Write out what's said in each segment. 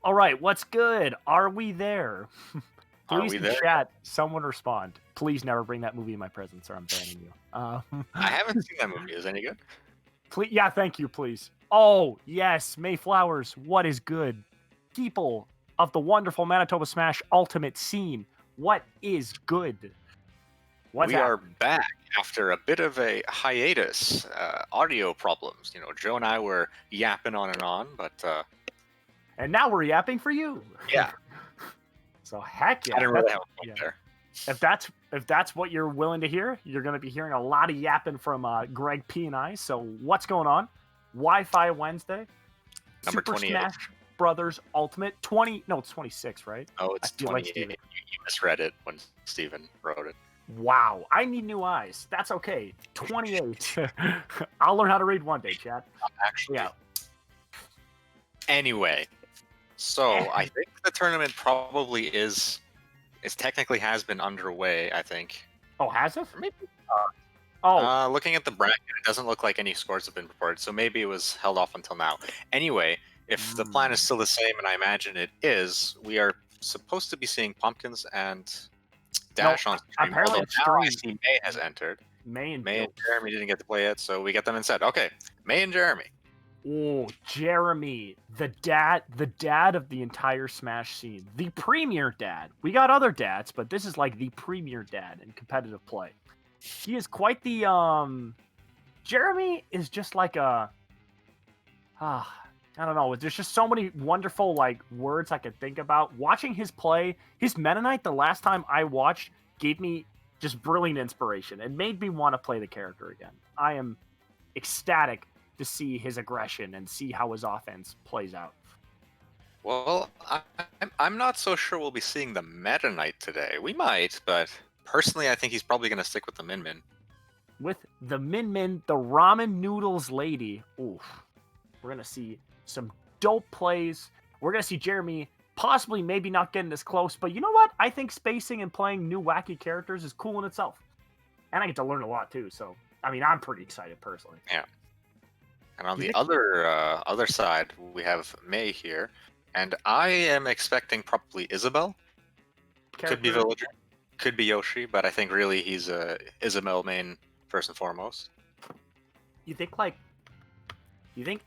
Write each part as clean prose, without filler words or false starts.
All right, what's good? Are we there? Are Please we in there? chat, someone respond. Please never bring that movie in my presence, or I'm banning you. I haven't seen that movie. Is it any good? Please, yeah, thank you, please. Oh yes, Mayflowers. What is good, people of the wonderful Manitoba Smash Ultimate scene? What is good? What's We are happening? back after a bit of a hiatus. Audio problems. You know, Joe and I were yapping on and on, but And now we're yapping for you. yeah, So heck yeah. I didn't really have a Yeah. point there. If that's what you're willing to hear, you're going to be hearing a lot of yapping from Greg P and I. So what's going on? Wi-Fi Wednesday, Number Super 28. Smash Brothers Ultimate 20. No, it's 26, right? Oh, I it's feel like 28. Steven. You misread it when Steven wrote it. Wow, I need new eyes. That's okay. 28. I'll learn how to read one day, Chad. Actually, Yeah. anyway, so I think the tournament probably is. It technically has been underway. I think. Oh, has it? Or maybe. Oh, Looking at the bracket, it doesn't look like any scores have been reported, so maybe it was held off until now. Anyway, if the plan is still the same, and I imagine it is, we are supposed to be seeing Pumpkins and Dash on stream. apparently Although it's now I streamed. see May has entered. May and May and Jeremy didn't get to play it, so we get them instead. Okay, May and Jeremy. Oh, Jeremy, the dad of the entire Smash scene, the premier dad. We got other dads, but this is like the premier dad in competitive play. He is quite the Jeremy is just like a I don't know. There's just so many wonderful like words I could think about. Watching his play, his Meta Knight the last time I watched gave me just brilliant inspiration and made me want to play the character again. I am ecstatic to see his aggression and see how his offense plays out. Well, I'm not so sure we'll be seeing the Meta Knight today. We might, but personally, I think he's probably going to stick with the Min Min. With the Min Min, the ramen noodles lady, oof, we're going to see some dope plays. We're going to see Jeremy possibly maybe not getting this close, but you know what? I think spacing and playing new wacky characters is cool in itself. And I get to learn a lot too, so, I mean, I'm pretty excited personally. Yeah. And on the other side, we have May here, and I am expecting probably Isabel. Could be Villager, could be Yoshi, but I think really he's Isabel main first and foremost. You think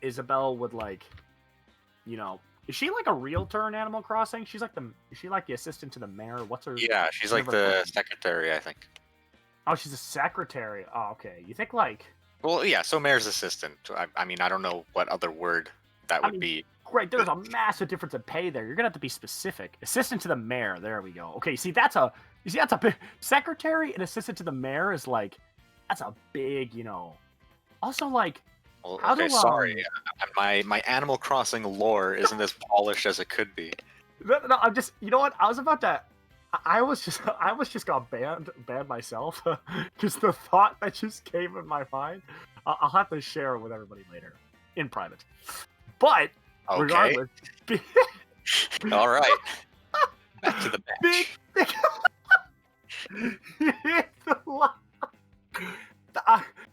Isabel would like, is she like a realtor in Animal Crossing? Is she like the assistant to the mayor? What's her? Yeah, she's like the secretary, I think. Oh, she's a secretary. Oh, okay. You think like? Well, yeah. So mayor's assistant. I mean, I don't know what other word that would be. Great. There's a massive difference in pay there. You're gonna have to be specific. Assistant to the mayor. There we go. Okay. That's a big secretary and assistant to the mayor is like, that's a big, Also, like, well, okay, sorry. My Animal Crossing lore isn't as polished as it could be. No, I'm just. You know what? I was just got banned myself because the thought that just came in my mind. I'll have to share it with everybody later in private. But okay. Regardless, all right. Back to the match.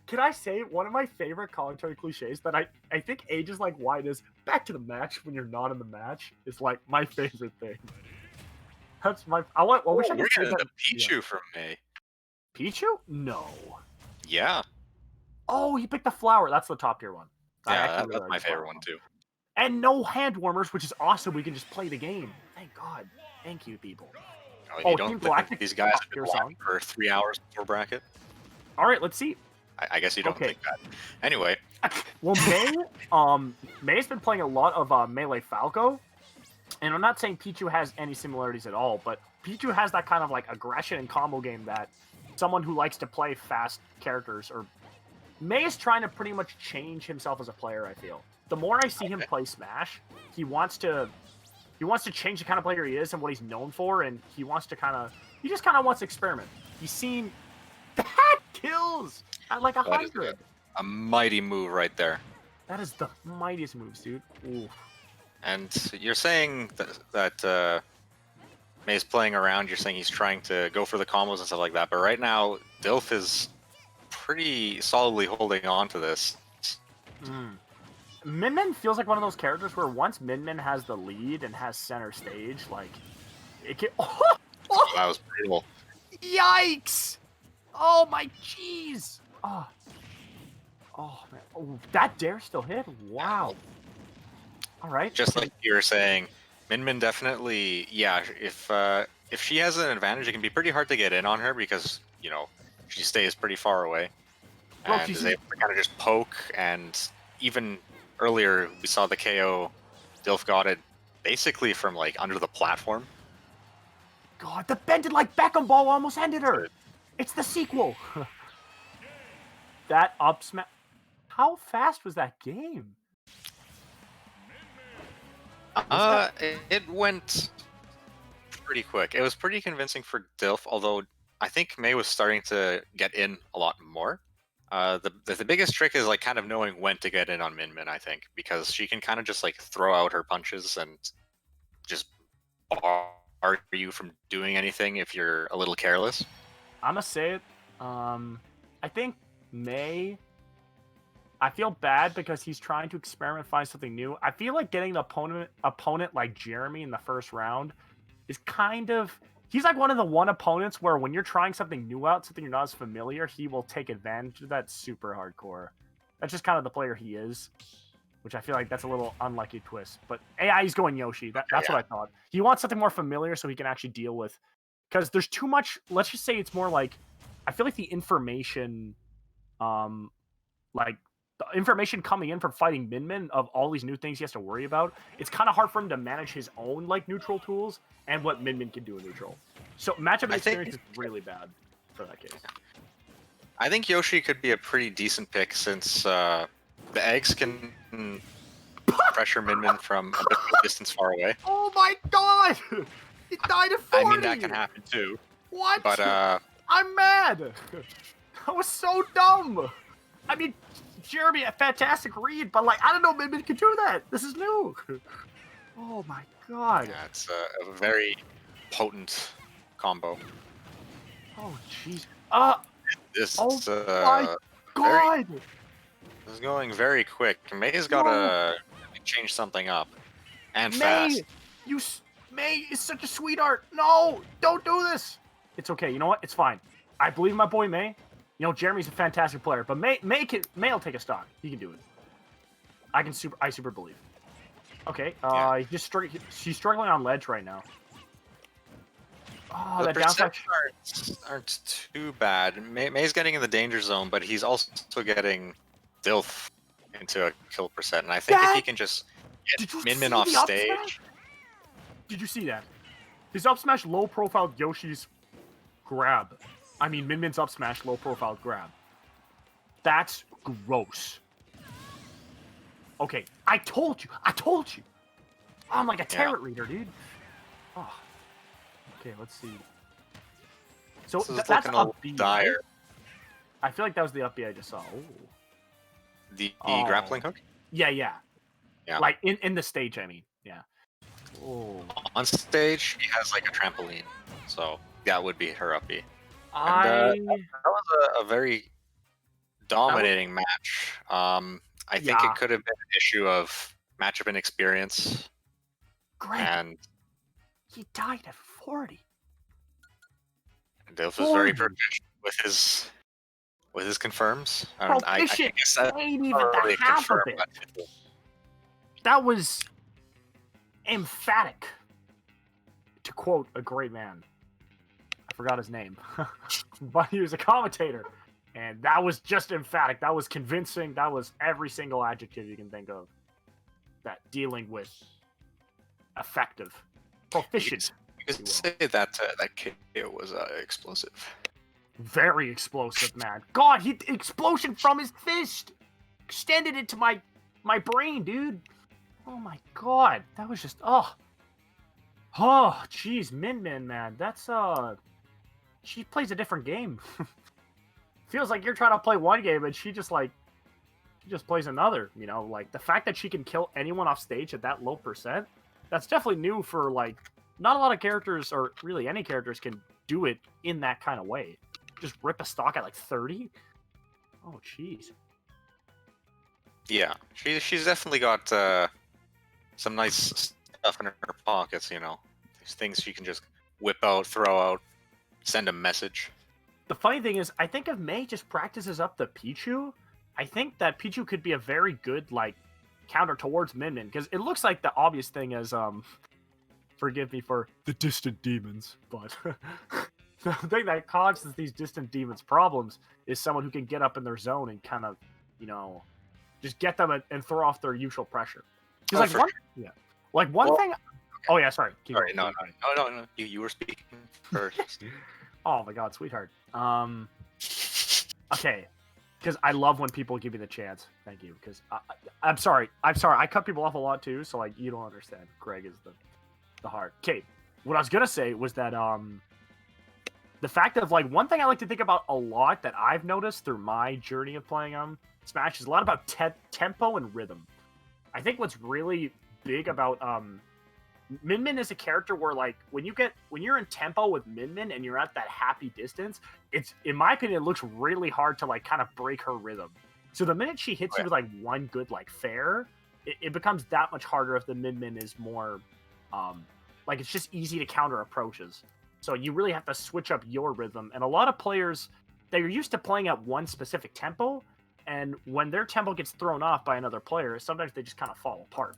Can I say one of my favorite commentary cliches that I think ages like wide is back to the match when you're not in the match is like my favorite thing. That's my. I wish I could say that. The Pichu from May. Pichu? No. Yeah. Oh, he picked the flower. That's the top tier one. Yeah, that's my favorite one too. And no hand warmers, which is awesome. We can just play the game. Thank God. Thank you, people. Oh, you don't think these guys have been black for 3 hours before bracket? All right, let's see. I guess you don't think that. Anyway. Well, May's been playing a lot of Melee Falco. And I'm not saying Pichu has any similarities at all, but Pichu has that kind of like aggression and combo game that someone who likes to play fast characters or May is trying to pretty much change himself as a player, I feel. The more I see him play Smash, he wants to change the kind of player he is and what he's known for, and he just kind of wants to experiment. He's seen that kills at like 100. A mighty move right there. That is the mightiest moves, dude. Oof. And you're saying that May's playing around, you're saying he's trying to go for the combos and stuff like that, but right now, Dilf is pretty solidly holding on to this. Min Min feels like one of those characters where once Min Min has the lead and has center stage, like it can. Oh, That was brutal. Yikes! Oh my jeez! Oh, man! Oh, that dare still hit! Wow. All right. Just like you were saying, Min Min definitely, yeah. If she has an advantage, it can be pretty hard to get in on her because she stays pretty far away and is able to kind of just poke. And even earlier, we saw the KO. Dilf got it basically from like under the platform. God, the bended like Beckham ball almost ended her. It's the sequel. That up smash. How fast was that game? It went pretty quick. It was pretty convincing for Dilf, although I think May was starting to get in a lot more. The biggest trick is like kind of knowing when to get in on Min Min, I think, because she can kind of just like throw out her punches and just bar you from doing anything if you're a little careless. I'm gonna say it. I think May. I feel bad because he's trying to experiment, find something new. I feel like getting an opponent like Jeremy in the first round is kind of. He's like one of the opponents where when you're trying something new out, something you're not as familiar, he will take advantage of that super hardcore. That's just kind of the player he is, which I feel like that's a little unlucky twist. But AI, he's going Yoshi. That's what I thought. He wants something more familiar so he can actually deal with. Because there's too much. Let's just say it's more like. I feel like the information, like the information coming in from fighting Min Min of all these new things he has to worry about. It's kind of hard for him to manage his own like neutral tools and what Min Min can do in neutral. So matchup experience is really bad for that case. I think Yoshi could be a pretty decent pick since the eggs can pressure Min Min from a bit of a distance far away. Oh my god! He died at 40! I mean, that can happen too. What? But I'm mad! That was so dumb! I mean, Jeremy, a fantastic read, but like, I don't know Min Min could do that. This is new. Oh my god. Yeah, it's a very potent combo. Oh jeez. This Oh my god! This is going very quick. May's got to change something up, and fast. May is such a sweetheart. No, don't do this. It's okay. You know what? It's fine. I believe in my boy May. Jeremy's a fantastic player, but May'll take a stock. He can do it. I super believe. Okay. She's struggling on ledge right now. Oh, the that downside aren't too bad. May's getting in the danger zone, but he's also getting Dilf into a kill percent. And I think if he can just get Min Min off stage. Did you see that? His up smash low profile Yoshi's grab. I mean, Min Min's up smash low profile grab. That's gross. Okay, I told you. I'm like a tarot reader, dude. Oh. Okay, let's see. So that's up B. Dire. Right? I feel like that was the up B I just saw. Ooh. The grappling hook? Yeah. Like in the stage, I mean. Yeah. Oh. On stage, he has like a trampoline, so that would be her up B. That was a very dominating match. I think it could have been an issue of matchup inexperience. Great. And he died at 40. And Dilf is very proficient with his confirms. I guess that ain't even the half of it. That was emphatic, to quote a great man. I forgot his name, but he was a commentator, and that was just emphatic. That was convincing. That was every single adjective you can think of. That dealing with effective, proficient. You could say that KO was explosive. Very explosive, man. God, he explosion from his fist extended it to my brain, dude. Oh my god, that was just jeez, Min Min, man, that's she plays a different game. Feels like you're trying to play one game and she just plays another. Like the fact that she can kill anyone off stage at that low percent, that's definitely new for like not a lot of characters or really any characters can do it in that kind of way. Just rip a stock at like 30. Oh jeez. Yeah, she's definitely got some nice stuff in her pockets. You know, these things she can just whip out, throw out, send a message. The funny thing is, I think if Mei just practices up the Pichu, I think that Pichu could be a very good like counter towards Min Min, because it looks like the obvious thing is forgive me for the distant demons, but the thing that causes these distant demons problems is someone who can get up in their zone and kind of, just get them and throw off their usual pressure. Because one thing. Oh yeah, sorry. Sorry, no. You were speaking first. Oh my god, sweetheart. Okay, because I love when people give me the chance. Thank you. Because I'm sorry. I cut people off a lot too, so like you don't understand. Greg is the heart. Okay, what I was gonna say was that the fact of like one thing I like to think about a lot that I've noticed through my journey of playing Smash is a lot about tempo and rhythm. I think what's really big about Min Min is a character where like when you're in tempo with Min Min and you're at that happy distance, it's in my opinion it looks really hard to like kind of break her rhythm. So the minute she hits you with like one good like fair, it becomes that much harder if the Min Min is more like it's just easy to counter approaches. So you really have to switch up your rhythm. And a lot of players, they're used to playing at one specific tempo, and when their tempo gets thrown off by another player, sometimes they just kind of fall apart.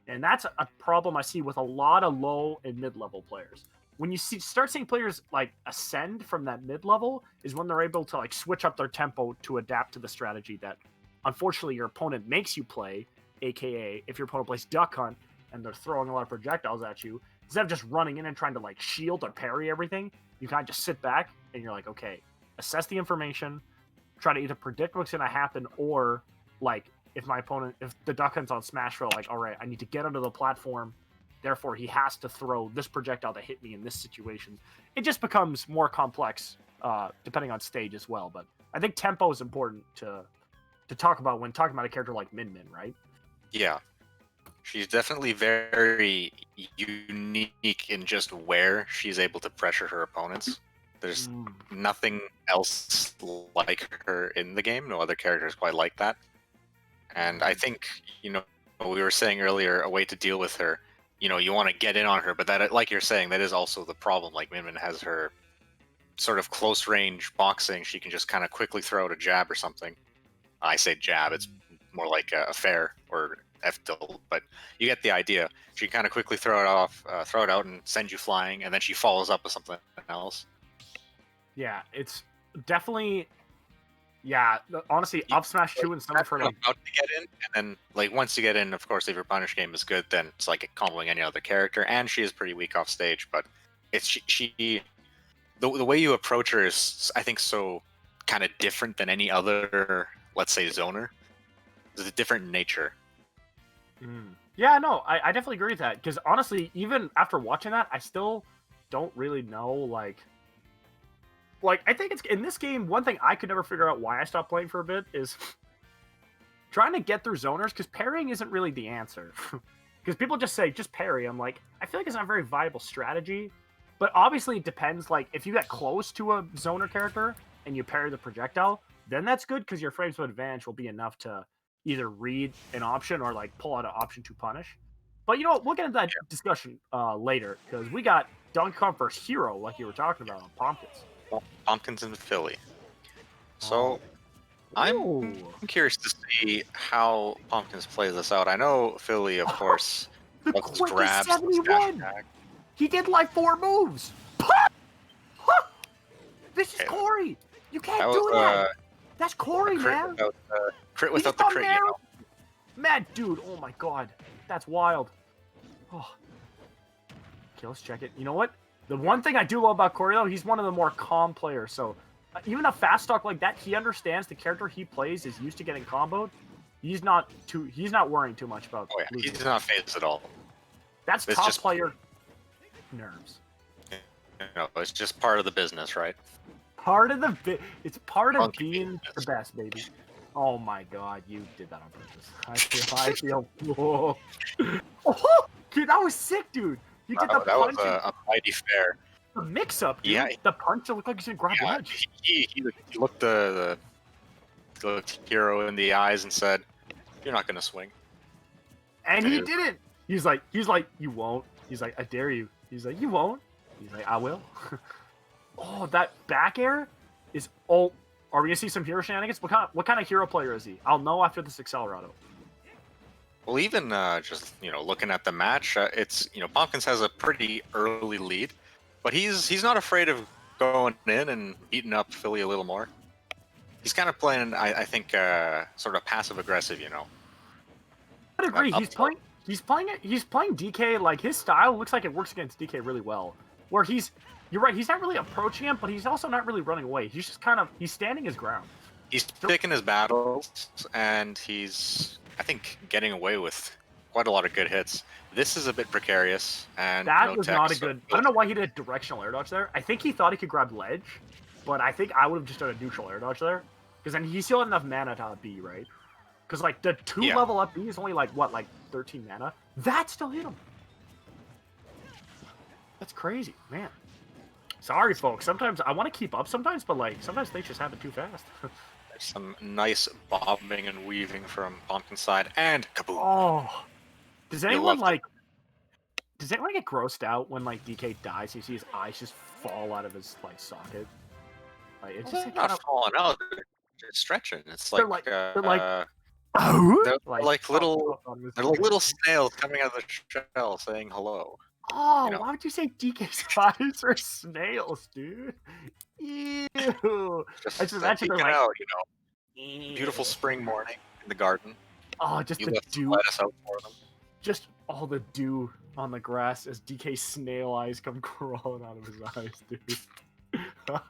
And that's a problem I see with a lot of low and mid-level players. When you start seeing players like ascend from that mid-level is when they're able to like switch up their tempo to adapt to the strategy that unfortunately your opponent makes you play, aka if your opponent plays Duck Hunt and they're throwing a lot of projectiles at you, instead of just running in and trying to like shield or parry everything, you kind of just sit back and you're like, okay, assess the information, try to either predict what's going to happen, or like if the Duck Hunt's on Smash Bros, like, all right, I need to get onto the platform, therefore he has to throw this projectile to hit me in this situation. It just becomes more complex depending on stage as well. But I think tempo is important to talk about when talking about a character like Min Min, right? Yeah. She's definitely very unique in just where she's able to pressure her opponents. There's nothing else like her in the game. No other character is quite like that. And I think, we were saying earlier, a way to deal with her, you want to get in on her, but that, like you're saying, that is also the problem. Like Min Min has her sort of close range boxing. She can just kind of quickly throw out a jab or something. I say jab, it's more like a fair or F tilt, but you get the idea. She kind of quickly throw it out and send you flying, and then she follows up with something else. Yeah, it's definitely. Yeah, honestly, up smash 2 and some for like about to get in, and then like once you get in, of course, if your punish game is good, then it's like comboing any other character, and she is pretty weak off stage. But it's the way you approach her is, I think, so kind of different than any other, let's say, zoner. There's a different nature. Yeah, no, I definitely agree with that. Because honestly, even after watching that, I still don't really know, like I think it's in this game, one thing I could never figure out why I stopped playing for a bit is trying to get through zoners, because parrying isn't really the answer. Because people just say, just parry. I'm like, I feel like it's not a very viable strategy. But obviously it depends. Like, if you get close to a zoner character and you parry the projectile, then that's good, because your frames of advantage will be enough to either read an option or like pull out an option to punish. But you know what? We'll get into that discussion later, because we got Donkey Kong vs. Hero, like you were talking about on Pumpkins. Pumpkins and Philly. So I'm curious to see how Pumpkins plays this out. I know Philly, of course, the quickest 71. He did like 4 moves. This is Corey. You can't do that. That's Corey, man. Crit without the crit. Mad dude. Oh my god, that's wild. Oh. Okay, let's check it. You know what? The one thing I do love about Corey, though, he's one of the more calm players. So even a fast talk like that, he understands the character he plays is used to getting comboed. He's not worrying too much about. Oh yeah, he's not phased at all. That's top player nerves. It's just part of the business, right? It's part of being the best, baby. Oh my god, you did that on purpose. I feel. Whoa. Oh, dude, that was sick, dude. You did the punch. That was a mighty fair. The mix-up, dude. Yeah, the punch looked like he's gonna grab ledge. He looked the Hero in the eyes and said, You're not gonna swing. And he didn't. He's like, you won't. He's like, I dare you. He's like, you won't. He's like, I will. Oh, that back air is. Oh, are we gonna see some hero shenanigans? What kind of hero player is he? I'll know after this Accelerado. Well, even just looking at the match, it's Pumpkins has a pretty early lead, but he's not afraid of going in and beating up Philly a little more. He's kind of playing, I think, sort of passive aggressive. I agree. He's playing DK like his style looks like it works against DK really well. Where you're right. He's not really approaching him, but he's also not really running away. He's just he's standing his ground. He's picking his battles, and he's, I think, getting away with quite a lot of good hits. This is a bit precarious, and that was not a good. I don't know why he did a directional air dodge there. I think he thought he could grab ledge, but I think I would have just done a neutral air dodge there, because then he still had enough mana to B, right? Because like the 2 level up B is only like 13 mana. That still hit him. That's crazy, man. Sorry, folks. Sometimes I want to keep up sometimes, but like sometimes things just happen too fast. There's some nice bobbing and weaving from Pumpkin's side, and kaboom. Oh, does anyone get grossed out when like DK dies? You see his eyes just fall out of his like socket. Like it's just not falling out. They're stretching. It's like they're like little snails coming out of the shell saying hello. Oh, why would you say DK's eyes are snails, dude? Ew. Just imagine they're like, out, beautiful spring morning in the garden. Oh, just you the dew. Let us out for them. Just all the dew on the grass as DK's snail eyes come crawling out of his eyes, dude. But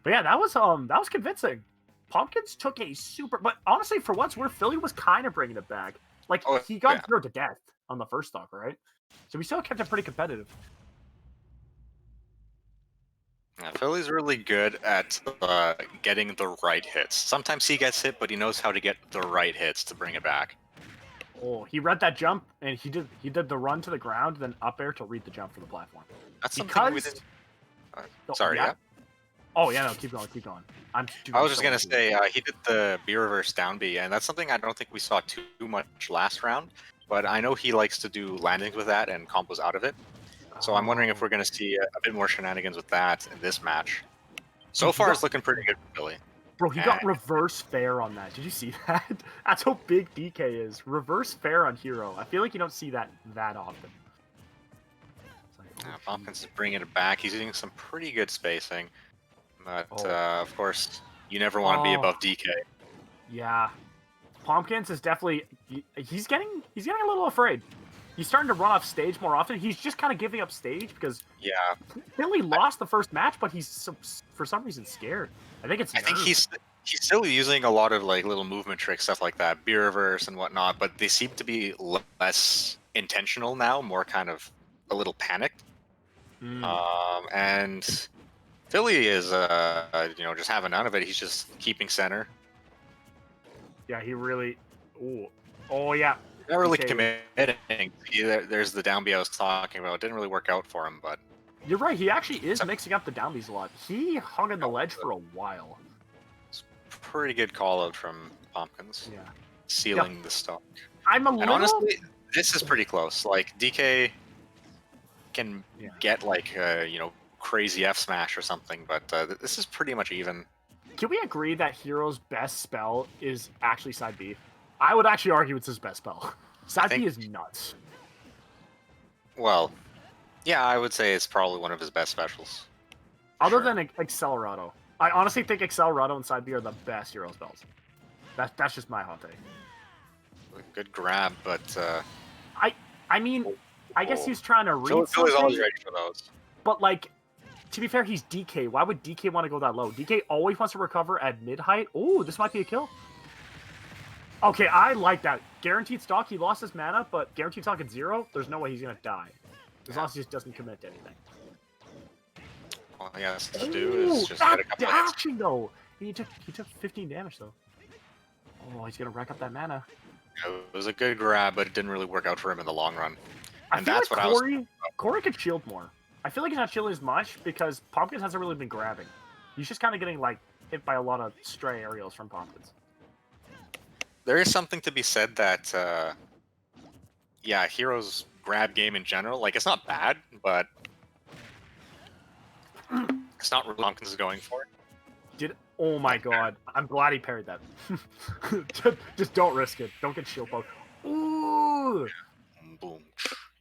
yeah, that was convincing. Pumpkins took a super, but honestly, for once, where Philly was kind of bringing it back. Like he got zeroed to death on the first stock, right? So we still kept it pretty competitive. Yeah, Philly's really good at getting the right hits. Sometimes he gets hit, but he knows how to get the right hits to bring it back. Oh, he read that jump, and he did the run to the ground, then up air to read the jump for the platform. That's something we didn't. Sorry, yeah. Oh yeah, no, keep going. I was just gonna say he did the B reverse down B, and that's something I don't think we saw too much last round. But I know he likes to do landings with that and combos out of it. So I'm wondering if we're going to see a bit more shenanigans with that in this match. So far, it's looking pretty good for Billy. Bro, he got reverse fair on that. Did you see that? That's how big DK is. Reverse fair on hero. I feel like you don't see that often. Pumpkins is bringing it back. He's using some pretty good spacing. But, of course, you never want to be above DK. Yeah. Pumpkins is definitely... He's getting a little afraid. He's starting to run off stage more often. He's just kind of giving up stage because Billy lost the first match, but he's for some reason scared. I think he's still using a lot of like little movement tricks, stuff like that, B reverse and whatnot, but they seem to be less intentional now, more kind of a little panicked. And Philly is just having none of it. He's just keeping center. Yeah, he really. Oh yeah. Not really committing. There's the down B I was talking about. It didn't really work out for him, but you're right. He actually is mixing up the down Bs a lot. He hung on the ledge for a while. It's a pretty good call out from Pumpkins. Yeah. Sealing the stock. Honestly, this is pretty close. Like DK can get like crazy F smash or something, but this is pretty much even. Can we agree that Hero's best spell is actually side B? I would actually argue it's his best spell. Side B is nuts. Well, yeah, I would say it's probably one of his best specials. Other than Accelerado. I honestly think Accelerado and Side B are the best hero spells. That's just my hot take. Good grab, but... I mean, I guess he's trying to read Philly's always ready for those. But, like, to be fair, he's DK. Why would DK want to go that low? DK always wants to recover at mid-height. Oh, this might be a kill. Okay, I like that. Guaranteed stock, he lost his mana, but guaranteed stock at 0, there's no way he's going to die. As long as he just doesn't commit to anything. All he has to do is just get a couple dashing, though! He took 15 damage, though. Oh, he's going to rack up that mana. It was a good grab, but it didn't really work out for him in the long run. And that's like Corey could shield more. I feel like he's not shielding as much because Pumpkins hasn't really been grabbing. He's just kind of getting, like, hit by a lot of stray aerials from Pumpkins. there is something to be said that, yeah, Hero's grab game in general, like, it's not bad, but it's not what Pumpkins is going for. Oh my god. I'm glad he parried that. Just don't risk it. Don't get shield poked. Ooh! Boom.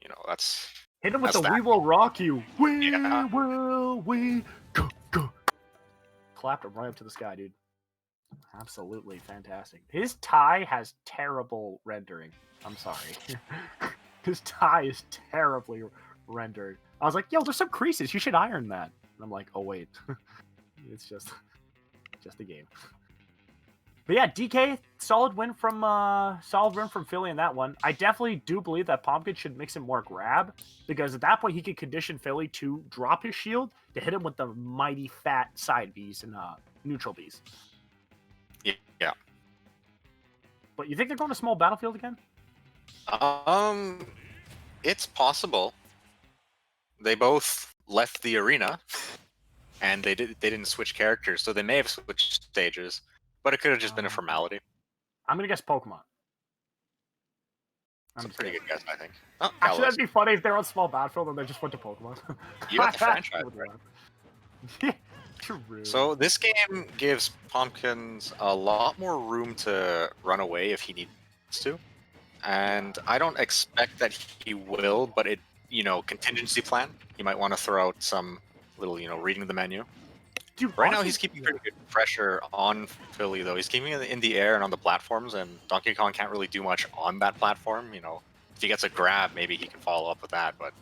You know, that's... Hit him with that's the that. "We will rock you." We Yeah. will, we go. Clapped him right up to the sky, dude. Absolutely fantastic. His tie has terrible rendering. I'm sorry. His tie is terribly rendered. I was like, yo, there's some creases. You should iron that. And I'm like, oh wait. It's just a game. But yeah, DK, solid win from Philly in that one. I definitely do believe that Pumpkin should mix in more grab, because at that point he could condition Philly to drop his shield to hit him with the mighty fat side Bs and neutral Bs. Yeah. But you think they're going to small battlefield again? It's possible. They both left the arena, and they didn't switch characters, so they may have switched stages, but it could have just been a formality. I'm gonna guess Pokemon. That's a pretty good guess, I think. Oh, actually, that'd be funny if they're on small battlefield and they just went to Pokemon. You got the franchise, right? True. So this game gives Pumpkins a lot more room to run away if he needs to, and I don't expect that he will, but it, contingency plan. He might want to throw out some little, reading the menu. Dude, right now he's keeping pretty good pressure on Philly, though. He's keeping it in the air and on the platforms, and Donkey Kong can't really do much on that platform. If he gets a grab, maybe he can follow up with that, but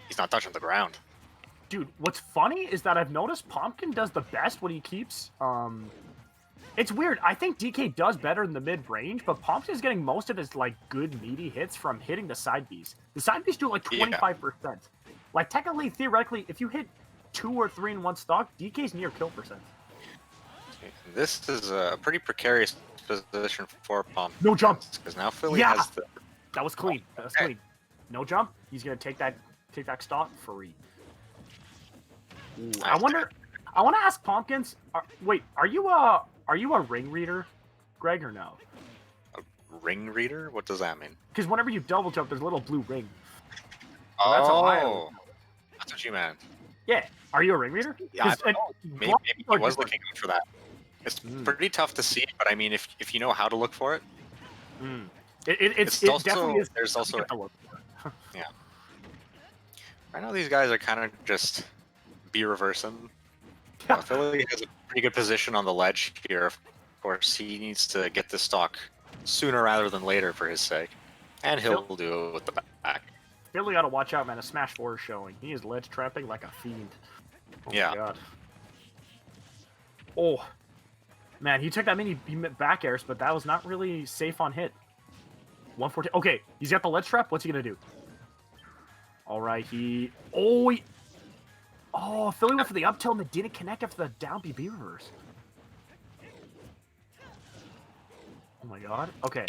he's not touching the ground. Dude, what's funny is that I've noticed Pumpkin does the best when he keeps... It's weird. I think DK does better in the mid-range, but Pumpkin is getting most of his, good meaty hits from hitting the side Bs. The side Bs do, 25%. Yeah. Technically, theoretically, if you hit 2 or 3 in one stock, DK's near kill percent. This is a pretty precarious position for Pumpkin. No jump! Because now Philly has the... That was clean. That was clean. No jump. He's going to take that stock free. Ooh, I want to ask Pumpkins. Wait, are you a ring reader, Greg, or no? A ring reader? What does that mean? Because whenever you double jump, there's a little blue ring. So that's what you meant. Yeah. Are you a ring reader? Yeah, maybe I was looking for that. It's pretty tough to see, but I mean, if you know how to look for it. It also, definitely is. There's also yeah. I know these guys are kind of just be reversing. Philly has a pretty good position on the ledge here. Of course, he needs to get this stock sooner rather than later for his sake, and he'll do it with the back. Philly got to watch out, man. A Smash 4 is showing. He is ledge trapping like a fiend. Oh yeah. My God. Oh, man, he took that many back airs, but that was not really safe on hit. 114. Okay, he's got the ledge trap. What's he gonna do? All right, Philly went for the up tilt and it didn't connect after the down BB reverse. Oh my God. Okay,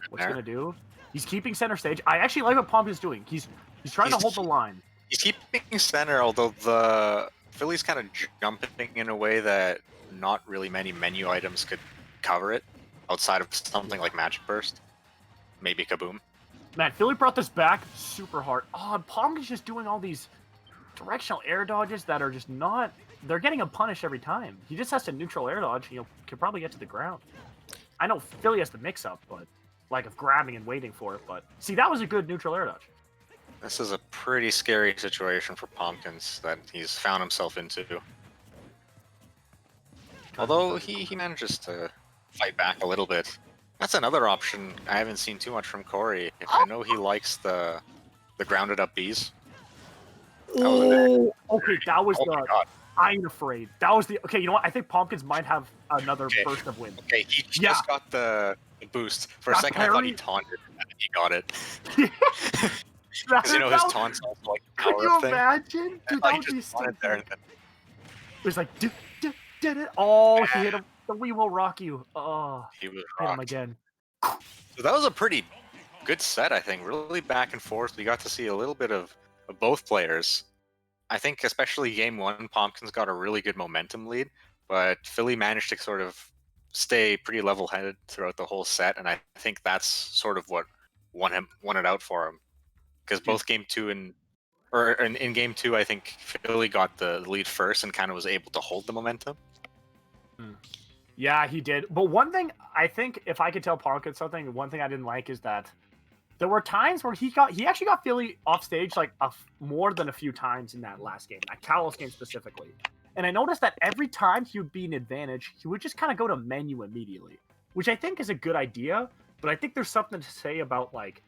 what's he gonna do? He's keeping center stage. I actually like what Pumpkin's doing. He's trying to hold the line. He's keeping center, although the Philly's kind of jumping in a way that not really many menu items could cover it, outside of something like Magic Burst. Maybe Kaboom. Man, Philly brought this back super hard. Oh, and Pumpkin's just doing all these directional air dodges that are just not... They're getting him punished every time. He just has to neutral air dodge, and could probably get to the ground. I know Philly has the mix-up, but... of grabbing and waiting for it, but... See, that was a good neutral air dodge. This is a pretty scary situation for Pumpkins that he's found himself into. Although he manages to fight back a little bit. That's another option I haven't seen too much from Corey. I know he likes the grounded up Bs. Oh, okay, that was the... I ain't afraid. That was the... Okay, you know what? I think Pumpkins might have another burst of wind. Okay, he just got the boost. For a second, I thought he taunted and he got it. Because his taunts also like power Could you thing. Imagine? Dude, that would be so there and then... It was like, did it? Oh, he hit him. The "We will rock you." Oh, he was hit him again. So that was a pretty good set, I think. Really back and forth. We got to see a little bit of both players. I think especially game one, Pumpkins got a really good momentum lead, but Philly managed to sort of stay pretty level-headed throughout the whole set, and I think that's sort of what won it out for him. Because both game two in game two, I think Philly got the lead first and kind of was able to hold the momentum. Yeah, he did. But one thing I think, if I could tell Pumpkin something, one thing I didn't like is that there were times where he actually got Philly off stage like more than a few times in that last game, that Kalos game specifically. And I noticed that every time he would be in advantage, he would just kind of go to menu immediately, which I think is a good idea. But I think there's something to say about, like,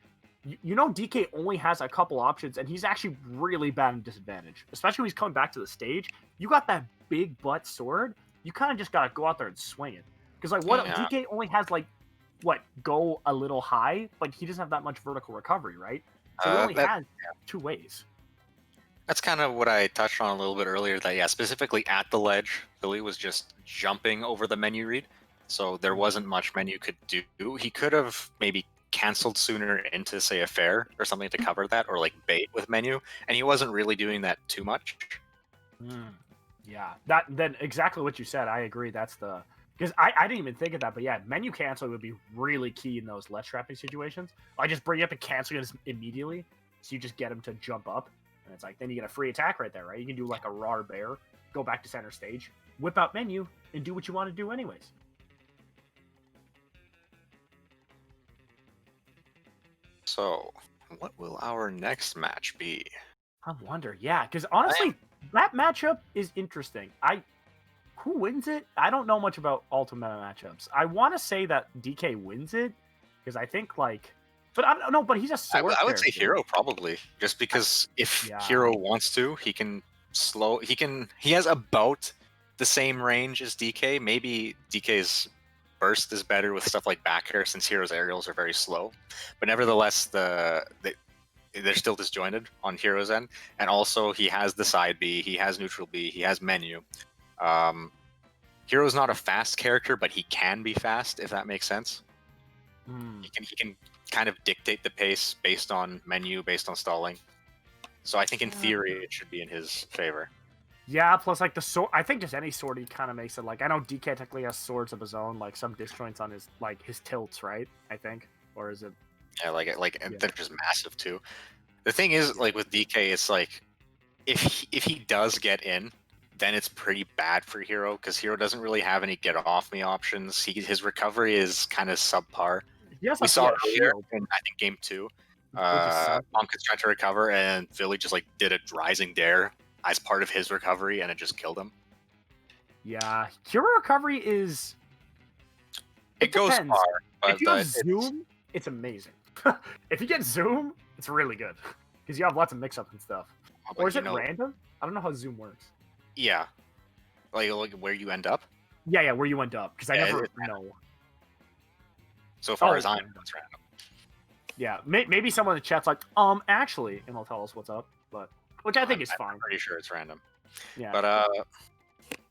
DK only has a couple options, and he's actually really bad in disadvantage, especially when he's coming back to the stage. You got that big butt sword. You kind of just got to go out there and swing it. Because, like, DK only has, like, go a little high, but he doesn't have that much vertical recovery, right? So he only has two ways. That's kind of what I touched on a little bit earlier, that, yeah, specifically at the ledge, Philly was just jumping over the menu read, so there wasn't much menu could do. He could have maybe canceled sooner into, say, a fair or something to cover that, or, like, bait with menu, and he wasn't really doing that too much. Yeah, then exactly what you said. I agree. That's the... Because I didn't even think of that, but yeah, menu cancel would be really key in those ledge trapping situations. I just bring you up and cancel it immediately, so you just get him to jump up, and it's like, then you get a free attack right there, right? You can do like a raw bear, go back to center stage, whip out menu, and do what you want to do anyways. So, what will our next match be? I wonder, yeah, because honestly, that matchup is interesting. Who wins it? I don't know much about Ultimate matchups. I want to say that DK wins it, because I think, like... But I don't know, but he's a sword I would say Hero, probably. Just because if Hero wants to, he can slow... He has about the same range as DK. Maybe DK's burst is better with stuff like back air, since Hero's aerials are very slow. But nevertheless, they're still disjointed on Hero's end. And also, he has the side B, he has neutral B, he has menu. Hero's not a fast character, but he can be fast, if that makes sense. He can kind of dictate the pace based on menu, based on stalling. So I think in theory it should be in his favor. Yeah, plus like the sword, I think just any sword he kind of makes it like, I know DK technically has swords of his own, like some disjoints on his tilts, right? I think, or is it? Yeah, they're just massive too. The thing is, like with DK, it's like if he does get in, then it's pretty bad for Hero, because Hero doesn't really have any get off me options. His recovery is kind of subpar. We saw earlier in, I think, game 2, Pumpkin's trying to recover, and Philly just like did a rising dare as part of his recovery, and it just killed him. Yeah, Hero recovery is... It goes far. But if you have Zoom, it's amazing. If you get Zoom, it's really good, because you have lots of mix-up and stuff. Or is it random? I don't know how Zoom works. Yeah, like where you end up. Yeah, where you end up, because I never know. So far as I know, it's random. Yeah, maybe someone in the chat's like, actually, and they'll tell us what's up, but which I think is fine. I'm pretty sure it's random. Yeah, but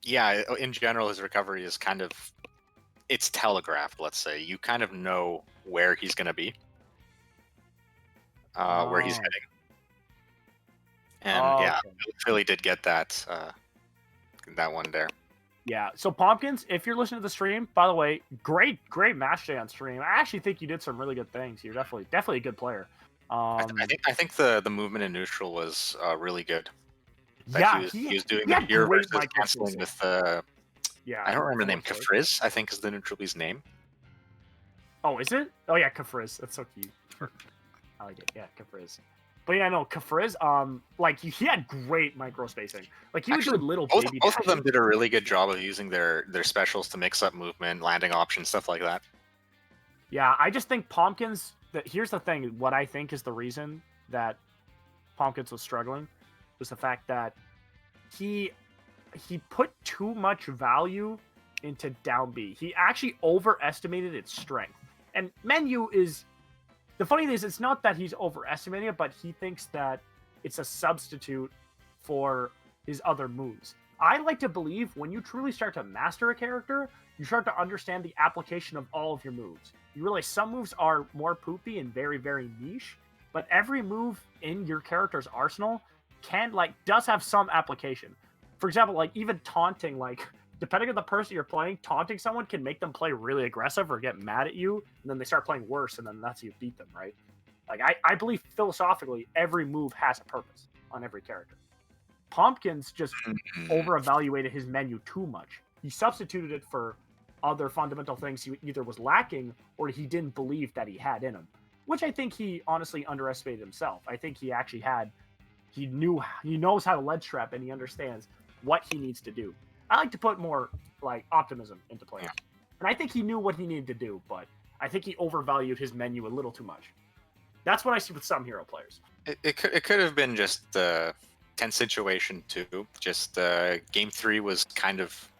yeah, in general, his recovery is kind of, it's telegraphed. Let's say you kind of know where he's gonna be, where he's heading, and Philly did get that. That one there. Yeah. So Pumpkins, if you're listening to the stream, by the way, great match day on stream. I actually think you did some really good things. You're definitely a good player. I think the movement in neutral was really good. He was doing the gear versus canceling with I don't remember the name. Kafriz, I think, is the neutral B's name. Oh, is it? Oh yeah, Kafriz. That's so cute. I like it. Yeah, Kafriz. But yeah, no, Kafriz, like he had great micro spacing. Like he was doing little baby. Both of them did a really good job of using their specials to mix up movement, landing options, stuff like that. Yeah, I just think Pumpkins. Here's the thing. What I think is the reason that Pumpkins was struggling was the fact that he put too much value into down B. He actually overestimated its strength. And menu is. The funny thing is, it's not that he's overestimating it, but he thinks that it's a substitute for his other moves. I like to believe when you truly start to master a character, you start to understand the application of all of your moves. You realize some moves are more poopy and very, very niche, but every move in your character's arsenal does have some application. For example, like even taunting, like depending on the person you're playing, taunting someone can make them play really aggressive or get mad at you, and then they start playing worse, and then that's how you beat them, right? Like, I believe philosophically, every move has a purpose on every character. Pumpkins just over-evaluated his menu too much. He substituted it for other fundamental things he either was lacking or he didn't believe that he had in him, which I think he honestly underestimated himself. I think he actually he knows how to ledge trap, and he understands what he needs to do. I like to put more like optimism into players, and I think he knew what he needed to do, but I think he overvalued his menu a little too much. That's what I see with some hero players. It could have been just the tense situation too. Just game 3 was kind of,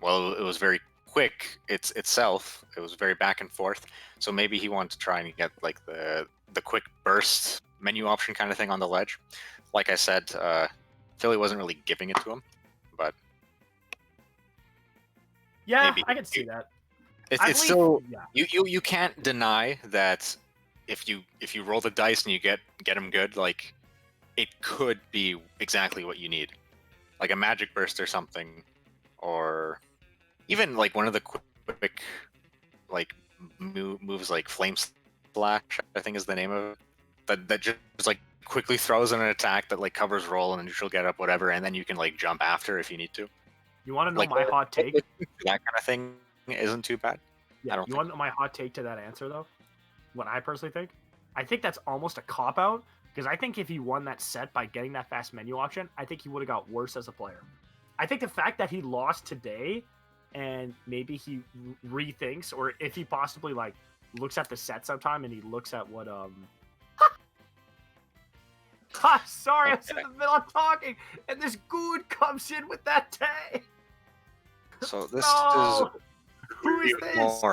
well, it was very quick itself. It was very back and forth. So maybe he wanted to try and get like the quick burst menu option kind of thing on the ledge. Like I said, Philly wasn't really giving it to him, but yeah, I can see that. It's still you can't deny that if you roll the dice and you get him good, like it could be exactly what you need, like a magic burst or something, or even like one of the quick like moves like flame slash, I think is the name of it, that just like quickly throws in an attack that like covers roll and neutral get up, whatever, and then you can like jump after if you need to. You want to know like my hot take? That kind of thing isn't too bad. Yeah, you want to know my hot take to that answer though? What I personally think? I think that's almost a cop out, because I think if he won that set by getting that fast menu option, I think he would have got worse as a player. I think the fact that he lost today, and maybe he rethinks, or if he possibly like looks at the set sometime and he looks at what sorry, I was in the middle of talking, and this goon comes in with that tag. So this No! is Who is this?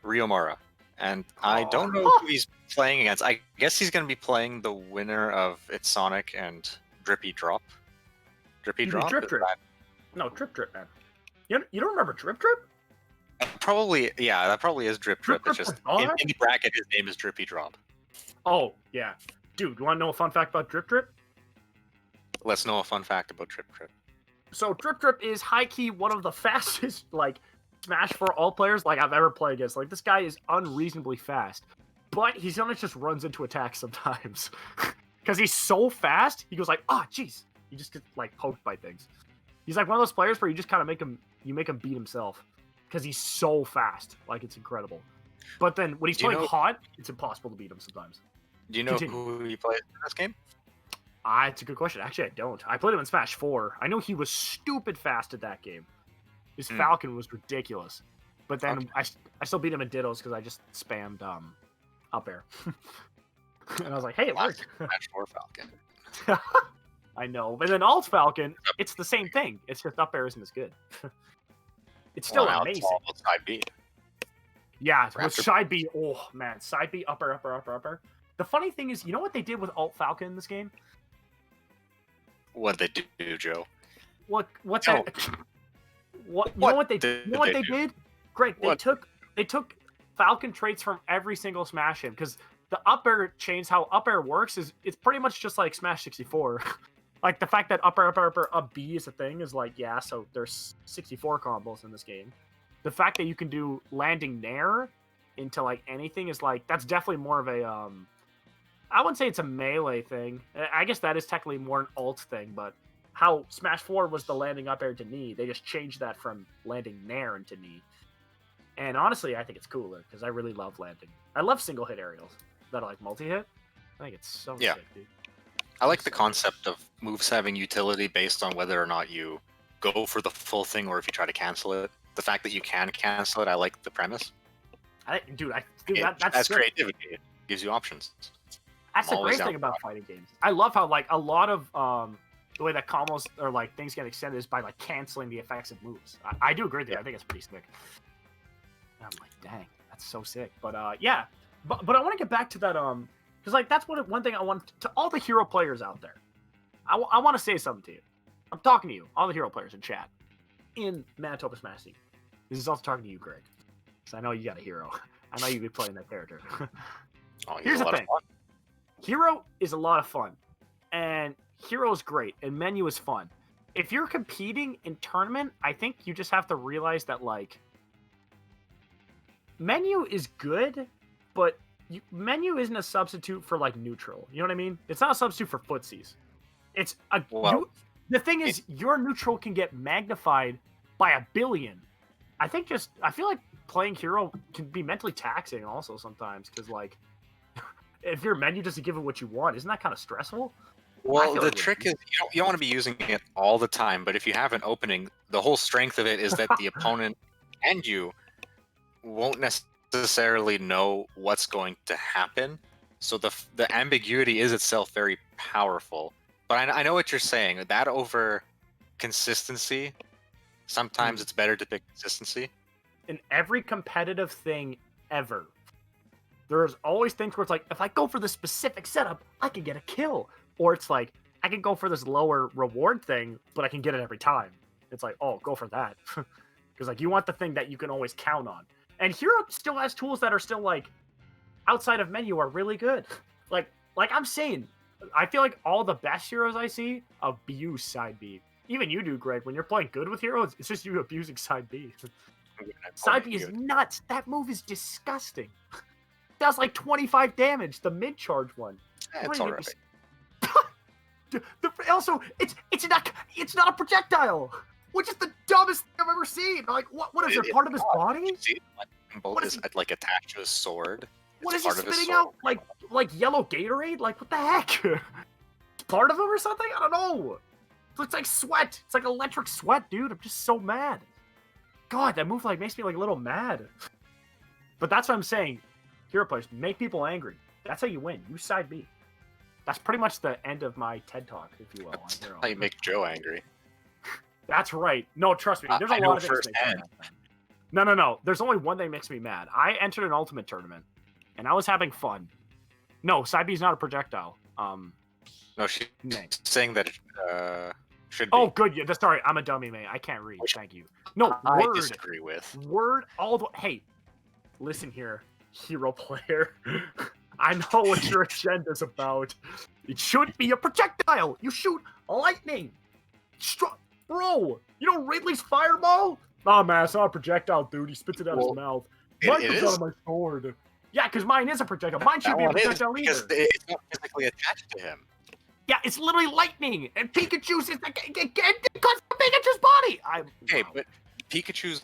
Ryomura. And I don't know who he's playing against. I guess he's going to be playing the winner of It's Sonic and Drippy Drop. Drippy Drop? Drip Drip. No, Drip Drip, man. You don't remember Drip Drip? Probably, yeah, that probably is Drip Drip. It's just in the bracket, his name is Drippy Drop. Oh, yeah. Dude, you want to know a fun fact about Drip Drip? Let's know a fun fact about Drip Drip. So Drip Drip is high-key one of the fastest, like, Smash for all players like I've ever played against. Like, this guy is unreasonably fast, but he sometimes just runs into attacks sometimes. Because he's so fast, he goes like, oh, jeez. He just gets, like, poked by things. He's like one of those players where you just kind of make him beat himself. Because he's so fast. Like, it's incredible. But then when he's playing hot, it's impossible to beat him sometimes. Do you know who he plays in this game? It's a good question. Actually, I don't. I played him in Smash 4. I know he was stupid fast at that game. His Falcon was ridiculous. But then I still beat him in Dittos because I just spammed up air. And I was like, hey, it worked. Smash 4 Falcon. I know. But then Alt Falcon, it's the same thing. It's just up air isn't as good. It's still amazing. Side B. Yeah, with side B, oh man, side B, upper, upper, upper, upper. The funny thing is, you know what they did with Alt Falcon in this game? What they do, Joe? What they did? Great. They took Falcon traits from every single Smash game, because the up air chains, how up air works is it's pretty much just like Smash 64. Like the fact that upper, upper, upper, up B is a thing is like, yeah, so there's 64 combos in this game. The fact that you can do landing nair into like anything is like, that's definitely more of a I wouldn't say it's a melee thing. I guess that is technically more an alt thing, but how Smash 4 was the landing up air to knee, they just changed that from landing nair into knee. And honestly, I think it's cooler because I really love landing. I love single hit aerials that are like multi-hit. I think it's so sick, dude. I like the concept of moves having utility based on whether or not you go for the full thing or if you try to cancel it. The fact that you can cancel it, I like the premise. That's creativity. It gives you options. That's the great thing about fighting games. I love how like a lot of the way that combos or like things get extended is by like canceling the effects of moves. I do agree with you. I think it's pretty sick. I'm like, dang, that's so sick. But yeah, but I want to get back to that because like that's one thing I want to all the hero players out there. I want to say something to you. I'm talking to you, all the hero players in chat, in Manitoba Smash League. This is also talking to you, Greg, because I know you got a hero. I know you'd be playing that character. Here's the thing. Hero is a lot of fun, and Hero is great, and Menu is fun. if you're competing in tournament, I think you just have to realize that like menu is good, but menu isn't a substitute for like neutral. You know what I mean? It's not a substitute for footsies. It's a the thing is your neutral can get magnified by 1 billion. I feel like playing hero can be mentally taxing also sometimes because like if your menu doesn't give it what you want, isn't that kind of stressful? Well, the trick is you don't want to be using it all the time, but if you have an opening, the whole strength of it is that the opponent and you won't necessarily know what's going to happen. So the ambiguity is itself very powerful. But I know what you're saying. That over consistency, sometimes it's better to pick consistency. In every competitive thing ever, there's always things where it's like, if I go for this specific setup, I can get a kill. Or it's like, I can go for this lower reward thing, but I can get it every time. It's like, oh, go for that. Because like you want the thing that you can always count on. And Hero still has tools that are still like outside of menu are really good. Like I'm saying, I feel like all the best heroes I see abuse side B. Even you do, Greg. When you're playing good with heroes, it's just you abusing side B. Side B is nuts. That move is disgusting. Does like 25 damage. The mid charge one. It's alright. Also, it's not a projectile, which is the dumbest thing I've ever seen. Like, what is it? Part of his body? Both is like attached to his sword. What is he spitting out? Like yellow Gatorade? Like what the heck? It's part of him or something? I don't know. It looks like sweat. It's like electric sweat, dude. I'm just so mad. God, that move like makes me like a little mad. But that's what I'm saying. Hero players make people angry. That's how you win. Use side B. That's pretty much the end of my TED talk, if you will. That's how you make Joe angry. That's right. No, trust me. There's a lot of things that make me mad. No. There's only one thing that makes me mad. I entered an ultimate tournament, and I was having fun. No, side B is not a projectile. No, she's saying that it should be. Oh, good. Yeah, sorry, I'm a dummy, man. I can't read. Thank you. No, I disagree with. Word all the way. Hey, listen here, hero player. I know what your agenda's about. It should be a projectile. You shoot lightning. Bro, you know Ridley's fireball? Nah, man, it's not a projectile, dude. He spits it out his mouth. Mine comes out of my sword. Yeah, because mine is a projectile. Mine should be a projectile because it's not physically attached to him. Yeah, it's literally lightning, and Pikachu's is like it cuts Pikachu's body. Okay, but Pikachu's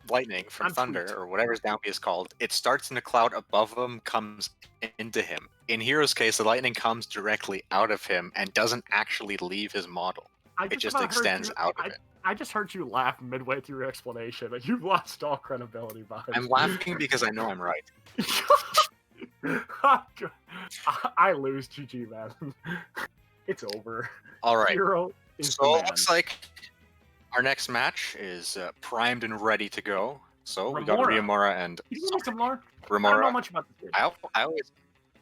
lightning from thunder or whatever his down B is called, it starts in a cloud above him, comes into him. In Hero's case, the lightning comes directly out of him and doesn't actually leave his model. It just extends out of it. I just heard you laugh midway through your explanation, and you've lost all credibility behind it. I'm laughing because I know I'm right. I lose, GG, man. It's over. All right. Hero is so it looks like our next match is primed and ready to go. So we got Ryomura and Remora. I don't know much about this game.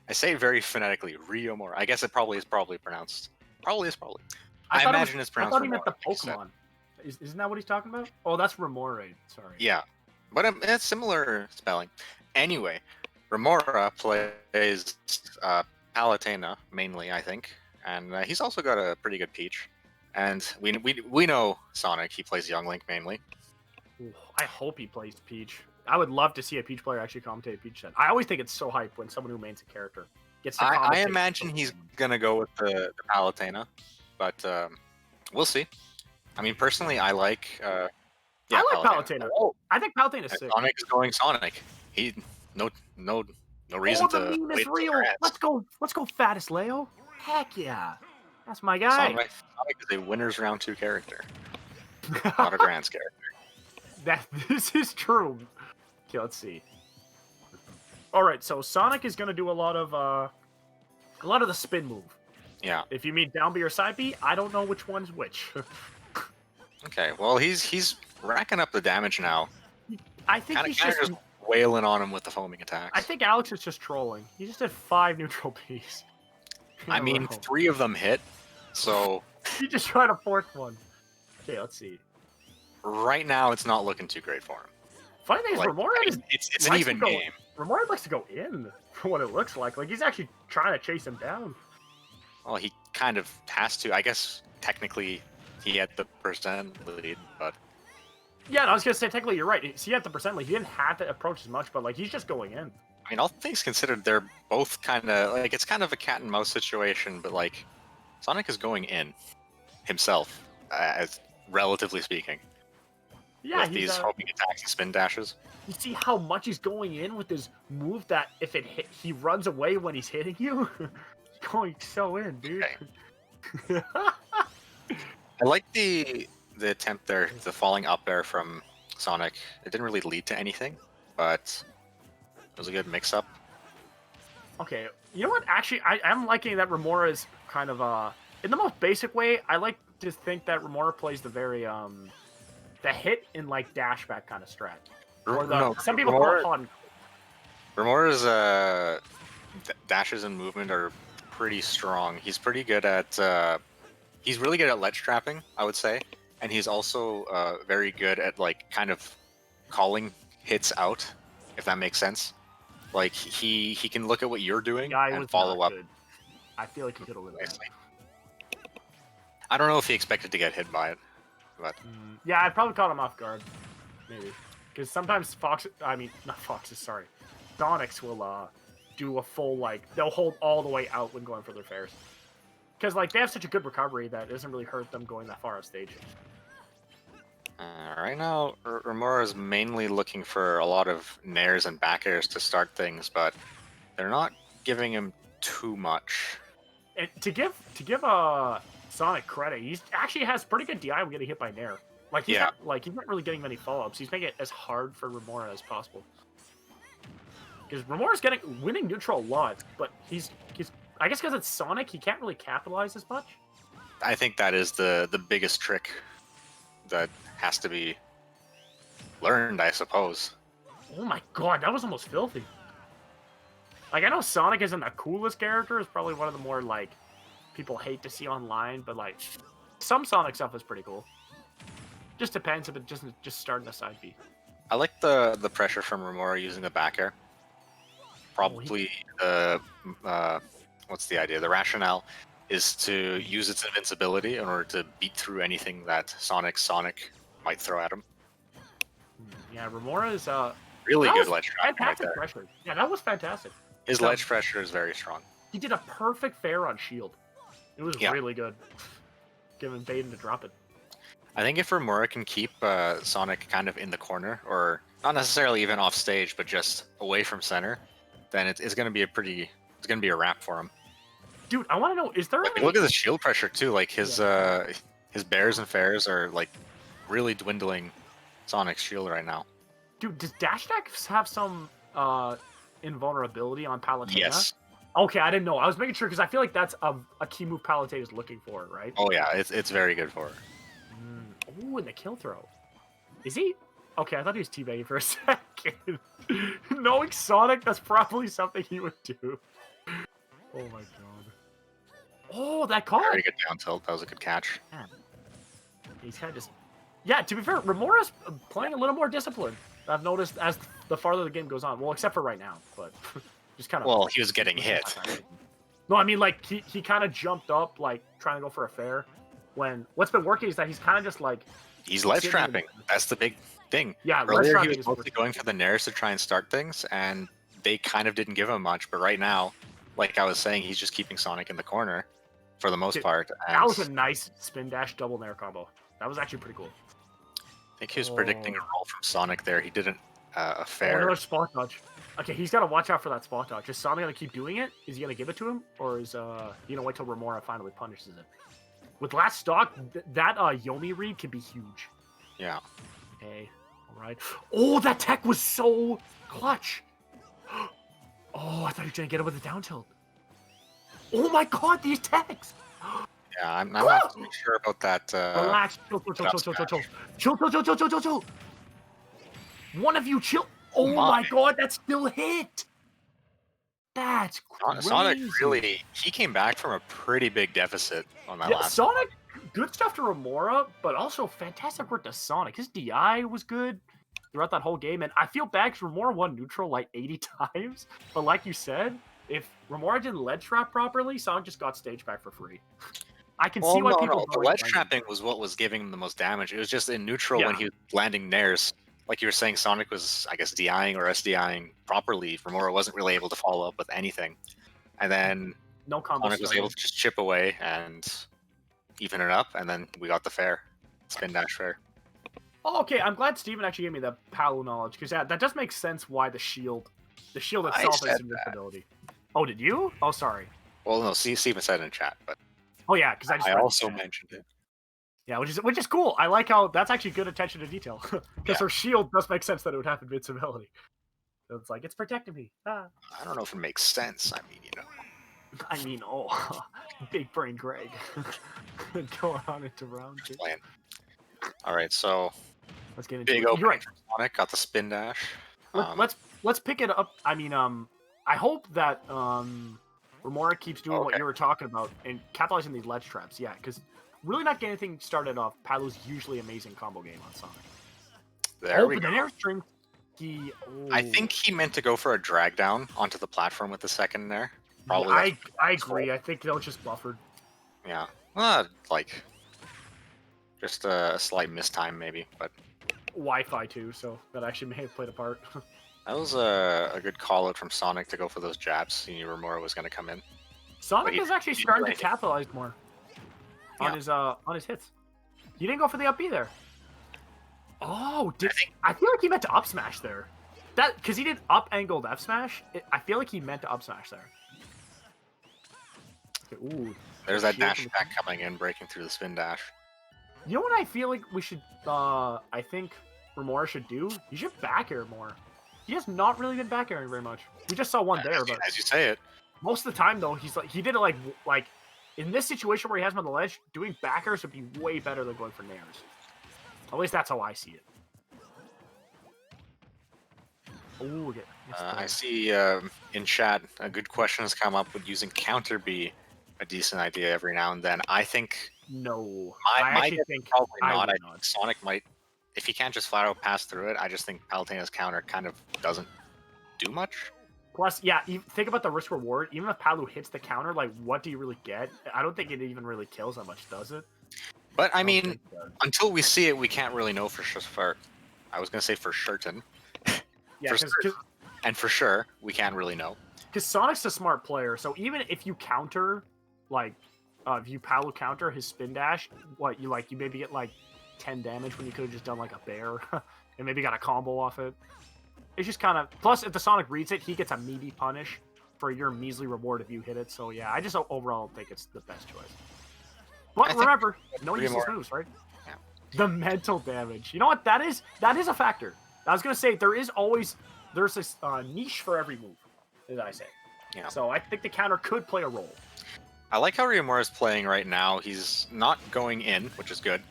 I say it very phonetically, Ryomura. I guess it is probably pronounced. I imagine it's pronounced. I thought he meant the Pokemon. Isn't that what he's talking about? Oh, that's Remora. Sorry. Yeah, but it's similar spelling. Anyway, Remora plays Palutena mainly, I think, and he's also got a pretty good Peach. And we know Sonic. He plays Young Link mainly. Ooh, I hope he plays Peach. I would love to see a Peach player actually commentate Peach set. I always think it's so hype when someone who mains a character gets to commentate. I imagine he's gonna go with the Palutena, but we'll see. I mean, personally, I like. I like Palutena. Oh, I think Palutena is sick. Sonic is going Sonic. He no reason to. The meme is real. Let's go, fattest Leo. Heck yeah, that's my guy. Sonic is a winners round 2 character, not a Grand's character. This is true. Okay, let's see. All right, so Sonic is gonna do a lot of the spin move. Yeah. If you mean down B or side B, I don't know which one's which. Okay, well he's racking up the damage now. I think he's just wailing on him with the foaming attacks. I think Alex is just trolling. He just did 5 neutral Bs. I mean, 3 of them hit, so he just tried a 4th one. Okay, let's see. Right now, it's not looking too great for him. Funny thing is, Remora it's an even game. Remora likes to go in for what it looks like. Like he's actually trying to chase him down. Well, he kind of has to. I guess technically, he had the percent lead, but Yeah, no, I was gonna say technically you're right. See, at the percent, like he didn't have to approach as much, but like he's just going in. I mean, all things considered, they're both kind of like it's kind of a cat and mouse situation, but like Sonic is going in himself, as relatively speaking, Yeah, with he's these homing attacks and spin dashes. You see how much he's going in with his move that if it hit, he runs away when he's hitting you. Going so in, dude. Okay. I like the attempt there, the falling up air from Sonic. It didn't really lead to anything, but it was a good mix-up. Okay, you know what? Actually, I'm liking that Remora is kind of in the most basic way. I like to think that Remora plays the very the hit in like dash back kind of strat. Or the some people call it hot and cold. Remora's dashes and movement are pretty strong. He's pretty good at he's really good at ledge trapping, I would say, and he's also very good at like kind of calling hits out, if that makes sense. Like he can look at what you're doing and follow up. Good. I feel like he could have lived that. I don't know if he expected to get hit by it, but yeah, I probably caught him off guard, maybe, because sometimes not Foxes, sorry, Sonics will do a full they'll hold all the way out when going for their fairs, because like they have such a good recovery that it doesn't really hurt them going that far off stage. Right now, Remora is mainly looking for a lot of nairs and back airs to start things, but they're not giving him too much. And to give Sonic credit, he actually has pretty good DI when getting hit by nair. Like he's not really getting many follow-ups. He's making it as hard for Remora as possible. Because Remora's winning neutral a lot, but he's I guess because it's Sonic, he can't really capitalize as much. I think that is the biggest trick that has to be learned, I suppose. Oh my god, that was almost filthy. Like, I know Sonic isn't the coolest character, it's probably one of the more, like, people hate to see online, but, like, some Sonic stuff is pretty cool. Just depends if it just starting a side B. I like the pressure from Remora using the back air. Probably, what's the idea? The rationale is to use its invincibility in order to beat through anything that Sonic might throw at him. Yeah, Remora is really good ledge trapping fantastic right there. pressure. Yeah, that was fantastic. His ledge pressure is very strong. He did a perfect fair on shield. It was really good. Giving Baden to drop it. I think if Remora can keep Sonic kind of in the corner, or not necessarily even off stage, but just away from center, then it's going to be it's going to be a wrap for him. Dude, I want to know, is there like, look at the shield pressure too. Like his bears and fairs are like really dwindling Sonic's shield right now. Dude, does Dash Attack have some invulnerability on Palutena? Yes. Okay, I didn't know. I was making sure because I feel like that's a key move Palutena is looking for, right? Oh yeah, it's very good for her. Ooh, and the kill throw. Is he? Okay, I thought he was teabagging for a second. Knowing Sonic, that's probably something he would do. Oh my god. Oh, that call! Very good down tilt. That was a good catch. Man. He's kind of just... Yeah, to be fair, Remora's playing a little more disciplined. I've noticed as the farther the game goes on. Well, except for right now, but just kind of... Well, he was getting hit. No, I mean, like, he kind of jumped up, like, trying to go for a fair. When what's been working is that he's kind of just, like... He's ledge trapping. That's the big thing. Yeah, earlier he was mostly going for the nairs to try and start things, and they kind of didn't give him much. But right now, like I was saying, he's just keeping Sonic in the corner for the most part. And that was a nice spin dash double nair combo. That was actually pretty cool. I think he was predicting a roll from Sonic there. He didn't a fair. Another spot dodge. Okay, he's got to watch out for that spot dodge. Is Sonic going to keep doing it? Is he going to give it to him? Or is wait till Remora finally punishes it? With last stock, that Yomi read can be huge. Yeah. Okay. All right. Oh, that tech was so clutch. Oh, I thought he was going to get it with a down tilt. Oh my god, these techs! Yeah, I'm not too sure about that. Relax. Chill. One of you chill. Oh my god, that still hit. That's crazy. Sonic really, he came back from a pretty big deficit on that last Sonic, good stuff to Remora, but also fantastic work to Sonic. His DI was good throughout that whole game, and I feel bad because Remora won neutral like 80 times, but like you said, if Remora didn't ledge trap properly, Sonic just got stage back for free. I can see why no, people no. The don't ledge like him. trapping was what was giving him the most damage. It was just in neutral when Yeah. he was landing nairs. Like you were saying, Sonic was, I guess, DIing or SDIing properly. Remora wasn't really able to follow up with anything. And then No combo Sonic was able starting. to just chip away and even it up, and then we got the fair. Spin dash fair. Oh, okay. I'm glad Steven actually gave me the Palu knowledge, because that does make sense why the shield itself said has invincibility. Oh, did you? Oh, sorry. Well, no, Steven said in chat, but Oh yeah, because I also mentioned it. Yeah, which is cool. I like how that's actually good attention to detail. Because her shield does make sense that it would have invincibility. So it's like, it's protecting me. Ah. I don't know if it makes sense. I mean, you know. I mean, oh, big brain Greg. Going on into round 2. All right, so let's get into big it. opening You're right. for Sonic, got the spin dash. Let's pick it up. I mean, I hope that Remora keeps doing what you were talking about and capitalizing these ledge traps. Yeah, because really not getting anything started off. Palu's usually amazing combo game on Sonic. There we go. But airstream, I think he meant to go for a drag down onto the platform with the second there. Probably. Yeah, I agree. I think that was just buffered. Yeah. Like just a slight mistime maybe, but Wi-Fi too, so that actually may have played a part. that was a good call out from Sonic to go for those jabs. He knew Remora was going to come in. Sonic is actually starting to capitalize more on his hits. He didn't go for the up B there. Oh, I feel like he meant to up smash there. That because he did up angled F smash. I feel like he meant to up smash there. Okay, ooh, there's that dash attack coming in, breaking through the spin dash. You know what I feel like we should? I think Remora should do. He should back air more. He has not really been back airing very much. We just saw one there, but as you say it, most of the time though, he did it like in this situation where he has him on the ledge, doing back airs would be way better than going for nairs. At least that's how I see it. Ooh, I see in chat a good question has come up. Would using counter be a decent idea every now and then? I think no. I actually think probably not. I I think Sonic might, if he can't just flat out pass through it. I just think Palutena's counter kind of doesn't do much. Plus, yeah, think about the risk reward. Even if Palu hits the counter, like, what do you really get? I don't think it even really kills that much, does it? But I mean, until we see it, we can't really know for sure. I was gonna say for certain. Yeah, and for sure, we can't really know. Because Sonic's a smart player, so even if you counter, like, if you Palu counter his spin dash, you maybe get like 10 damage when you could have just done like a bear, and maybe got a combo off it. It's just kind of plus if the Sonic reads it, he gets a meaty punish for your measly reward if you hit it. So yeah, I just overall think it's the best choice. But remember, no useless moves, right? Yeah. The mental damage. You know what? That is a factor. I was gonna say there's this niche for every move, as I say. Yeah. So I think the counter could play a role. I like how Ryomura is playing right now. He's not going in, which is good,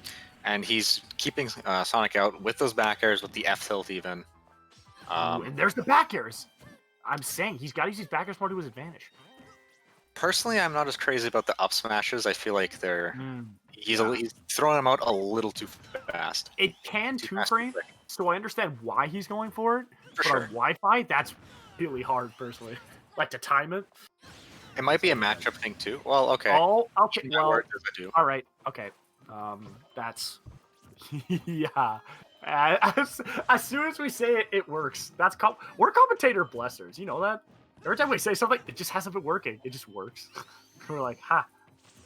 and he's keeping Sonic out with those back airs, with the F tilt even. And there's the back airs. I'm saying he's got to use these back airs more to his advantage. Personally, I'm not as crazy about the up smashes. I feel like he's throwing them out a little too fast. It can two-frame, so I understand why he's going for it. For sure. On Wi-Fi, that's really hard, personally. Like, to time it. It might be a matchup thing, too. Well, okay. Oh, okay. Well, all right. Okay. That's... yeah. As soon as we say it, it works. We're commentator blessers. You know that? Every time we say something, it just hasn't been working. It just works. We're like, ha.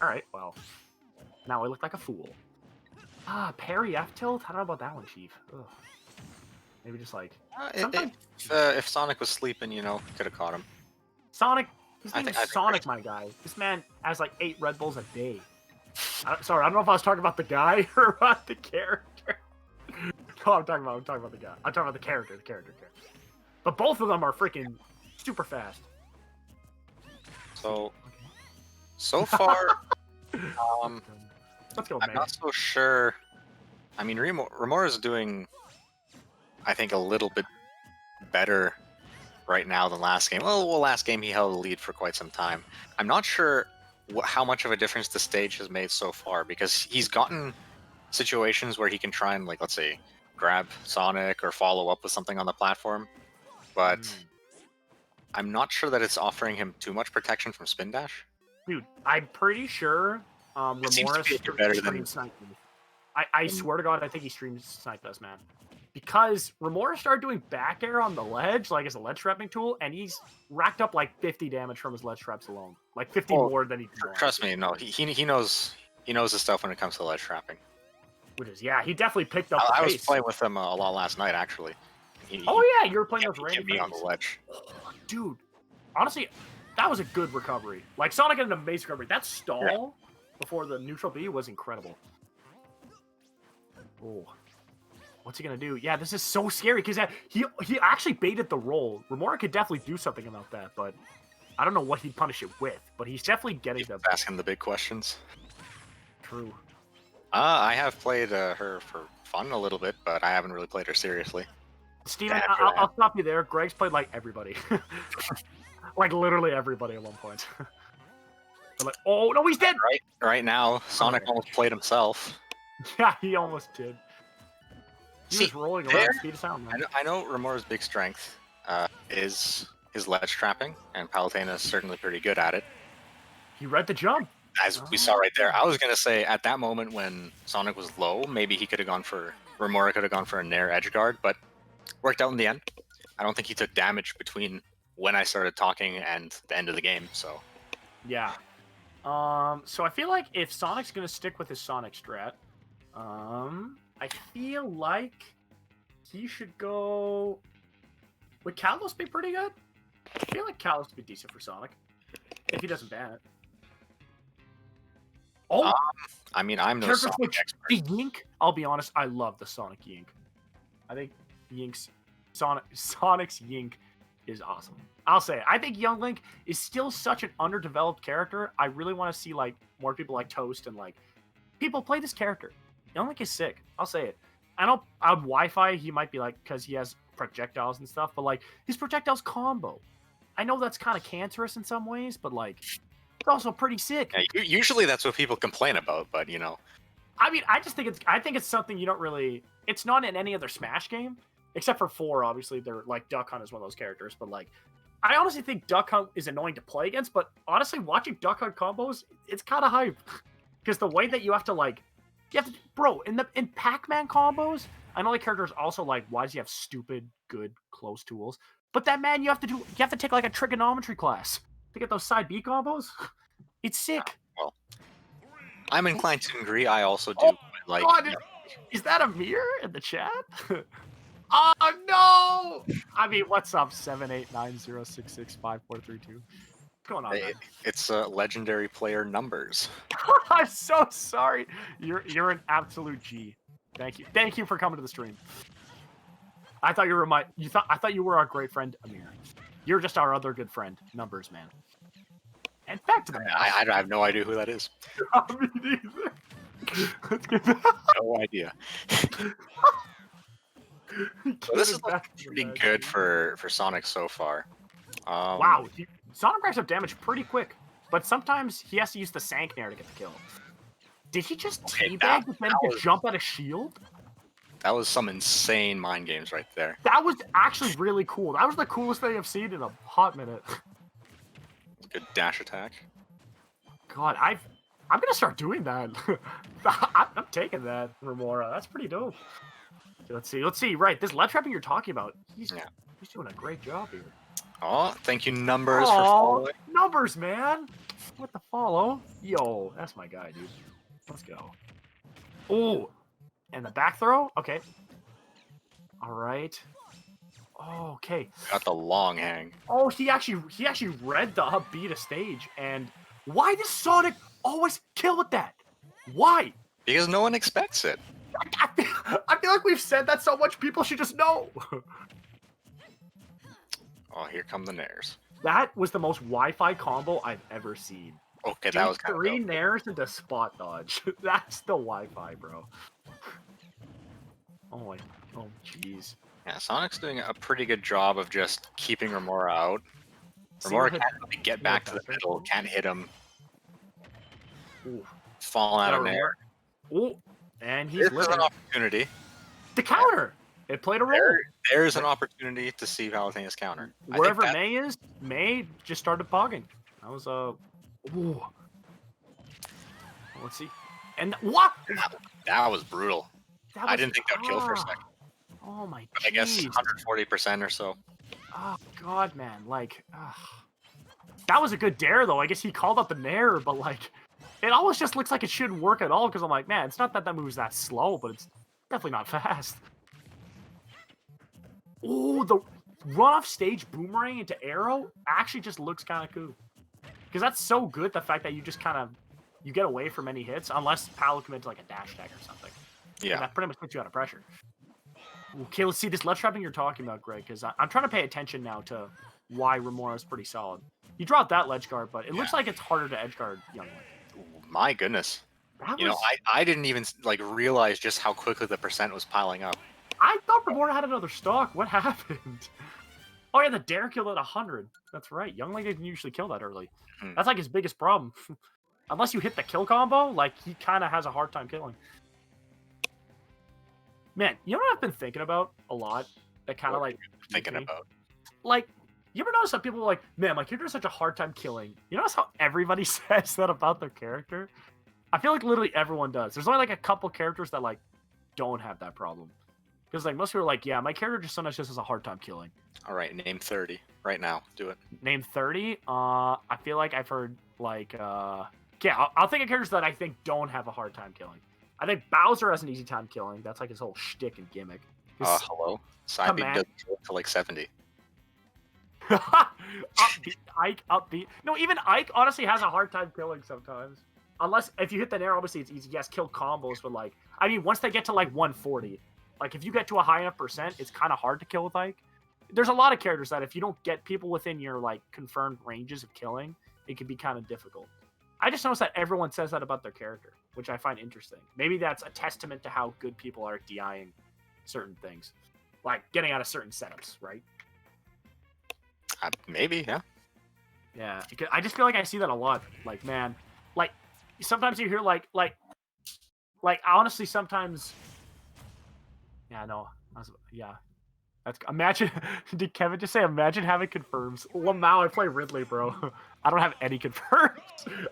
All right, well. Now I look like a fool. Parry F tilt? I don't know about that one, Chief. Ugh. Maybe just like... if Sonic was sleeping, you know, could have caught him. Sonic? His name is Sonic, my guy. This man has like 8 Red Bulls a day. Sorry, I don't know if I was talking about the guy or about the character. No, I'm talking about the guy. I'm talking about the character. But both of them are freaking super fast. So far, let's go, I'm not so sure. I mean, Remora is doing, I think, a little bit better right now than last game. Well, last game he held the lead for quite some time. I'm not sure how much of a difference the stage has made so far, because he's gotten situations where he can try and, like, let's say, grab Sonic or follow up with something on the platform, but I'm not sure that it's offering him too much protection from spin dash. Dude, I'm pretty sure It seems to Remorse be better than. I swear to God, I think he streams sniped us, man. Because Remorse started doing back air on the ledge, like as a ledge trapping tool, and he's racked up like 50 damage from his ledge traps alone. Like 50 more than he did. Trust me, no, he knows his stuff when it comes to ledge trapping. Which is, yeah, he definitely picked up. I was playing with him a lot last night, actually. Oh yeah, you were playing those random me on the ledge. Dude, honestly, that was a good recovery. Like Sonic had an amazing recovery. That stall before the neutral B was incredible. Oh, what's he gonna do? Yeah, this is so scary because he actually baited the roll. Remora could definitely do something about that, but I don't know what he'd punish it with. But he's definitely getting them. Asking the big questions. True. I have played her for fun a little bit, but I haven't really played her seriously. Steven, I'll stop you there. Greg's played like everybody. Like literally everybody at one point. Like, oh no, he's dead! Right now, Sonic almost played himself. Yeah, he almost did. He was rolling around speed of sound, man. I know Remora's big strength is his ledge trapping, and Palutena is certainly pretty good at it. He read the jump. As we saw right there, I was going to say, at that moment when Sonic was low, maybe he could have gone for... Remora could have gone for a Nair edge guard, but worked out in the end. I don't think he took damage between when I started talking and the end of the game, so... Yeah. So I feel like if Sonic's going to stick with his Sonic strat, I feel like he should go... Would Kalos be pretty good? I feel like Kalos would be decent for Sonic, if he doesn't ban it. Oh! I mean, I'm no Sonic expert. The Yink, I'll be honest, I love the Sonic Yink. I think Sonic's Yink is awesome. I'll say it. I think Young Link is still such an underdeveloped character. I really want to see like more people like Toast and like people play this character. Young Link is sick. I'll say it. I know on Wi-Fi he might be like because he has projectiles and stuff, but like his projectiles combo. I know that's kind of cancerous in some ways, but like it's also pretty sick. Yeah, usually that's what people complain about, but you know. I mean, I think it's something you don't really. It's not in any other Smash game except for 4. Obviously, they're like Duck Hunt is one of those characters, but like. I honestly think Duck Hunt is annoying to play against, but honestly, watching Duck Hunt combos, it's kind of hype. Because the way that you have to, bro, in Pac-Man combos, I know the character's also like, why does he have stupid, good, close tools? But that man, you have to take like a trigonometry class to get those side B combos. It's sick. Well, I'm inclined to agree. I also do like. God, is that a mirror in the chat? Oh no! I mean, what's up? 78906654332. What's going on? Man? It's legendary player numbers. I'm so sorry. You're an absolute G. Thank you for coming to the stream. I thought you were I thought you were our great friend Amir. You're just our other good friend, Numbers Man. And back to the match. I have no idea who that is. Me neither. Let's get no idea. So this is pretty good for Sonic so far. Wow, Sonic racks up damage pretty quick, but sometimes he has to use the Sank Nair to get the kill. Did he just teabag the man to jump at a shield? That was some insane mind games right there. That was actually really cool. That was the coolest thing I've seen in a hot minute. Good dash attack. God, I'm gonna start doing that. I'm taking that, Remora. That's pretty dope. Let's see. Right, this ledge trapping you're talking about, he's doing a great job here. Oh, thank you, Numbers, for following. Numbers, man. What the follow? Yo, that's my guy, dude. Let's go. Oh, and the back throw? Okay. All right. Oh, okay. Got the long hang. Oh, he actually read the up B to stage. And why does Sonic always kill with that? Why? Because no one expects it. I feel like we've said that so much, people should just know. Oh, here come the Nairs. That was the most Wi-Fi combo I've ever seen. Okay, that was kind of 3 Nairs into spot dodge. That's the Wi-Fi, bro. Oh, jeez. Yeah, Sonic's doing a pretty good job of just keeping Remora out. Remora can't really get back to the middle, can't hit him. Falling out of Nair. Oh. And he's There's an opportunity. The counter! It played a role. There's an opportunity to see Palutena's counter. Wherever May is, May just started pogging. That was Ooh. let's see. And what? That was brutal. I didn't think that would kill for a second. Oh my. But I guess 140% or so. Oh god, man. Like, that was a good dare though. I guess he called out the nair, but like, it almost just looks like it shouldn't work at all because I'm like, man, it's not that that move's that slow, but it's definitely not fast. Oh, the run off stage boomerang into arrow actually just looks kind of cool. Because that's so good, the fact that you just kind of, you get away from any hits, unless Paolo commits like a dash attack or something. Yeah. And that pretty much puts you out of pressure. Okay, let's see this ledge trapping you're talking about, Greg, because I'm trying to pay attention now to why Remora's pretty solid. He dropped that ledge guard, but it looks like it's harder to edge guard Young Link. My goodness. You know, I didn't even like realize just how quickly the percent was piling up. I thought Remora had another stock. What happened? Oh yeah, the dare killed at 100. That's right. Young Link didn't usually kill that early. That's like his biggest problem. Unless you hit the kill combo, like he kind of has a hard time killing. Man, you know what I've been thinking about a lot? That kind of like thinking about. Like, you ever notice that people are like, man, my character has such a hard time killing? You notice how everybody says that about their character? I feel like literally everyone does. There's only like a couple characters that like don't have that problem. Because like most people are like, yeah, my character just sometimes just has a hard time killing. All right, name 30 right now. Do it. Name 30? I feel like I've heard like, yeah, I'll think of characters that I think don't have a hard time killing. I think Bowser has an easy time killing. That's like his whole shtick and gimmick. Hello? Side beat doesn't kill for like 70. Upbeat, Ike, upbeat. No, even Ike honestly has a hard time killing sometimes. Unless, if you hit the nair, obviously it's easy. Yes, kill combos, but like, I mean, once they get to like 140, like if you get to a high enough percent, it's kind of hard to kill with Ike. There's a lot of characters that if you don't get people within your like confirmed ranges of killing, it can be kind of difficult. I just noticed that everyone says that about their character, which I find interesting. Maybe that's a testament to how good people are at DIing certain things. Like getting out of certain setups, right? Maybe, yeah. Yeah, I just feel like I see that a lot. Like, man, like sometimes you hear like honestly, sometimes. Yeah, no, yeah. That's imagine. Did Kevin just say? Imagine having confirms. Lamau, I play Ridley, bro. I don't have any confirms.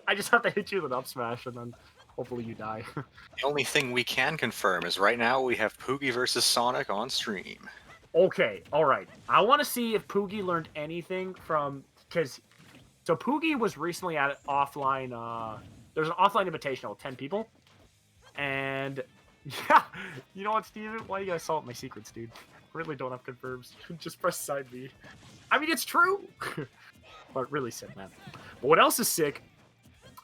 I just have to hit you with an up smash, and then hopefully you die. The only thing we can confirm is right now we have Poogie versus Sonic on stream. Okay, all right. I want to see if Poogie learned anything from so Poogie was recently at offline. There's an offline invitational with 10 people, and yeah, you know what, Steven? Why you guys assault my secrets, dude? Really don't have confirms. Just press side B. I mean, it's true, but really sick, man. But what else is sick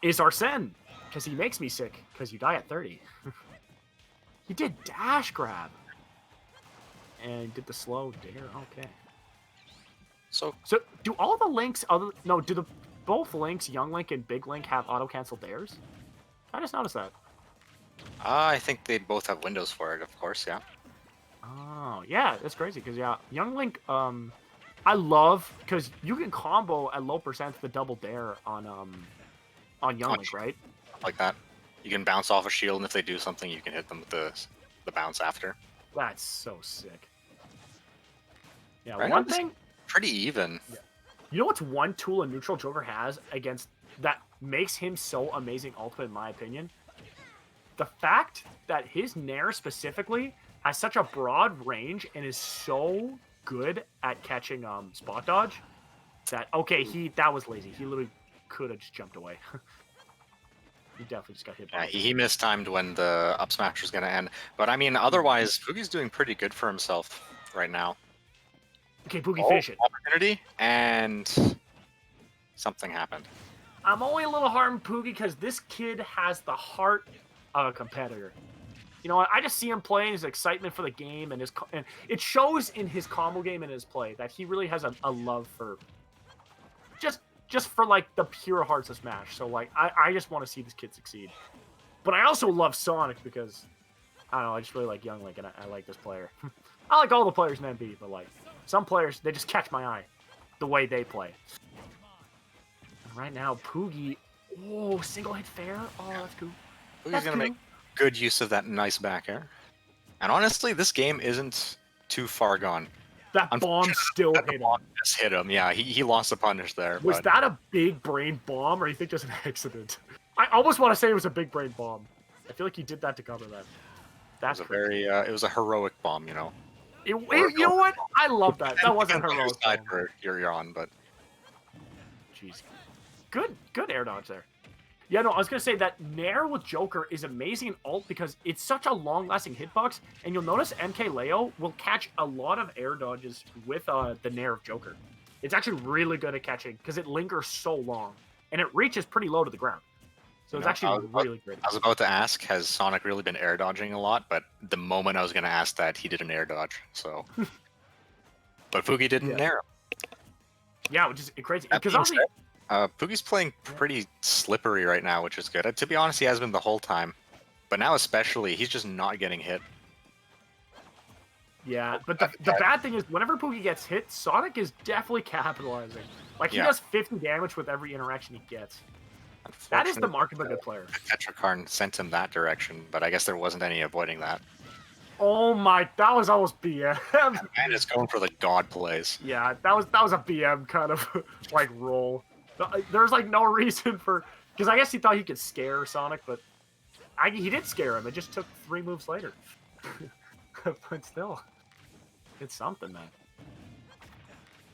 is Arsene, because he makes me sick. Because you die at 30. He did dash grab. And did the slow dare. Okay. So do all the links do both links, Young Link and Big Link, have auto cancel dares? I just noticed that. I think they both have windows for it, of course, yeah. Oh, yeah, that's crazy because yeah, Young Link I love because you can combo at low percent the double dare on Young Link, right? Like that. You can bounce off a shield, and if they do something, you can hit them with the bounce after. That's so sick. Yeah, right, one thing pretty even. Yeah. You know what's one tool a neutral Joker has against that makes him so amazing ultimate in my opinion? The fact that his Nair specifically has such a broad range and is so good at catching spot dodge that that was lazy. He literally could have just jumped away. He definitely just got hit. Yeah, he mistimed when the up smash was going to end. But I mean, otherwise, Poogie's doing pretty good for himself right now. Okay, Poogie, finish it. Opportunity, and something happened. I'm only a little hard on Poogie because this kid has the heart of a competitor. You know what? I just see him playing, his excitement for the game, and it shows in his combo game and his play that he really has a love for just for like the pure hearts of Smash. So like I just want to see this kid succeed. But I also love Sonic because I don't know, I just really like Young Link and I like this player. I like all the players in MB, but like some players, they just catch my eye the way they play. And right now, Poogie, single hit fair. Oh, that's cool. Poogie's gonna make good use of that nice back air. And honestly, this game isn't too far gone. That bomb still hit him. Just hit him. Yeah, he lost the punish there. Was that a big brain bomb, or you think just an accident? I almost want to say it was a big brain bomb. I feel like he did that to cover that. That's it was a very, it was a heroic bomb, you know. you know what? I love that. That wasn't a heroic side bomb. you're on, but Jeez. Good air dodge there. Yeah, no, I was going to say that Nair with Joker is amazing in ult because it's such a long-lasting hitbox, and you'll notice MKLeo will catch a lot of air dodges with the Nair of Joker. It's actually really good at catching because it lingers so long, and it reaches pretty low to the ground. So it's actually really great. I was about to ask, has Sonic really been air dodging a lot? But the moment I was going to ask that, he did an air dodge, so... But Fugi didn't nair him. Yeah, which is crazy. Because obviously... Poogie's playing pretty slippery right now, which is good. To be honest, he has been the whole time. But now especially, he's just not getting hit. Yeah, but the bad thing is, whenever Poogie gets hit, Sonic is definitely capitalizing. Like, he does 50 damage with every interaction he gets. That is the mark of a good player. Tetrakarn sent him that direction, but I guess there wasn't any avoiding that. Oh my, that was almost BM. Man is going for the god plays. Yeah, that was a BM kind of, like, roll. There's like no reason for, because I guess he thought he could scare Sonic, but he did scare him. It just took 3 moves later. But still, it's something, man.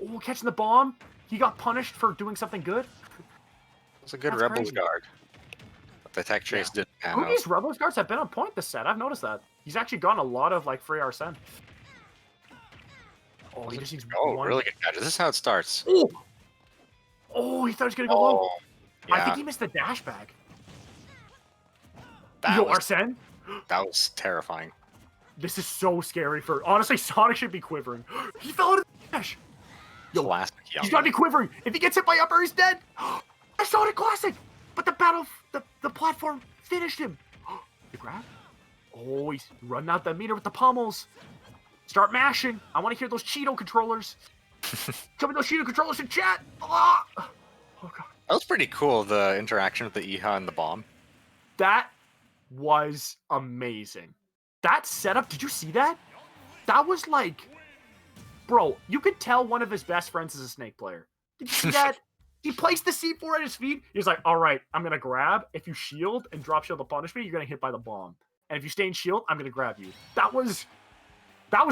Oh, catching the bomb. He got punished for doing something good. It's a good Rebels guard. But the tech chase didn't pan out. These Rebels guards have been on point this set. I've noticed that. He's actually gotten a lot of like free Arsene. Oh, he just needs one. Really good catch. This is how it starts. Oh, he thought he was going to go low. Yeah. I think he missed the dash back. Arsene? That was terrifying. This is so scary for... Honestly, Sonic should be quivering. He fell out of the dash. Classic he's got to be quivering. If he gets hit by upper, he's dead. A Sonic classic. But the platform finished him. The grab? Oh, he's running out the meter with the pummels. Start mashing. I want to hear those Cheeto controllers. Tell me those Cheeto controllers in chat. Oh, God. That was pretty cool, the interaction with the Iha and the bomb. That was amazing. That setup, did you see that? That was like... Bro, you could tell one of his best friends is a Snake player. Did you see that? He placed the C4 at his feet. He was like, all right, I'm going to grab. If you shield and drop shield to punish me, you're going to hit by the bomb. And if you stay in shield, I'm going to grab you. That was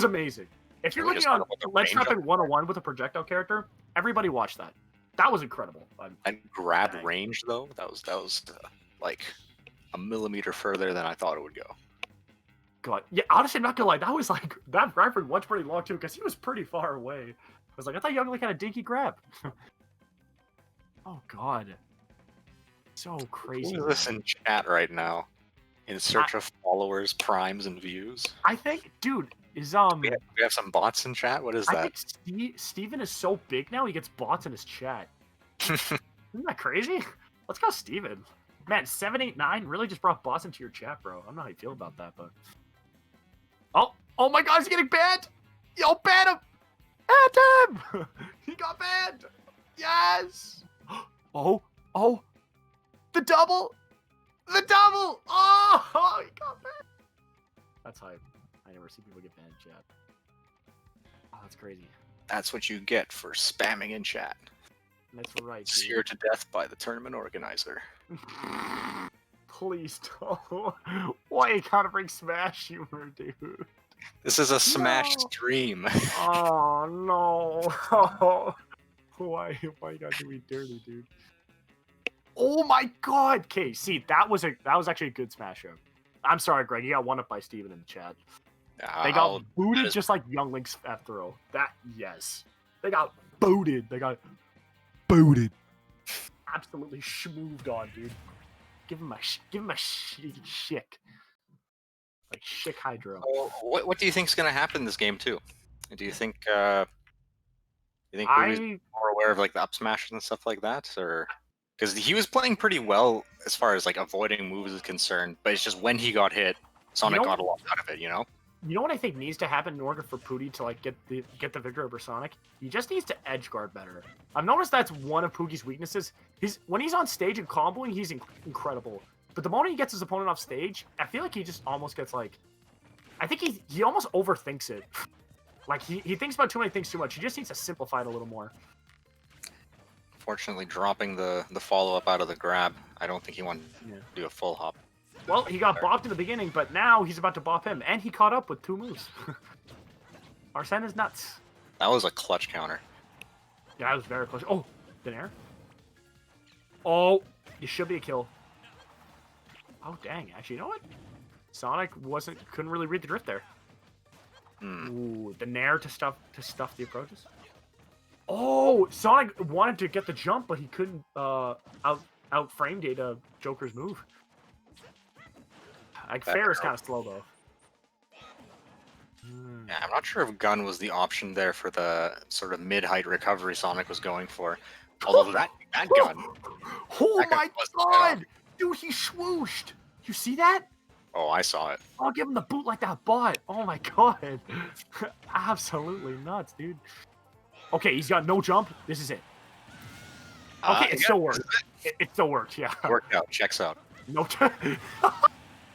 amazing. If you're looking on Let's Drop in 101 with a projectile character, everybody watch that. That was incredible. And grab range, though, that was like a millimeter further than I thought it would go. God. Yeah, honestly, I'm not gonna lie. That was like, that grab was pretty long, too, because he was pretty far away. I was like, I thought Young Link had a dinky grab. Oh, God. So crazy. Who is this in chat right now? In search of followers, primes, and views? I think, dude, is we have some bots in chat. What is that? I think Steven is so big now he gets bots in his chat. Isn't that crazy? Let's go, Steven. Man, 789 really just brought bots into your chat, bro. I don't know how you feel about that, but oh my God, he's getting banned. Yo, ban him. Ban him. He got banned. Yes. Oh, the double. The double. Oh, he got banned. That's hype. I never see people get banned in chat. Oh, that's crazy. That's what you get for spamming in chat. That's right. Seared to death by the tournament organizer. Please don't. Why you gotta bring Smash humor, dude? This is a Smash stream. Oh no. Why you gotta do me dirty, dude? Oh my God. Okay, see, that was actually a good Smash show. I'm sorry, Greg. You got one up by Steven in the chat. They got booted just like Young Link's F throw. That they got booted. Absolutely schmooved on, dude. Give him a shick. Like shick hydro. What do you think's gonna happen in this game too? Do you think Boogie's more aware of like the up smashes and stuff like that, or because he was playing pretty well as far as like avoiding moves is concerned, but it's just when he got hit, Sonic got a lot out of it, you know? You know what I think needs to happen in order for Pootie to like get the victory over Sonic? He just needs to edge guard better. I've noticed that's one of Poogie's weaknesses. When he's on stage and comboing, he's incredible. But the moment he gets his opponent off stage, I feel like he just almost gets like... I think he almost overthinks it. Like, he thinks about too many things too much. He just needs to simplify it a little more. Unfortunately, dropping the follow-up out of the grab. I don't think he wanted to do a full hop. Well, he got bopped in the beginning, but now he's about to bop him, and he caught up with 2 moves. Arsene is nuts. That was a clutch counter. Yeah, that was very close. Oh, air. Oh, it should be a kill. Oh, dang. Actually, you know what? Sonic couldn't really read the drift there. Ooh, the nair to stuff the approaches. Oh, Sonic wanted to get the jump, but he couldn't out frame data Joker's move. Like, fair is kind of slow, though. Yeah, I'm not sure if gun was the option there for the sort of mid-height recovery Sonic was going for. Although that gun... Oh my god! Dude, he swooshed! You see that? Oh, I saw it. I'll give him the boot like that bot. Oh my god. Absolutely nuts, dude. Okay, he's got no jump. This is it. Okay, it still worked. It still worked, yeah. Worked out. Checks out. No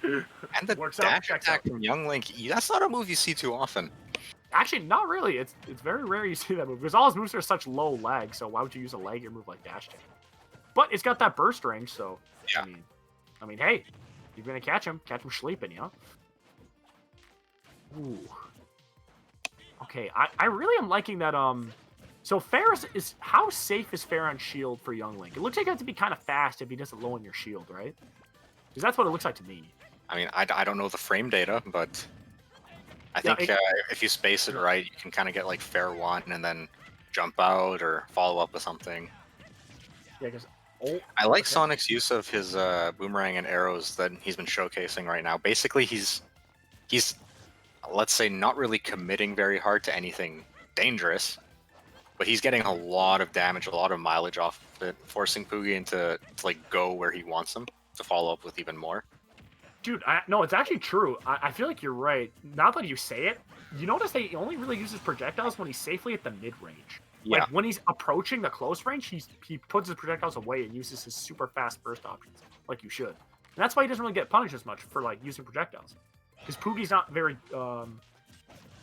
And the dash attack from Young Link, that's not a move you see too often. Actually, not really. It's very rare you see that move, because all his moves are such low lag, so why would you use a laggier move like dash attack? But it's got that burst range, so yeah. I mean, hey, you're gonna catch him sleeping, you know? Ooh. Okay, I really am liking that, so Fair is how safe is Fair on shield for Young Link? It looks like it has to be kind of fast if he doesn't low on your shield, right? Because that's what it looks like to me. I mean, I don't know the frame data, but I think if you space it right, you can kind of get like Fair 1 and then jump out or follow up with something. Yeah, because I like Sonic's use of his boomerang and arrows that he's been showcasing right now. Basically, he's let's say not really committing very hard to anything dangerous, but he's getting a lot of damage, a lot of mileage off of it, forcing Poogie into to like go where he wants him to follow up with even more. Dude, no, it's actually true. I feel like you're right. Now that you say it, you notice that he only really uses projectiles when he's safely at the mid-range. Yeah. Like, when he's approaching the close range, he puts his projectiles away and uses his super fast burst options, like you should. And that's why he doesn't really get punished as much for, like, using projectiles. Because Poogie's not very,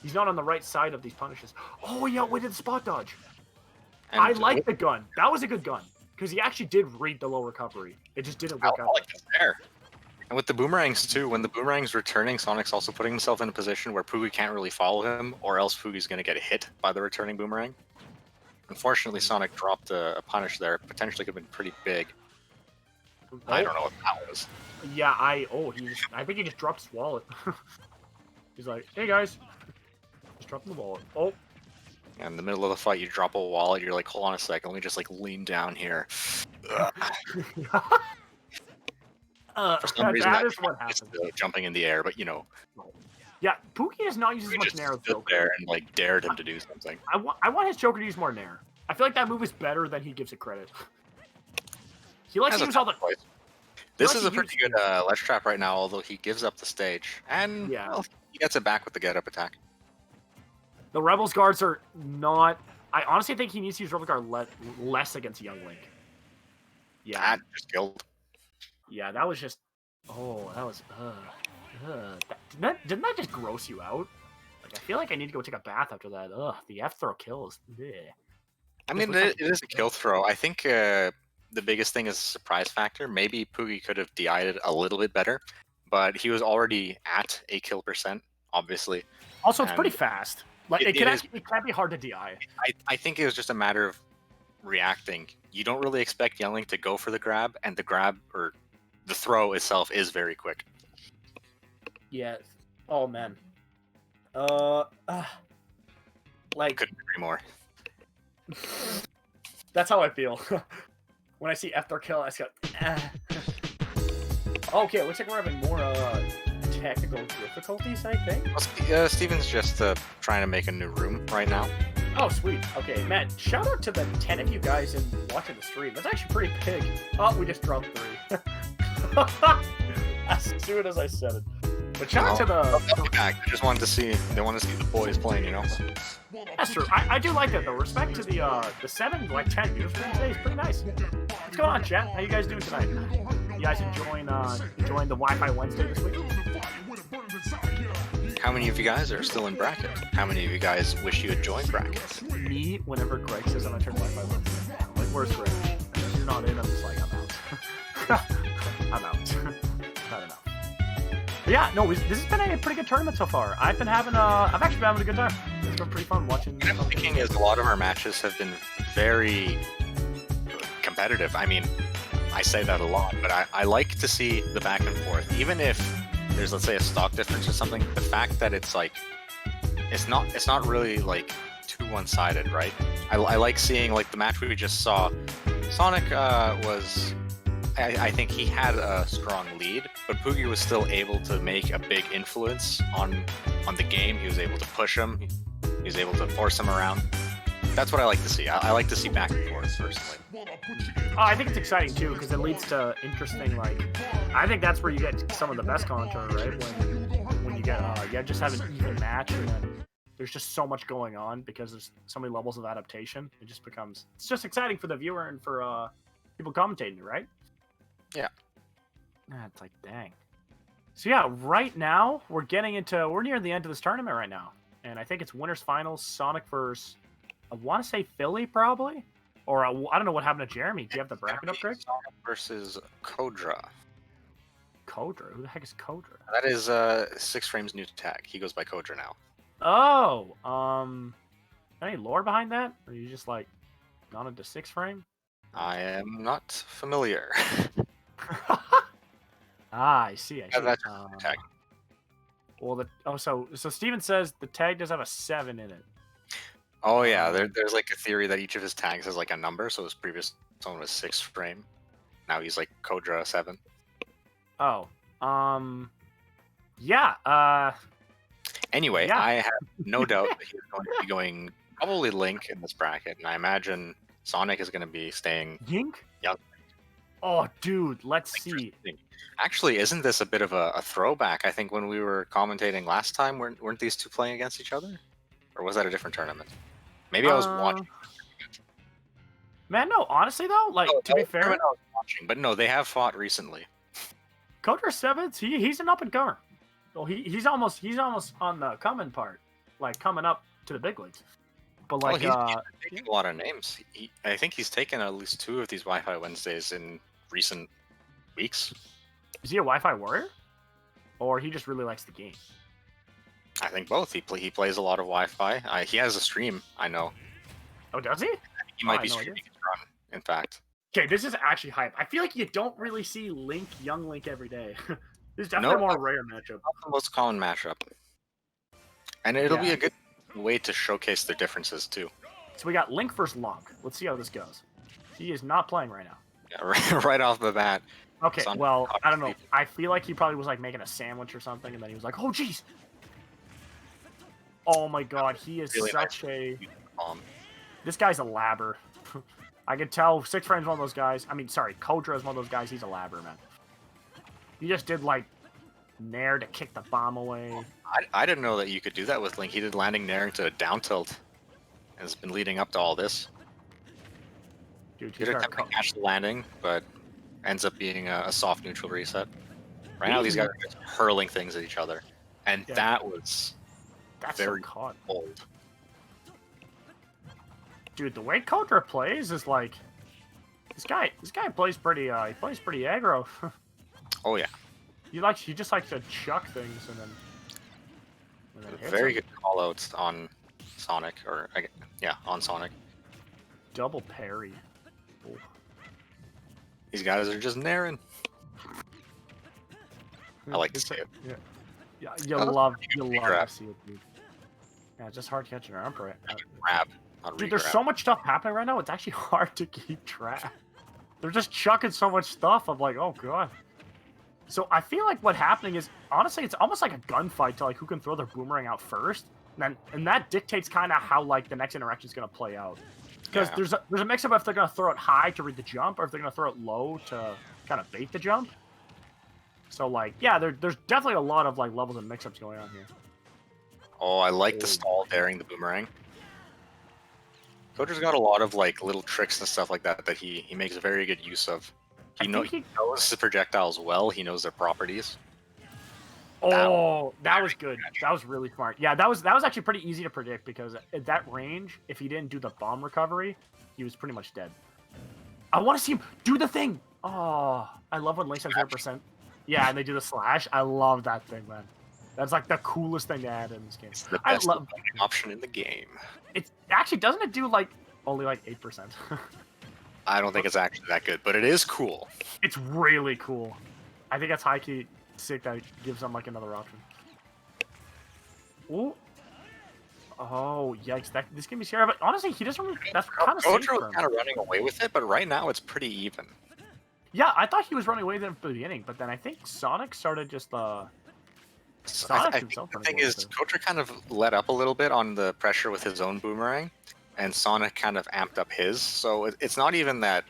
he's not on the right side of these punishes. Oh, he outwitted the spot dodge. And I like the gun. That was a good gun. Because he actually did read the low recovery. It just didn't work out. I like this there. And with the boomerangs, too, when the boomerang's returning, Sonic's also putting himself in a position where Poogie can't really follow him, or else Poogie's going to get hit by the returning boomerang. Unfortunately, Sonic dropped a punish there. Potentially could have been pretty big. I don't know what that was. Yeah, I think he just dropped his wallet. He's like, hey, guys. Just dropping the wallet. Oh. In the middle of the fight, you drop a wallet. You're like, hold on a second. Let me just, like, lean down here. For some reason, that is what happens. Jumping in the air, but you know. Yeah, Poogie does not use as much Nair. Stood there and like dared him to do something. I want his Joker to use more Nair. I feel like that move is better than he gives it credit. He likes to use all the. This is a pretty good ledge trap right now, although he gives up the stage, and yeah, well, he gets it back with the get up attack. The Rebels guards are not. I honestly think he needs to use Rebel guard less against Young Link. Yeah, that just killed. Yeah, that was just. Oh, that was. Didn't that just gross you out? Like, I feel like I need to go take a bath after that. Ugh, the F throw kills. Blech. I mean, it is a kill throw. I think the biggest thing is the surprise factor. Maybe Poogie could have DI'd it a little bit better, but he was already at a kill percent, obviously. Also, it's pretty fast. Like it can be hard to DI. I think it was just a matter of reacting. You don't really expect Young Link to go for the grab, and the grab or the throw itself is very quick. Yeah. Oh man. Like couldn't agree more. That's how I feel when I see after kill. I just go. Okay, looks like we're having more technical difficulties. I think. Well, Steven's just trying to make a new room right now. Oh, sweet. Okay, Matt, shout out to the 10 of you guys in watching the stream. That's actually pretty big. Oh, we just dropped 3. As soon as I said it. But shout out to the... I just wanted to see, they want to see the boys playing, you know? That's true. I do like that, though. Respect to the 7, like 10 viewers for today is pretty nice. What's going on, chat? How you guys doing tonight? You guys enjoying the Wi-Fi Wednesday this week? How many of you guys are still in bracket? How many of you guys wish you had joined bracket? Me, whenever Greg says I'm gonna turn Wi-Fi Wednesday. Like, worst range. And if you're not in, I'm just like, I'm out. I'm out. I don't know. But yeah, no, this has been a pretty good tournament so far. I've actually been having a good time. It's been pretty fun watching. What I'm thinking is a lot of our matches have been very competitive. I mean, I say that a lot, but I like to see the back and forth. Even if there's, let's say, a stock difference or something, the fact that it's like, it's not really like too one-sided, right? I like seeing like the match we just saw. Sonic was, I think he had a strong lead, but Poogie was still able to make a big influence on the game. He was able to push him. He was able to force him around. That's what I like to see. I like to see back and forth, personally. I think it's exciting too because it leads to interesting, like, I think that's where you get some of the best content, right? When you get just have an even match and then there's just so much going on because there's so many levels of adaptation. It's just exciting for the viewer and for people commentating, right? Yeah. It's like, dang. So yeah, right now we're near the end of this tournament right now, and I think it's winners finals. Sonic versus, I want to say Philly probably, or I don't know what happened to Jeremy. Do you have the bracket up, Greg? Sonic versus Kodra. Kodra? Who the heck is Kodra? That is 6 Frames new tag. He goes by Kodra now. Oh, any lore behind that? Or are you just like gone into 6 frame? I am not familiar. I see. Yeah, that's tag. Well, so Steven says the tag does have a 7 in it. Oh yeah, there's like a theory that each of his tags has like a number. So his previous one was 6 frame. Now he's like Kodra 7. Oh, yeah. Anyway, yeah. I have no doubt that he's going to be going probably Link in this bracket, and I imagine Sonic is going to be staying Yink? Young. Oh, dude, let's see. Actually, isn't this a bit of a throwback? I think when we were commentating last time, weren't these two playing against each other? Or was that a different tournament? Maybe I was watching. Man, no, honestly though, like, to be fair, I was watching, but no, they have fought recently. Kodra 7's, he's an up and comer. Well, he's almost on the coming part, like coming up to the big leagues. But like, he's taking a lot of names. I think he's taken at least 2 of these Wi-Fi Wednesdays in recent weeks. Is he a Wi-Fi warrior, or he just really likes the game? I think both. He plays a lot of Wi-Fi. He has a stream, I know. Oh, does he? He might be streaming his run, in fact. Okay, this is actually hype. I feel like you don't really see young Link every day. This is definitely a more rare matchup. Not the most common matchup. And it'll be a good way to showcase their differences, too. So we got Link versus Lunk. Let's see how this goes. He is not playing right now. Yeah, right off the bat. Okay, well, I don't know. I feel like he probably was like making a sandwich or something, and then he was like, oh, jeez. Oh, my God. He is really such a... This guy's a labber. I could tell 6 Frames one of those guys. I mean, sorry, Kodra is one of those guys. He's a labber, man. He just did, like, Nair to kick the bomb away. I didn't know that you could do that with Link. He did landing Nair into a down tilt. And it's been leading up to all this. Dude, he did attempt to catch the landing, but ends up being a soft neutral reset. Right now, these guys are just hurling things at each other. And that's very cold. Dude, the way Kodra plays is like... This guy plays pretty, he plays pretty aggro. Oh, yeah. He just likes to chuck things and then very good call-outs on Sonic, on Sonic. Double parry. Oh. These guys are just nairing. I like to see it. Yeah, you'll love to see it, dude. Yeah, it's just hard catching an arm for it. Grab. Dude, there's so much stuff happening right now, it's actually hard to keep track. They're just chucking so much stuff, I'm like, oh god. So I feel like what's happening is, honestly, it's almost like a gunfight to like who can throw their boomerang out first. And that dictates kind of how like the next interaction is going to play out. Because there's a mix-up if they're going to throw it high to read the jump, or if they're going to throw it low to kind of bait the jump. So like, yeah, there's definitely a lot of like levels and mix-ups going on here. Oh, I like the stall daring the boomerang. Kodra's got a lot of like little tricks and stuff like that that he makes very good use of. He knows the projectiles well. He knows their properties. Oh, that was good. That was really smart. Yeah, that was actually pretty easy to predict because at that range, if he didn't do the bomb recovery, he was pretty much dead. I want to see him do the thing. Oh, I love when Link's at 0%. Yeah, and they do the slash. I love that thing, man. That's like the coolest thing to add in this game. It's the I best love option in the game. it. Actually, doesn't it do like only like 8%? I don't think it's actually that good, but it is cool. It's really cool. I think that's high key sick that gives them like another option. Ooh. Oh, yikes. This game is scary, but honestly, he doesn't really... That's kind of safe Gojo for was him. kind of running away with it, but right now it's pretty even. Yeah, I thought he was running away with it at the beginning, but then I think Sonic started just... Sonic I himself think the thing is, Gojo kind of let up a little bit on the pressure with his own boomerang, and Sonic kind of amped up his. So it's not even that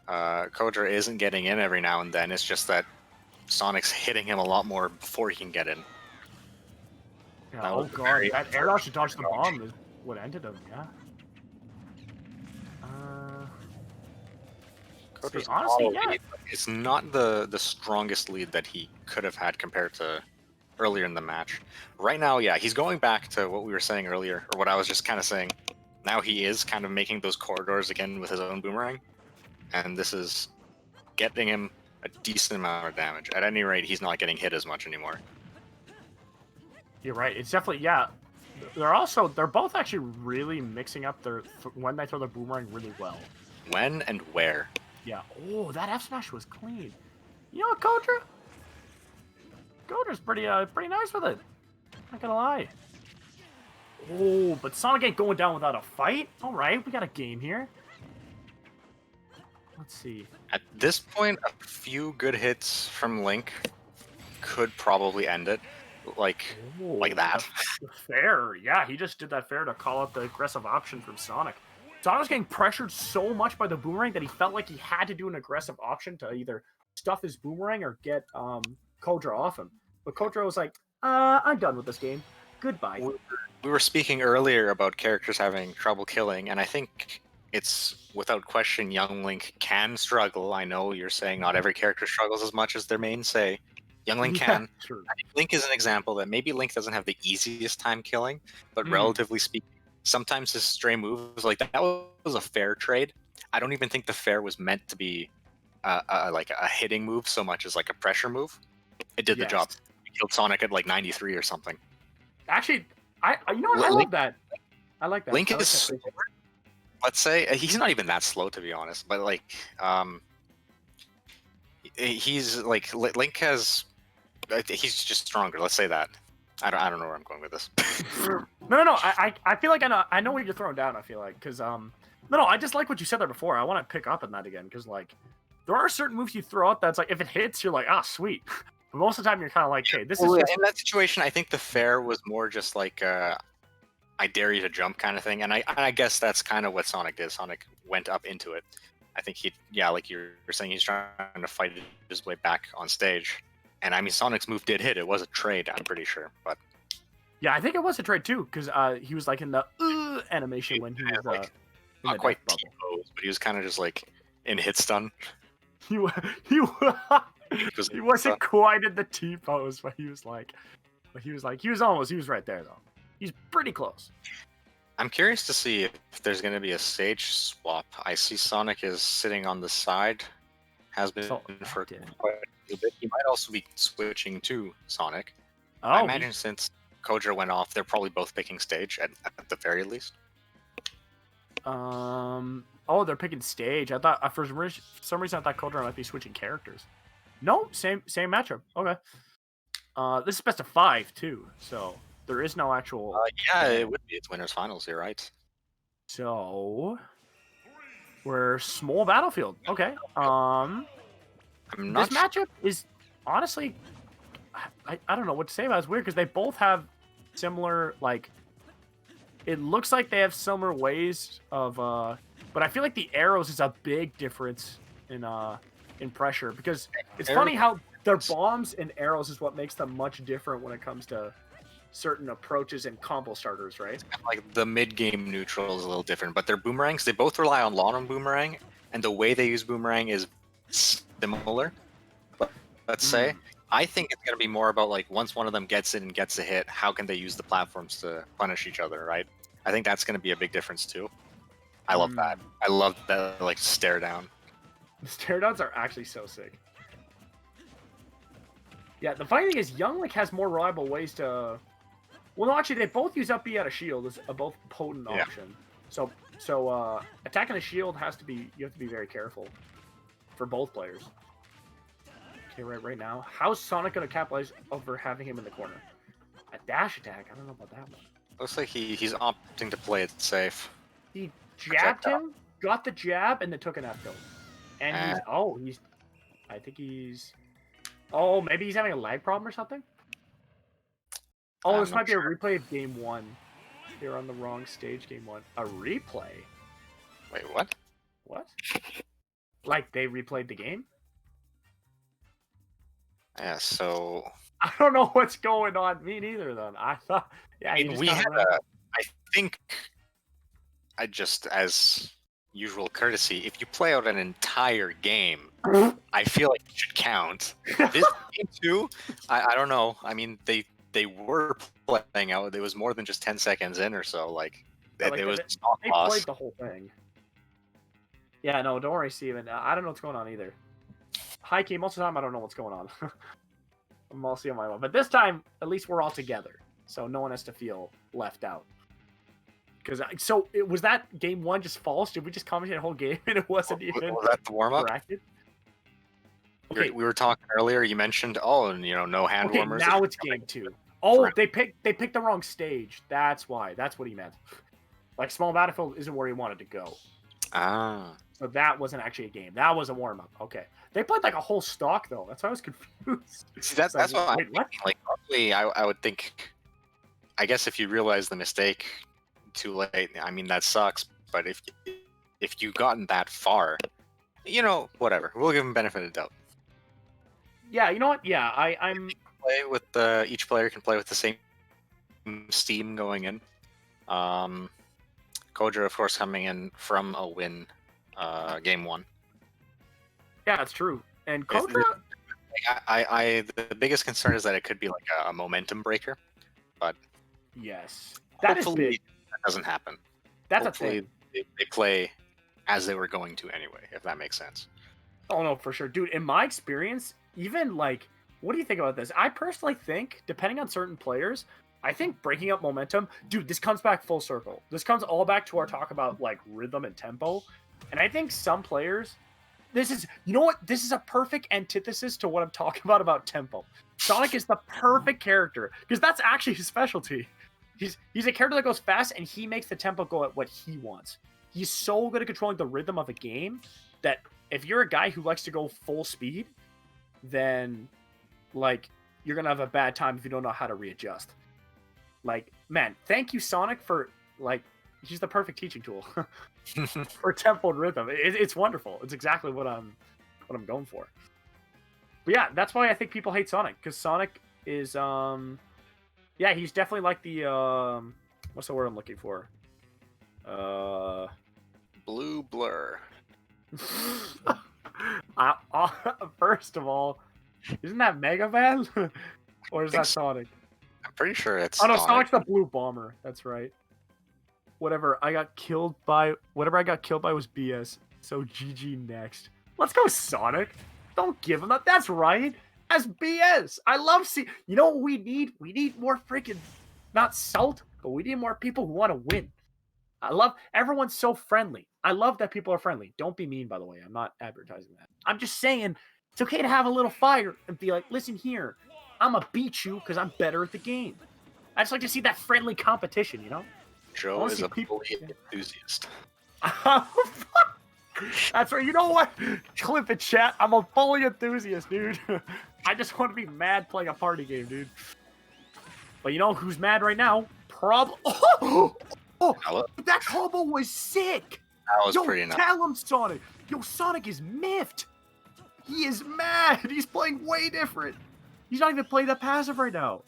Gojo isn't getting in every now and then, it's just that Sonic's hitting him a lot more before he can get in. Yeah, oh god, that air dodge to dodge the bomb is what ended him, yeah. See, honestly, yeah. It's not the strongest lead that he could have had compared to earlier in the match. Right now, yeah, he's going back to what we were saying earlier, or what I was just kind of saying. Now he is kind of making those corridors again with his own boomerang, and this is getting him a decent amount of damage. At any rate, he's not getting hit as much anymore. You're right. It's definitely, yeah. They're both actually really mixing up when they throw their boomerang really well. When and where. Yeah. Oh, that F smash was clean. You know what, Gojo? Gojo's pretty nice with it. Not gonna lie. Oh, but Sonic ain't going down without a fight. All right, we got a game here. Let's see. At this point, a few good hits from Link could probably end it. Like that. Fair. Yeah, he just did that fair to call out the aggressive option from Sonic. Sonic was getting pressured so much by the boomerang that he felt like he had to do an aggressive option to either stuff his boomerang or get Gojo off him. But Gojo was like, I'm done with this game. Goodbye. We were speaking earlier about characters having trouble killing, and I think it's without question young Link can struggle. I know you're saying not every character struggles as much as their main say. Young Link can. True. Link is an example that maybe Link doesn't have the easiest time killing, but relatively speaking, sometimes his stray moves, like that was a fair trade. I don't even think the fair was meant to be like a hitting move so much as like a pressure move. It did the job. It killed Sonic at like 93 or something. Actually, I love that. I like that. Link is slower. Let's say he's not even that slow to be honest, but like he's like Link has. He's just stronger. Let's say that. I don't know where I'm going with this. No. I feel like I know what you're throwing down. I feel like because no. I just like what you said there before. I want to pick up on that again because like there are certain moves you throw out that's like if it hits, you're like sweet. But most of the time you're kind of like, hey, this is. In that situation, I think the fair was more just like I dare you to jump kind of thing, and I guess that's kind of what Sonic did. Sonic went up into it. I think like you're saying, he's trying to fight his way back on stage. And I mean, Sonic's move did hit. It was a trade, I'm pretty sure. But yeah, I think it was a trade too, because he was like in the animation when he was like not quite T-pose, but he was kind of just like in hit stun. He wasn't quite in the T-pose, but he was right there though. He's pretty close. I'm curious to see if there's going to be a stage swap. I see Sonic is sitting on the side. Has been for quite a bit. He might also be switching to Sonic. I imagine since Gojo went off, they're probably both picking stage at the very least. They're picking stage. I thought for some reason I thought Gojo might be switching characters. No, same matchup. Okay. This is best of 5 too, so there is no actual. Yeah, it would be. It's winners finals. You're right. So. We're small battlefield. Okay. This matchup is honestly, I don't know what to say about it. It's weird because they both have similar like. It looks like they have similar ways of, but I feel like the arrows is a big difference in pressure because it's funny how their bombs and arrows is what makes them much different when it comes to certain approaches and combo starters, right? Like the mid-game neutral is a little different, but their boomerangs, they both rely on lawn and boomerang, and the way they use boomerang is similar. But let's say, I think it's going to be more about like once one of them gets in and gets a hit, how can they use the platforms to punish each other, right? I think that's going to be a big difference too. I love that. I love that like stare down. The stare downs are actually so sick. Yeah, the funny thing is, Young Link has more reliable ways to. Well, no, actually, they both use up B out of shield as a both potent option. So attacking a shield has to be. You have to be very careful for both players. Okay, right now, how's Sonic gonna capitalize over having him in the corner? A dash attack? I don't know about that one. Looks like he's opting to play it safe. He jabbed him, got the jab, and then took an F tilt. And I think he's. Oh, maybe he's having a lag problem or something? Oh, this might be a replay of Game 1. You're on the wrong stage, Game 1. A replay? Wait, what? What? Like, they replayed the game? Yeah, so... I don't know what's going on. Me neither, then. I thought... Yeah, I mean, I think... I just, as usual courtesy, if you play out an entire game, I feel like it should count. This game too, I don't know. I mean, they were playing out. It was more than just 10 seconds in or so. Like they played the whole thing. Yeah, no, don't worry, Steven. I don't know what's going on either. Hi, Key. Most of the time, I don't know what's going on. I'm mostly on my own. But this time, at least we're all together. So no one has to feel left out. So was that Game 1 just false? Did we just commentate the whole game and it wasn't even was that the warm-up? Okay. We were talking earlier. You mentioned, no hand warmers. Now it's Game 2. Oh, they picked the wrong stage. That's why. That's what he meant. Like, Small Battlefield isn't where he wanted to go. Ah. So that wasn't actually a game. That was a warm-up. Okay. They played like a whole stock though. That's why I was confused. See, that's what I'm thinking. Like, probably I would think. I guess if you realize the mistake too late, I mean that sucks. But if you gotten that far, whatever. We'll give him benefit of the doubt. Yeah, you know what? Yeah, I'm. Play with each player can play with the same steam going in. Kodra, of course, coming in from a win, Game 1. Yeah, that's true. And Kodra, the biggest concern is that it could be like a momentum breaker, but yes, that is big. That doesn't happen. That's hopefully a thing. They play as they were going to anyway, if that makes sense. Oh no, for sure, dude. In my experience, even like, what do you think about this? I personally think, depending on certain players, I think breaking up momentum, dude, this comes back full circle. This comes all back to our talk about like rhythm and tempo. And I think some players, this is a perfect antithesis to what I'm talking about tempo. Sonic is the perfect character because that's actually his specialty. He's a character that goes fast and he makes the tempo go at what he wants. He's so good at controlling the rhythm of a game that if you're a guy who likes to go full speed, then like you're gonna have a bad time if you don't know how to readjust. Like, man, thank you, Sonic, for like he's the perfect teaching tool for tempo and rhythm. It's wonderful. It's exactly what I'm going for. But yeah, that's why I think people hate Sonic, because Sonic is yeah, he's definitely like the what's the word I'm looking for? Blue blur. First of all, isn't that Mega Man? Or is that Sonic? I'm pretty sure it's. Oh no, Sonic's the blue bomber. That's right. Whatever I got killed by was BS. So GG next. Let's go, Sonic. Don't give him that. That's right. That's BS. I love you know what we need? We need more freaking, not salt, but we need more people who want to win. Everyone's so friendly. I love that people are friendly. Don't be mean, by the way. I'm not advertising that. I'm just saying it's okay to have a little fire and be like, listen here, I'm going to beat you because I'm better at the game. I just like to see that friendly competition, you know? Joe is a bully enthusiast. That's right. You know what? Clip it, chat. I'm a bully enthusiast, dude. I just want to be mad playing a party game, dude. But you know who's mad right now? Oh, that combo was sick. That was pretty nice. Tell him, Sonic. Sonic is miffed. He is mad. He's playing way different. He's not even playing that passive right now.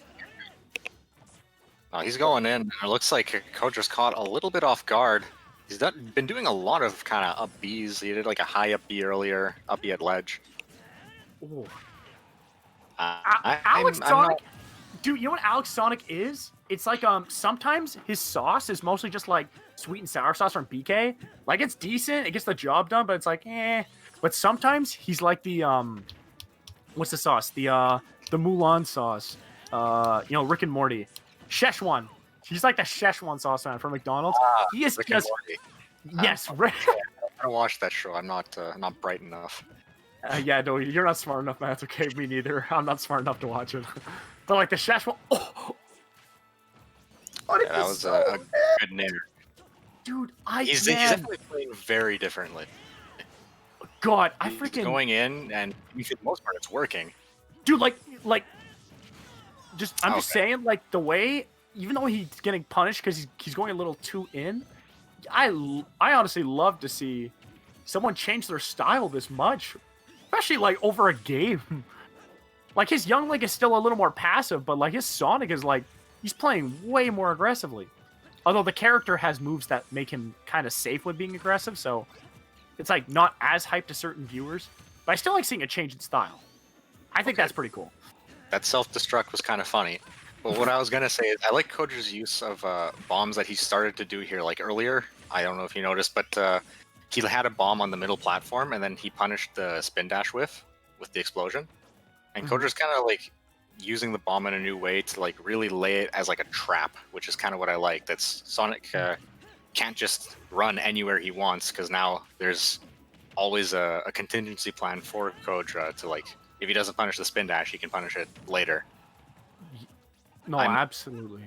Oh, he's going in. It looks like Kodra's caught a little bit off guard. He's been doing a lot of kind of up Bs. He did like a high up B earlier, up B at ledge. Alex Sonic, dude, you know what Alex Sonic is? it's like sometimes his sauce is mostly just like sweet and sour sauce from BK. Like it's decent, it gets the job done, but it's like eh. But sometimes he's like the what's the sauce? The Mulan sauce. You know, Rick and Morty. Szechuan. He's like the Szechuan sauce man from McDonald's. He is Rick just and Morty. yes, I don't watch that show. I'm not bright enough. yeah, no, you're not smart enough, man. It's okay, me neither. I'm not smart enough to watch it. But like the Szechuan. Oh, Yeah, that was a good nair. Dude, He's definitely playing very differently. God, He's going in, and for the most part, it's working. Dude, like, I'm just saying, like the way, even though he's getting punished because he's going a little too in, I honestly love to see someone change their style this much, especially like over a game. Like his Young Link is still a little more passive, but like his Sonic is like he's playing way more aggressively. Although the character has moves that make him kind of safe with being aggressive, so it's like not as hyped to certain viewers. But I still like seeing a change in style. I think that's pretty cool. That self-destruct was kind of funny. But what I was gonna say is I like Kodra's use of bombs that he started to do here, like earlier. I don't know if you noticed, but he had a bomb on the middle platform, and then he punished the spin dash with the explosion. And Kodra's kind of like using the bomb in a new way to like really lay it as like a trap, which is kind of what I like. That's Sonic can't just run anywhere he wants because now there's always a contingency plan for Kodra to like if he doesn't punish the spin dash, he can punish it later. No, absolutely.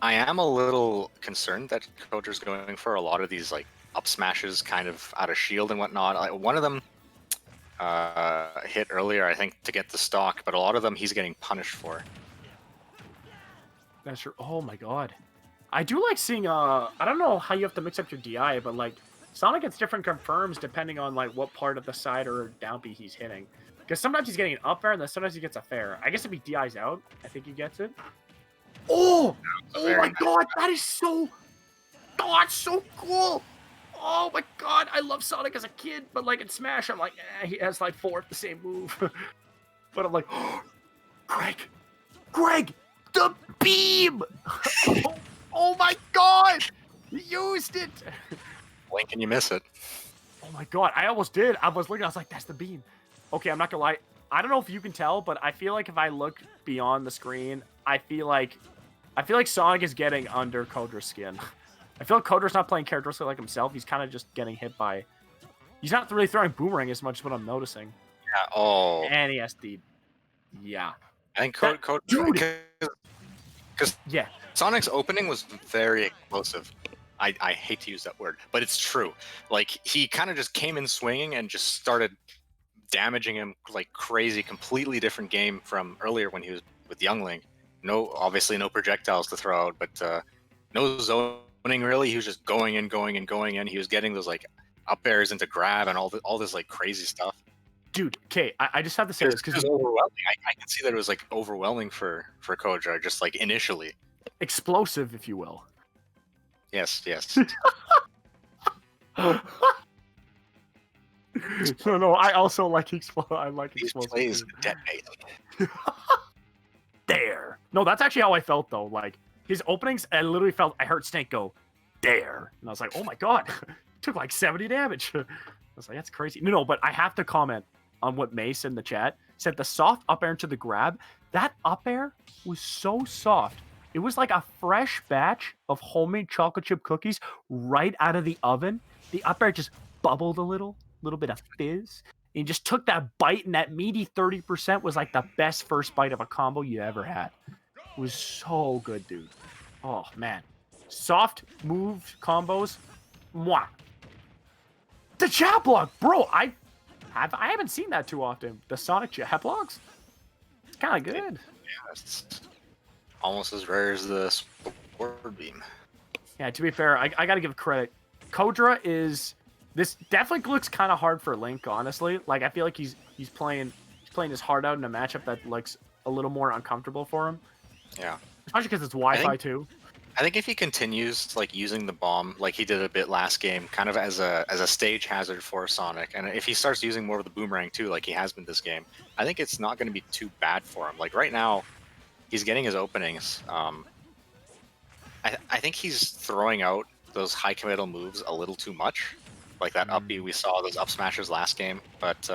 I am a little concerned that Kodra's going for a lot of these like up smashes kind of out of shield and whatnot. Like, one of them hit earlier, I think, to get the stock, but a lot of them he's getting punished for. That's true. Oh my god. I do like seeing, I don't know how you have to mix up your DI, but like, Sonic gets different confirms depending on like what part of the side or down B he's hitting. Because sometimes he's getting an up air and then sometimes he gets a fair. I guess if he DI's out, I think he gets it. Oh! Oh my god, that is so... Oh, that's so cool! Oh my god, I love Sonic as a kid, but like in Smash, I'm like, he has like 4 of the same move. But I'm like, oh, Greg, the beam! Oh my god! He used it! Blink and you miss it. Oh my god, I almost did. I was looking, I was like, that's the beam. Okay, I'm not gonna lie. I don't know if you can tell, but I feel like if I look beyond the screen, I feel like Sonic is getting under Kodra's skin. I feel like Kodra's not playing characteristically like himself. He's kind of just getting hit by... He's not really throwing Boomerang as much as what I'm noticing. Yeah, oh. And he SD. Yeah. I think Kodra... Because yeah. Sonic's opening was very explosive. I hate to use that word, but it's true. Like, he kind of just came in swinging and just started damaging him like crazy. Completely different game from earlier when he was with Young Link. Obviously no projectiles to throw out, but no zoning really. He was just going in. He was getting those like up airs into grab and all this like crazy stuff. Dude, okay, I just have to say this because it was overwhelming. I can see that it was like overwhelming for Kodra, just like initially. Explosive, if you will. Yes. No, I also like explosive. I like These explosive. Plays detonate. There. No, that's actually how I felt though. Like his openings, I literally felt I heard Snake go there, and I was like, oh my god, took like 70 damage. I was like, that's crazy. No, but I have to comment on what May said in the chat. Said the soft up air into the grab. That up air was so soft. It was like a fresh batch of homemade chocolate chip cookies right out of the oven. The up air just bubbled a little bit of fizz. And you just took that bite, and that meaty 30% was like the best first bite of a combo you ever had. It was so good, dude. Oh, man. Soft move combos. Mwah. The chat block, bro. I haven't seen that too often. The Sonic chat blocks. It's kind of good. Yeah, it's almost as rare as the sword beam. Yeah, to be fair, I got to give credit. Kodra is... This definitely looks kind of hard for Link, honestly. Like, I feel like he's playing his heart out in a matchup that looks a little more uncomfortable for him. Yeah. Especially because it's Wi-Fi too. I think if he continues like using the bomb like he did a bit last game, kind of as a stage hazard for Sonic, and if he starts using more of the boomerang too, like he has been this game, I think it's not going to be too bad for him. Like right now, he's getting his openings. I think he's throwing out those high committal moves a little too much, like that up B we saw those up smashes last game. But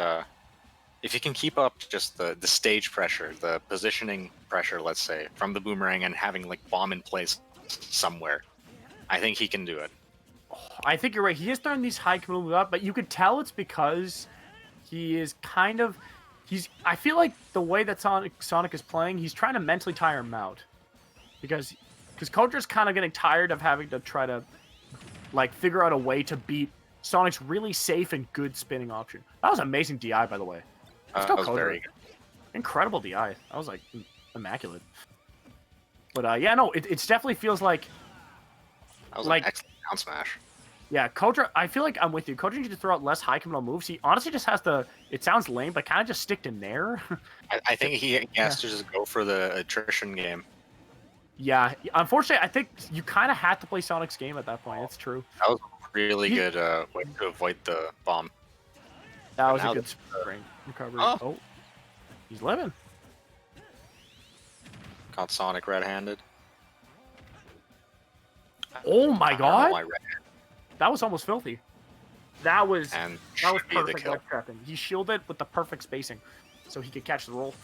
if you can keep up just the stage pressure, the positioning pressure, let's say, from the boomerang and having like bomb in place somewhere, I think he can do it. I think you're right. He is throwing these high committal moves up, but you could tell it's because he is kind of I feel like the way that Sonic is playing, he's trying to mentally tire him out. Because Kodra's kind of getting tired of having to try to like figure out a way to beat Sonic's really safe and good spinning option. That was amazing DI, by the way. Let's go, that was very good. Incredible DI. That was like immaculate. But yeah, no, it definitely feels like that was like an excellent down smash. Yeah, Kodra, I feel like I'm with you. Kodra needs to throw out less high committal moves. He honestly just has to, it sounds lame, but kind of just stick to Nair. I think he has to just go for the attrition game. Yeah, unfortunately, I think you kind of had to play Sonic's game at that point. It's true. That was a really good way to avoid the bomb. That was a good spring recovery. Oh, he's living. Caught Sonic red-handed. Oh my god! That was almost filthy. That was perfect ledge trapping. He shielded with the perfect spacing, so he could catch the roll,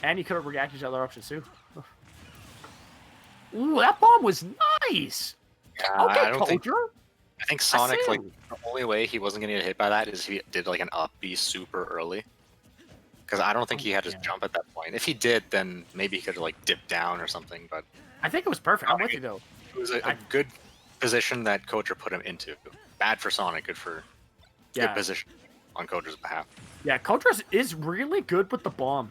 and he could have reacted to other options too. Ooh, that bomb was nice. Yeah, okay, I think Sonic, like, the only way he wasn't going to get hit by that is if he did like an up B super early. Because I don't think he had to jump at that point. If he did, then maybe he could have like dipped down or something. But I think it was perfect. I'm with you though. It was a good position that Kodra put him into. Bad for Sonic, good for good position on Kodra's behalf. Yeah, Kodra is really good with the bomb.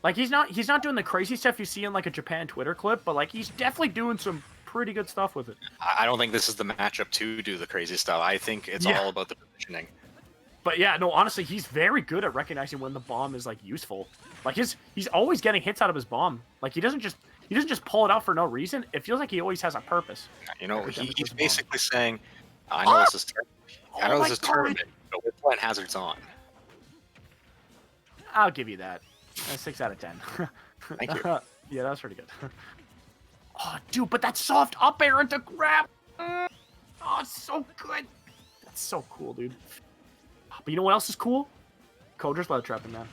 Like he's not doing the crazy stuff you see in like a Japan Twitter clip, but like he's definitely doing some pretty good stuff with it. I don't think this is the matchup to do the crazy stuff. I think it's all about the positioning. But yeah, no, honestly, he's very good at recognizing when the bomb is like useful. Like he's always getting hits out of his bomb. Like he doesn't just pull it out for no reason. It feels like he always has a purpose. You know, he's basically saying, I know this is tournament, but we're playing hazards on. I'll give you that. 6 out of 10. Thank you. Yeah, that was pretty good. Oh, dude, but that soft up air into grab. Oh, it's so good. That's so cool, dude. But you know what else is cool? Kodra's ledge trapping, man.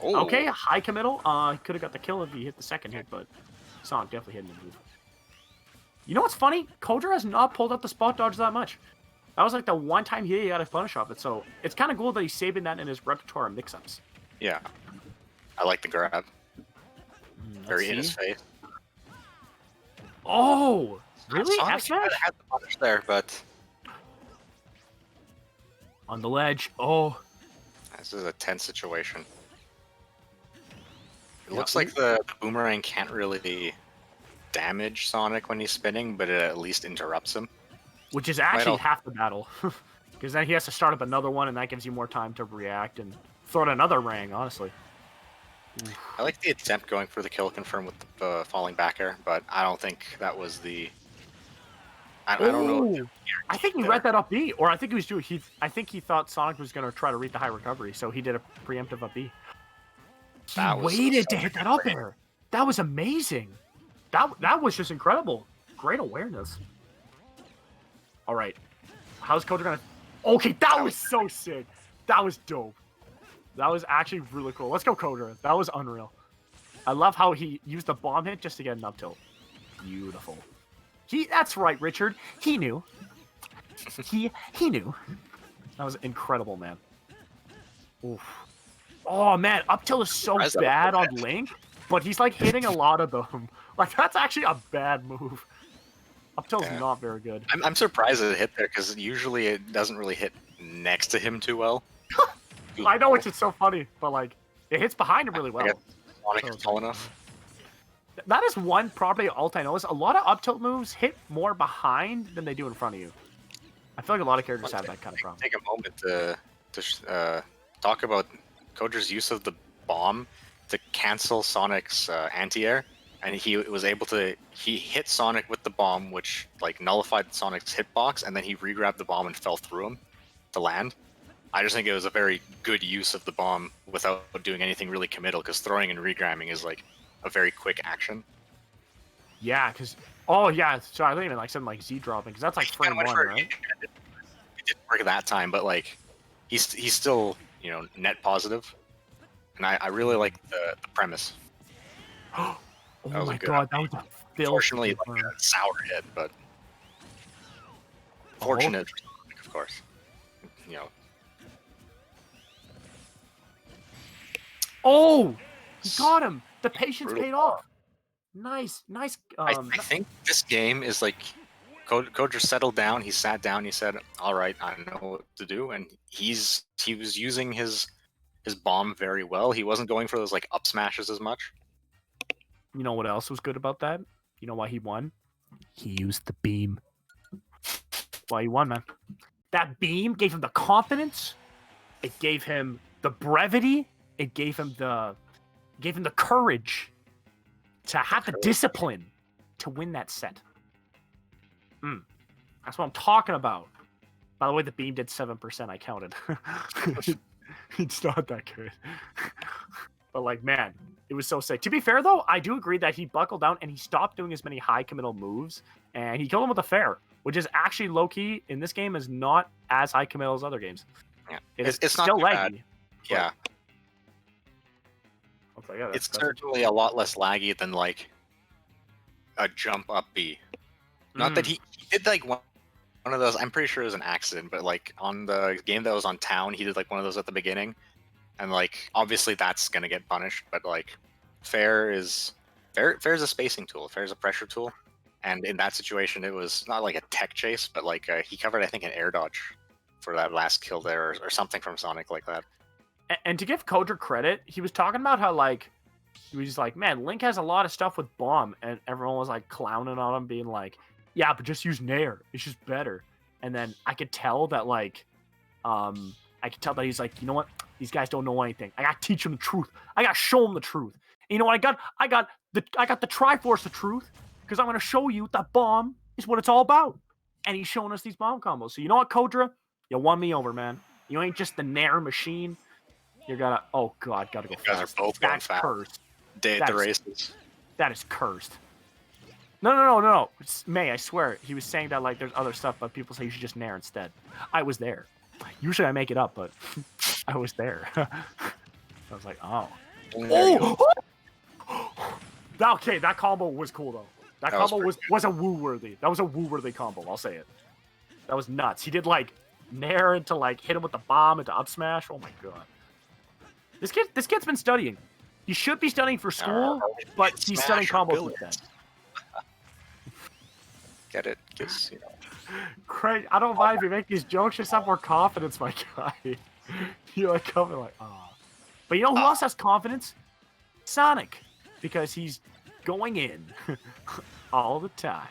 Oh. Okay, high committal. He could have got the kill if he hit the second hit, but Sonic definitely hit the move. You know what's funny? Kodra has not pulled up the spot dodge that much. That was like the one time he got a punish off it, so it's kind of cool that he's saving that in his repertoire of mix-ups. Yeah. I like the grab. Very in his face. Oh! Really? Sonic had the punish there, but... On the ledge. Oh. This is a tense situation. It looks like the boomerang can't really damage Sonic when he's spinning, but it at least interrupts him. Which is actually half the battle. Because then he has to start up another one, and that gives you more time to react and throw out another rang, honestly. I like the attempt going for the kill confirm with the falling back air, but I don't think that was the... I don't know. I think he read that up B, or I think he was doing. I think he thought Sonic was going to try to read the high recovery, so he did a preemptive up B. He waited to hit that up air. That was amazing. That was just incredible. Great awareness. All right, how's Kodra gonna? Okay, that was so sick. That was dope. That was actually really cool. Let's go, Kodra. That was unreal. I love how he used the bomb hit just to get an up tilt. Beautiful. That's right, Richard. He knew. He knew. That was incredible, man. Oof. Oh man, up tilt is so bad on Link, but he's like hitting a lot of them. Like that's actually a bad move. Up tilt's not very good. I'm surprised it hit there because usually it doesn't really hit next to him too well. I know it's just so funny, but like it hits behind him really well. Sonic is tall enough. That is one property alt I know is a lot of up tilt moves hit more behind than they do in front of you. I feel like a lot of characters have that kind of problem. Take a moment to talk about Kodra's use of the bomb to cancel Sonic's anti-air, and he hit Sonic with the bomb, which like nullified Sonic's hitbox, and then he re-grabbed the bomb and fell through him to land. I just think it was a very good use of the bomb without doing anything really committal, because throwing and re-grabbing is like a very quick action. Yeah, because Oh yeah, so I think even like something like Z dropping because that's like He kinda frame went one, for right? it didn't work that time, but like he's still, net positive. And I really like the premise. Oh That was a my good god, that update. was a filthy Unfortunately, good like burn. a sour hit, but Oh, fortunate for Sonic, of course. You know, oh, he got him. The patience brutal paid power. off. Nice, nice. I think this game is like Koder settled down. He sat down. He said, "All right, I know what to do," and he was using his bomb very well. He wasn't going for those like up smashes as much. You know what else was good about that? You know why he won? He used the beam. Why he won, man. That beam gave him the confidence. It gave him the brevity. It gave him the courage to have the discipline to win that set. That's what I'm talking about. By the way, the beam did 7%. I counted. It's not that good. But like, man, it was so sick. To be fair, though, I do agree that he buckled down and he stopped doing as many high committal moves, and he killed him with a fair, which is actually low key in this game is not as high committal as other games. Yeah, It's not still too laggy. bad. Yeah, Like, yeah, it's certainly a lot less laggy than like a jump up B. Not that he did like one of those. I'm pretty sure it was an accident, but like on the game that was on Town, he did like one of those at the beginning, and like obviously that's gonna get punished. But like fair is a spacing tool. Fair is a pressure tool, and in that situation, it was not like a tech chase, but like he covered I think an air dodge for that last kill there, or something from Sonic like that. And to give Kodra credit, he was talking about how like he was like, man, Link has a lot of stuff with bomb, and everyone was like clowning on him, being like, yeah, but just use Nair. It's just better. And then I could tell that like, I could tell that he's like, you know what? These guys don't know anything. I gotta teach them the truth. I gotta show them the truth. And you know what I got? I got the Triforce of truth because I'm gonna show you that bomb is what it's all about. And he's showing us these bomb combos. So you know what, Kodra? You won me over, man. You ain't just the Nair machine. You gotta. Oh god, gotta go You guys fast. are both going That's fast. cursed. Day at the races. That is cursed. No. It's May, I swear. He was saying that like there's other stuff, but people say you should just Nair instead. I was there. Usually I make it up, but I was there. I was like, oh. Okay, that combo was cool though. That combo was a woo worthy. That was a woo worthy combo. I'll say it. That was nuts. He did like Nair into like hit him with the bomb into up smash. Oh my god. This kid's been studying. He should be studying for school, but he's studying combos instead. Get it? Because Craig, I don't mind if you make these jokes. Just have more confidence, my guy. You like coming like, ah. But you know who else has confidence? Sonic, because he's going in all the time.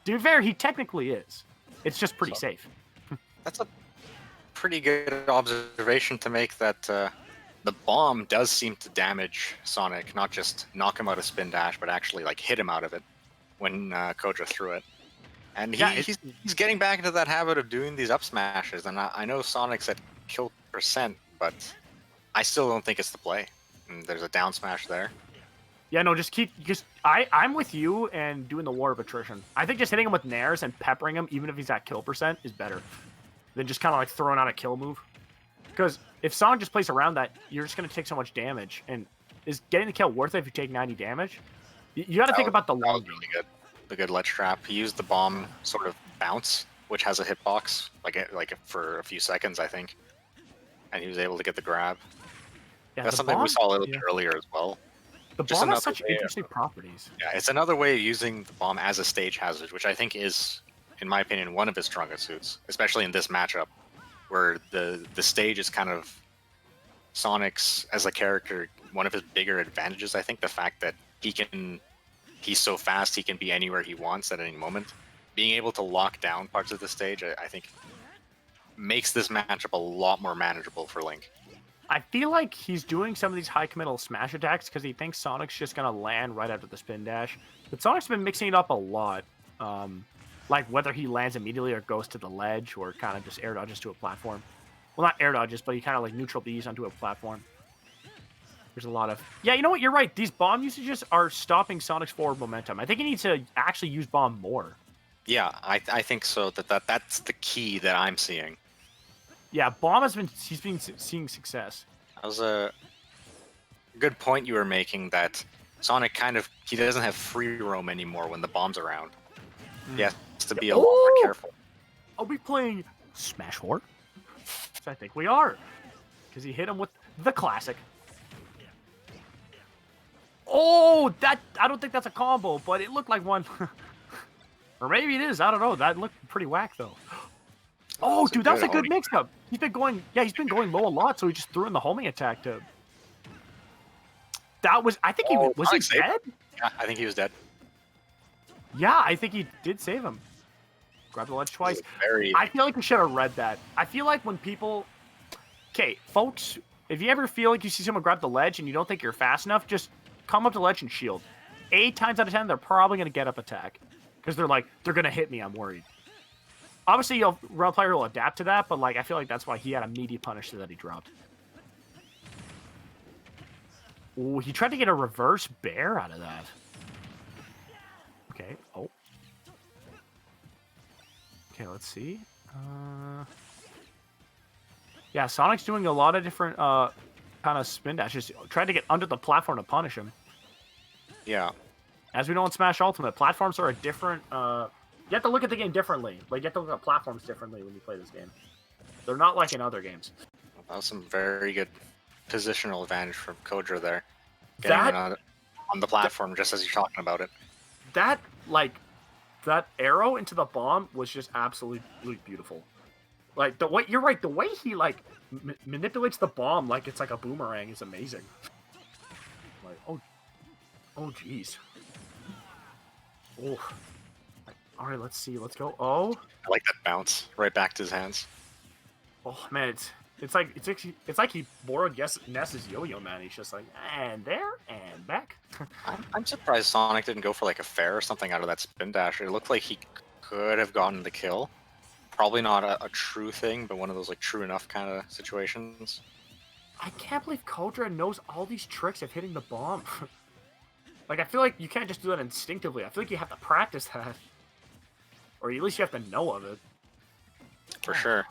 To be fair, he technically is. It's just pretty safe. That's a pretty good observation to make. That the bomb does seem to damage Sonic, not just knock him out of spin dash, but actually like hit him out of it when Kodra threw it. And he's getting back into that habit of doing these up smashes. And I know Sonic's at kill percent, but I still don't think it's the play. And there's a down smash there. Yeah, no, I'm with you and doing the war of attrition. I think just hitting him with nairs and peppering him, even if he's at kill percent, is better than just kind of like throwing out a kill move. Because if Sonic just plays around that, you're just going to take so much damage. And is getting the kill worth it if you take 90 damage? You got to think about the long game. Really good. The good ledge trap. He used the bomb sort of bounce, which has a hitbox, like for a few seconds, I think. And he was able to get the grab. Yeah, that's something we saw a little bit earlier as well. The bomb has such interesting properties. Yeah, it's another way of using the bomb as a stage hazard, which I think is, in my opinion, one of his strongest suits, especially in this matchup, where the stage is kind of Sonic's, as a character, one of his bigger advantages. I think the fact that he's so fast, he can be anywhere he wants at any moment. Being able to lock down parts of the stage, I think, makes this matchup a lot more manageable for Link. I feel like he's doing some of these high committal smash attacks because he thinks Sonic's just going to land right after the spin dash. But Sonic's been mixing it up a lot. Like whether he lands immediately or goes to the ledge or kind of just air dodges to a platform. Well, not air dodges, but he kind of like neutral Bs onto a platform. There's a lot of... Yeah, you know what? You're right. These bomb usages are stopping Sonic's forward momentum. I think he needs to actually use bomb more. Yeah, I think so. That's the key that I'm seeing. Yeah, bomb has been... He's been seeing success. That was a good point you were making, that Sonic he doesn't have free roam anymore when the bomb's around. He has to be a lot more careful. Are we playing Smash 4? I think we are. Because he hit him with the classic. Oh, I don't think that's a combo, but it looked like one. Or maybe it is. I don't know. That looked pretty whack, though. Oh, dude, that was a good mix-up. He's been going low a lot, so he just threw in the homing attack to... That was... I think he... Was he dead? Yeah, I think he was dead. Yeah, I think he did save him. Grab the ledge twice. I feel like we should have read that. I feel like when people... Okay, folks, if you ever feel like you see someone grab the ledge and you don't think you're fast enough, just come up to the ledge and shield. 8 times out of 10, they're probably going to get up attack. Because they're like, they're going to hit me, I'm worried. Obviously, your player will adapt to that, but like I feel like that's why he had a meaty punisher that he dropped. Ooh, he tried to get a reverse bear out of that. Okay, oh. Okay, let's see. Yeah, Sonic's doing a lot of different kind of spin dashes. Trying to get under the platform to punish him. Yeah. As we know in Smash Ultimate, platforms are a different... you have to look at the game differently. Like, you have to look at platforms differently when you play this game. They're not like in other games. That was some very good positional advantage from Kodra there. On the platform, just as you're talking about it. That arrow into the bomb was just absolutely beautiful. Like, the way... You're right, the way he, like, manipulates the bomb like it's like a boomerang is amazing. Like, oh, jeez. Oh. All right, let's see. Let's go. Oh. I like that bounce right back to his hands. Oh man, it's like he borrowed Ness's yo-yo, man. He's just like, and there and back. I'm surprised Sonic didn't go for like a fair or something out of that spin dash. It looked like he could have gotten the kill. Probably not a true thing, but one of those like true enough kind of situations. I can't believe Kodra knows all these tricks of hitting the bomb. Like, I feel like you can't just do that instinctively. I feel like you have to practice that. Or at least you have to know of it. For sure.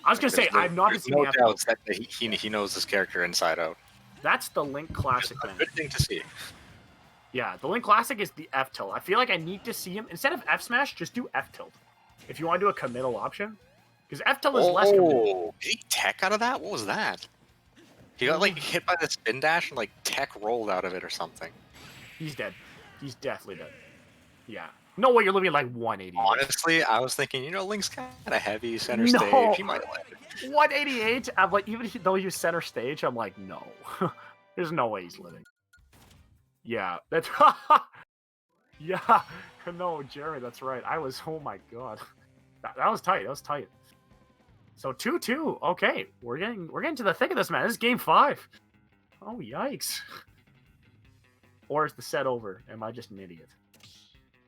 I was going to say, I've not seen no doubts that he knows this character inside out. That's the Link Classic thing. Good thing to see. Yeah, the Link Classic is the F-tilt. I feel like I need to see him. Instead of F-smash, just do F-tilt. If you want to do a committal option. Because F-tilt is less committal. Did he tech out of that? What was that? He got like hit by the spin dash and like tech rolled out of it or something. He's dead. He's definitely dead. Yeah. No way you're living at like 180. Honestly, I was thinking, Link's kind of heavy center stage. He might land it. 188? I'm like, even though he was center stage, I'm like, no. There's no way he's living. Yeah. That's... yeah. No, Jerry, that's right. I was... Oh my god. That was tight. That was tight. So 2-2. Okay, we're getting to the thick of this, man. This is game 5. Oh yikes! Or is the set over? Am I just an idiot?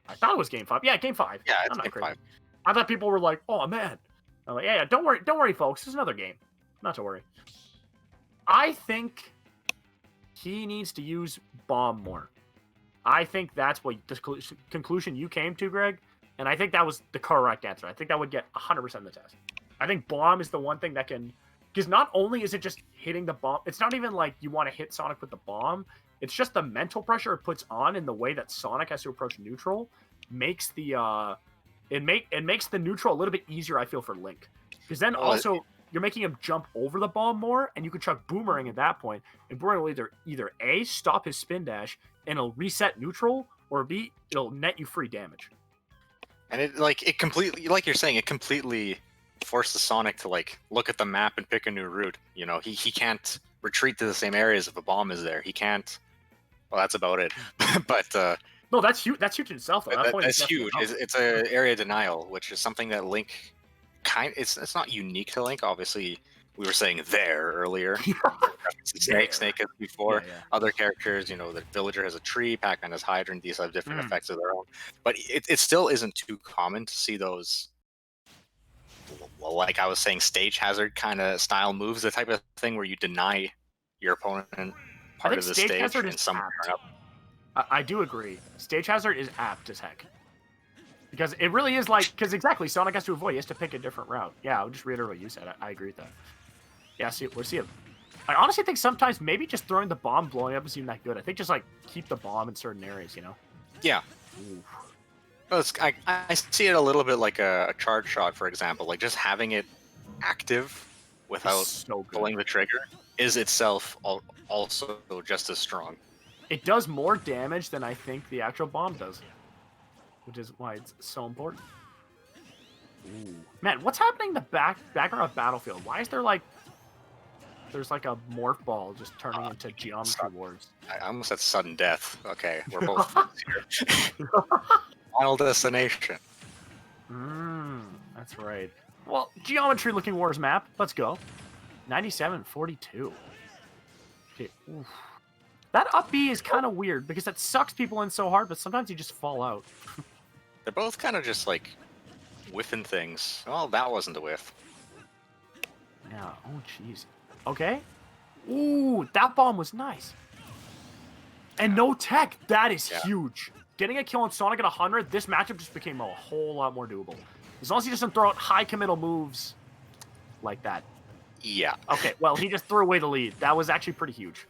I thought it was game 5. Yeah, game 5. Yeah, it's game 5. I thought people were like, "Oh man." I'm like, "Yeah, don't worry, folks. It's another game. Not to worry." I think he needs to use bomb more. I think that's what the conclusion you came to, Greg, and I think that was the correct answer. I think that would get 100% of the test. I think bomb is the one thing that can... Because not only is it just hitting the bomb... It's not even like you want to hit Sonic with the bomb. It's just the mental pressure it puts on in the way that Sonic has to approach neutral makes the... It makes the neutral a little bit easier, I feel, for Link. Because then also, you're making him jump over the bomb more, and you can chuck Boomerang at that point, and Boomerang will either A, stop his spin dash, and it'll reset neutral, or B, it'll net you free damage. And it completely, like you're saying, it completely forces Sonic to like look at the map and pick a new route. He can't retreat to the same areas if a bomb is there. He can't. Well, that's about it. But no, that's huge. That's huge in itself. Though. That's huge. It's an area denial, which is something that Link it's not unique to Link. Obviously, we were saying there earlier. Snake as before. Yeah. Other characters, the villager has a tree, Pac-Man has hydrant. These have different effects of their own. But it still isn't too common to see those. Well, like I was saying, stage hazard kind of style moves, the type of thing where you deny your opponent I part think of the Stage stage Hazard and is some apt. turn up. I do agree. Stage Hazard is apt as heck. Because it really is like, because exactly, Sonic has to avoid. He has to pick a different route. Yeah, I'll just reiterate what you said. I agree with that. Yeah, we'll see it. I honestly think sometimes maybe just throwing the bomb, blowing up isn't even that good. I think just like keep the bomb in certain areas, you know? Yeah. Ooh. Well, I see it a little bit like a charge shot, for example. Like just having it active without So pulling the trigger is itself also just as strong. It does more damage than I think the actual bomb does, which is why it's so important. Ooh. Man, what's happening in the background of Battlefield? Why is there like there's like a morph ball just turning into geometry wars? I almost said sudden death. Okay, we're both here. Final destination. That's right. Well, geometry looking wars map. Let's go. 97-42. Okay. Oof. That up B is kind of weird because that sucks people in so hard, but sometimes you just fall out. They're both kind of just like whiffing things. Well, that wasn't a whiff. Yeah. Oh, jeez. Okay. Ooh, that bomb was nice. And no tech. That is huge. Getting a kill on Sonic at 100, this matchup just became a whole lot more doable. As long as he doesn't throw out high committal moves like that. Yeah. Okay, well, he just threw away the lead. That was actually pretty huge.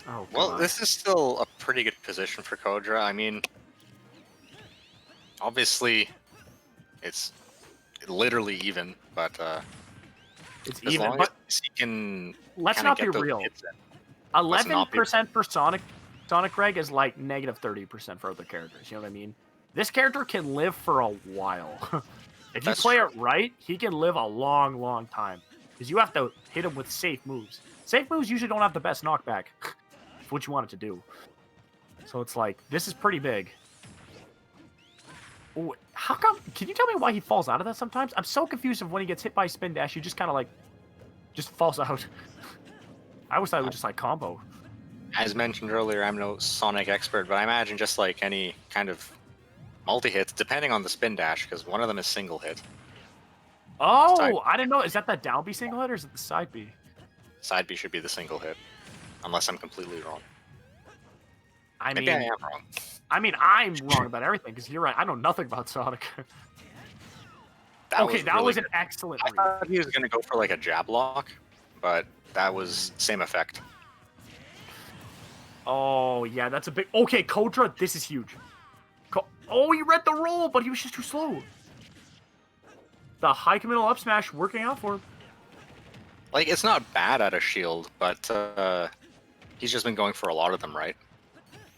Oh, well, God. this is still a pretty good position for Kodra. I mean, obviously, it's literally even, but it's as even. long But as he can, let's not be real. 11% for Sonic Greg is like negative 30% for other characters. You know what I mean? This character can live for a while. If you play it right, he can live a long, long time. Because you have to hit him with safe moves. Safe moves usually don't have the best knockback. For what you want it to do. So it's like, this is pretty big. Ooh, how come? Can you tell me why he falls out of that sometimes? I'm so confused of when he gets hit by spin dash, he just kind of like, just falls out. I always thought it would just like combo. As mentioned earlier, I'm no Sonic expert, but I imagine just like any kind of multi-hits, depending on the spin dash, because one of them is single hit. Oh, I didn't know. Is that down B single hit or is it the side B? Side B should be the single hit, unless I'm completely wrong. Maybe I am wrong. I mean, I'm wrong about everything because you're right. I know nothing about Sonic. That was an excellent read. I thought he was going to go for like a jab lock, but that was same effect. Oh, yeah, that's a big... Okay, Kodra, this is huge. Oh, he read the roll, but he was just too slow. The high committal up smash working out for him. Like, it's not bad at a shield, but he's just been going for a lot of them, right?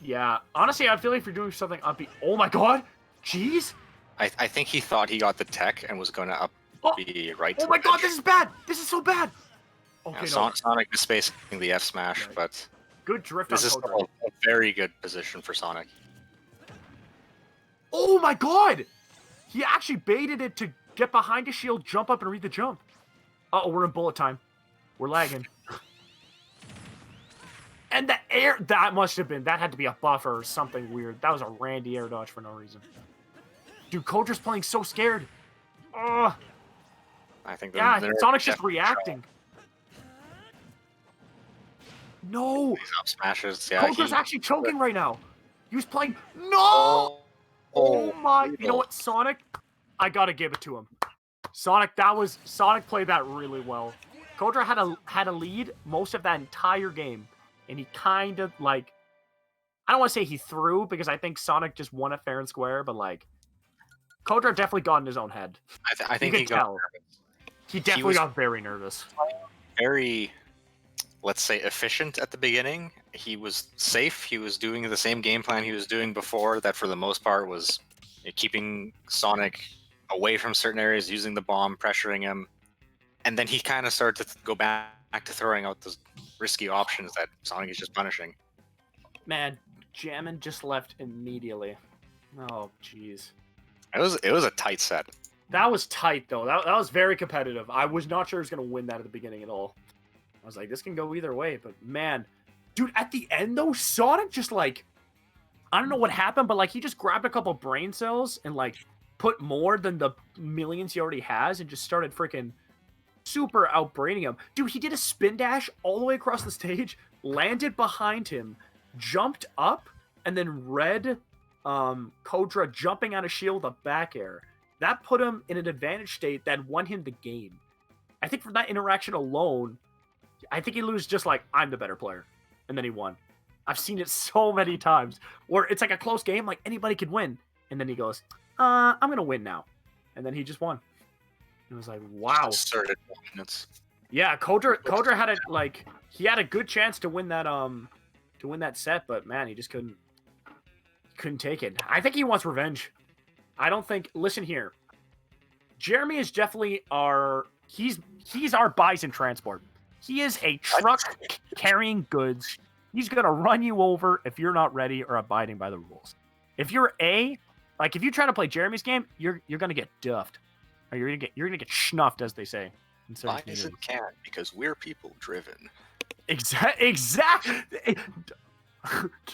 Yeah. Honestly, I feel like if you're doing something upbeat... Oh my god! Jeez! I think he thought he got the tech and was going to up B right. Oh my god, this is bad! This is so bad! Okay, yeah, Sonic is spacing the F smash, but... Good drift this on is still a very good position for Sonic. Oh my god! He actually baited it to get behind a shield, jump up, and read the jump. Uh-oh, we're in bullet time. We're lagging. And the air... That must have been... That had to be a buffer or something weird. That was a Randy air dodge for no reason. Dude, Kodra's playing so scared. Ugh. I think Sonic's just reacting. No! These up smashes, yeah. Kodra's actually choking right now. He was playing... No! Oh my... You know what, Sonic? I gotta give it to him. Sonic played that really well. Kodra had a lead most of that entire game. And he kind of, like... I don't want to say he threw, because I think Sonic just won it fair and square, but, like... Kodra definitely got in his own head. I think he got nervous. He definitely got very nervous. Very... let's say, efficient at the beginning. He was safe. He was doing the same game plan he was doing before, that for the most part was keeping Sonic away from certain areas, using the bomb, pressuring him. And then he kind of started to go back to throwing out those risky options that Sonic is just punishing. Man, Jammin just left immediately. Oh, jeez. It was a tight set. That was tight, though. That was very competitive. I was not sure he was going to win that at the beginning at all. I was like, this can go either way, but man. Dude, at the end, though, Sonic just, like, I don't know what happened, but, like, he just grabbed a couple brain cells and, like, put more than the millions he already has and just started freaking super outbraining him. Dude, he did a spin dash all the way across the stage, landed behind him, jumped up, and then read Kodra jumping out of shield with a back air. That put him in an advantage state that won him the game. I think from that interaction alone, I think he lose just like, I'm the better player. And then he won. I've seen it so many times where it's like a close game, like anybody could win. And then he goes, I'm going to win now. And then he just won. It was like, wow. Asserted dominance. Yeah, Kodra had it like he had a good chance to win that set, but man, he just couldn't take it. I think he wants revenge. I don't think. Listen here, Jeremy is definitely he's our bison transport. He is a truck carrying goods. He's gonna run you over if you're not ready or abiding by the rules. If you're if you try to play Jeremy's game, you're gonna get duffed, or you're gonna get schnuffed, as they say. Bison can't because we're people driven. Exactly. Can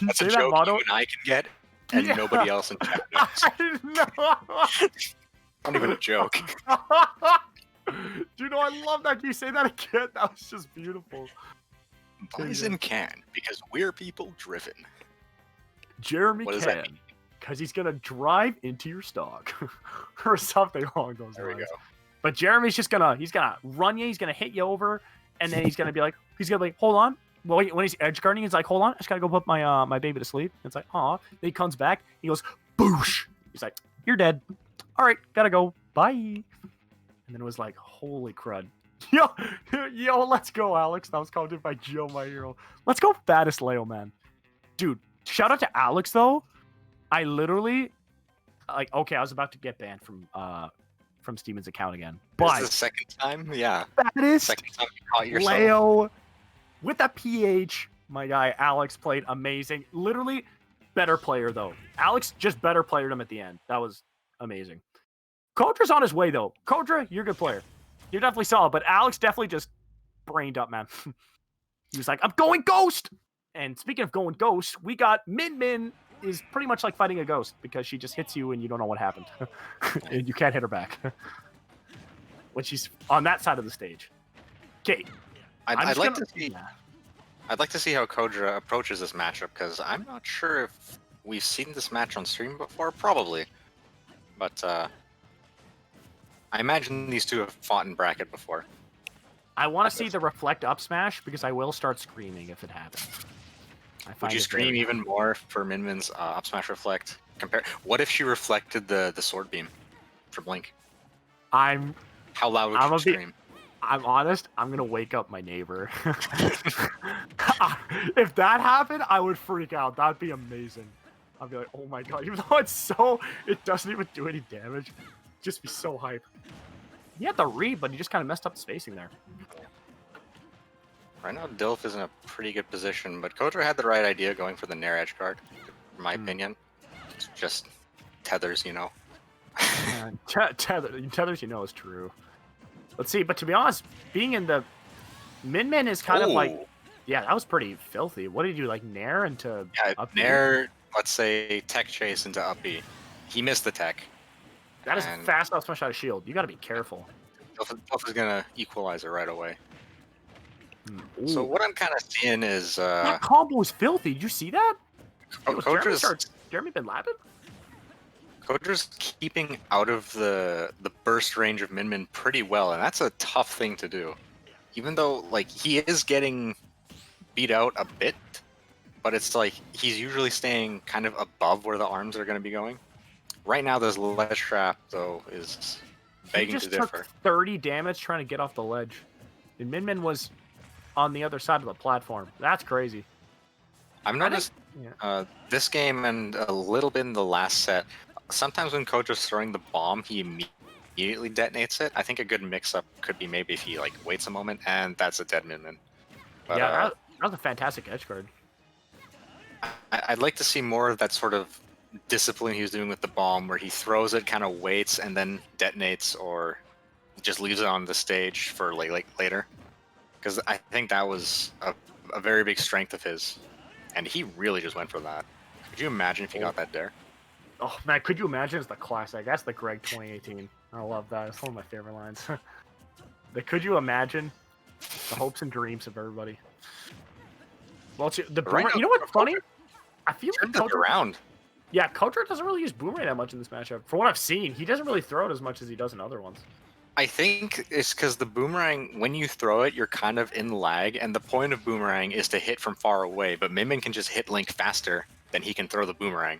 you That's say a that joke motto? you and I can get, and nobody else in chat knows. Not even a joke. Dude, I love that. Can you say that again? That was just beautiful. Bison can because we're people driven. Jeremy What does that can mean? because he's gonna drive into your stock or something along those There we lines. go. But Jeremy's just gonna run you. He's gonna hit you over, and then he's gonna be like, hold on. Well, when he's edge guarding, he's like, hold on, I just gotta go put my my baby to sleep. It's like, aw. Then he comes back. He goes, boosh. He's like, you're dead. All right, gotta go. Bye. And then it was like, holy crud. Yo, let's go, Alex. That was commented by Joe, my hero. Let's go, fattest Leo, man. Dude, shout out to Alex though. I literally, okay, I was about to get banned from Steven's account again. But this is the second time? Yeah. fattest Second time you caught yourself. Leo with a PH, my guy Alex played amazing. Literally better player though. Alex just better playered him at the end. That was amazing. Kodra's on his way though. Kodra, you're a good player. You're definitely solid, but Alex definitely just brained up, man. He was like, I'm going ghost! And speaking of going ghost, we got Min Min is pretty much like fighting a ghost because she just hits you and you don't know what happened. And you can't hit her back. When she's on that side of the stage. Okay. I'd like to see how Kodra approaches this matchup because I'm not sure if we've seen this match on stream before. Probably, but I imagine these two have fought in bracket before. I want to see the reflect up smash because I will start screaming if it happens. Would you scream even more for Min Min's up smash reflect? What if she reflected the sword beam from Link? How loud would you scream? I'm honest, I'm gonna wake up my neighbor. If that happened, I would freak out. That'd be amazing. I'd be like, oh my god, even though it doesn't even do any damage. Just be so hype. He had the read, but he just kind of messed up the spacing there. Right now, Dilf is in a pretty good position, but Kodra had the right idea going for the Nair edge guard, in my opinion. It's just tethers, you know. Tethers, you know, is true. Let's see, but to be honest, being in the Min Min is kind of like, yeah, that was pretty filthy. What did you do, like Nair into up Nair, let's say tech chase into up B. He missed the tech. That is fast off smash out of shield. You got to be careful. Dilf is gonna equalize it right away. Ooh. So what I'm kind of seeing is that combo was filthy. Did you see that? Jeremy been lapping? Kodra's keeping out of the burst range of Min Min pretty well, and that's a tough thing to do. Even though like he is getting beat out a bit, but it's like he's usually staying kind of above where the arms are going to be going. Right now, this ledge trap though is begging to differ. He just took 30 damage trying to get off the ledge, and Min Min was on the other side of the platform. That's crazy. I've noticed this game and a little bit in the last set. Sometimes when Kodra's throwing the bomb, he immediately detonates it. I think a good mix-up could be maybe if he like waits a moment, and that's a dead Min Min. But, yeah, that was a fantastic edge guard. I'd like to see more of that sort of discipline he was doing with the bomb, where he throws it, kind of waits, and then detonates, or just leaves it on the stage for like later. Because I think that was a very big strength of his, and he really just went for that. Could you imagine if he got that dare? Oh man, could you imagine? It's the classic. That's the Greg 2018. I love that. It's one of my favorite lines. Could you imagine the hopes and dreams of everybody? Well, the Right boomerang. now, You know what's funny? I feel like turned it around. Yeah, Kotra doesn't really use boomerang that much in this matchup. From what I've seen, he doesn't really throw it as much as he does in other ones. I think it's because the boomerang, when you throw it, you're kind of in lag, and the point of boomerang is to hit from far away, but Min Min can just hit Link faster than he can throw the boomerang.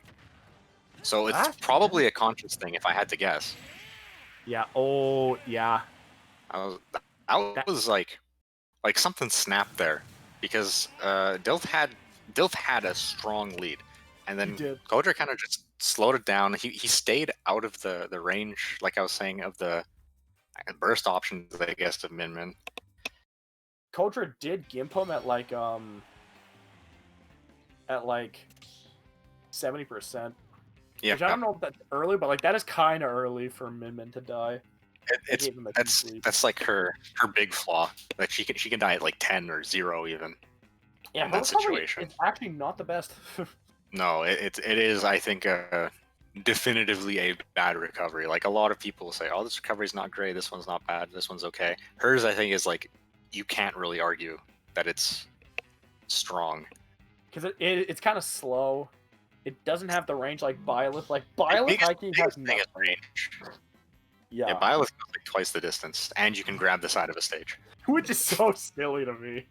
So it's probably a conscious thing, if I had to guess. Yeah. Oh, yeah. That was like something snapped there, because Dilf had a strong lead, and then Kodra kind of just slowed it down. He stayed out of the range, like I was saying, of the burst options, I guess, of Min Min. Kodra did gimp him at like 70%. Yeah. Which I don't know if that's early, but like that is kind of early for Min Min to die. That's like her big flaw. Like she can die at like 10 or 0 even. Yeah, in that situation. It's actually not the best. No, it is. I think definitively a bad recovery. Like a lot of people say, "Oh, this recovery is not great. This one's not bad. This one's okay." Hers, I think, is like you can't really argue that it's strong. Because it's kind of slow. It doesn't have the range like Byleth. Like Byleth, has nothing. Range. Yeah. Byleth goes like twice the distance, and you can grab the side of a stage. Which is so silly to me.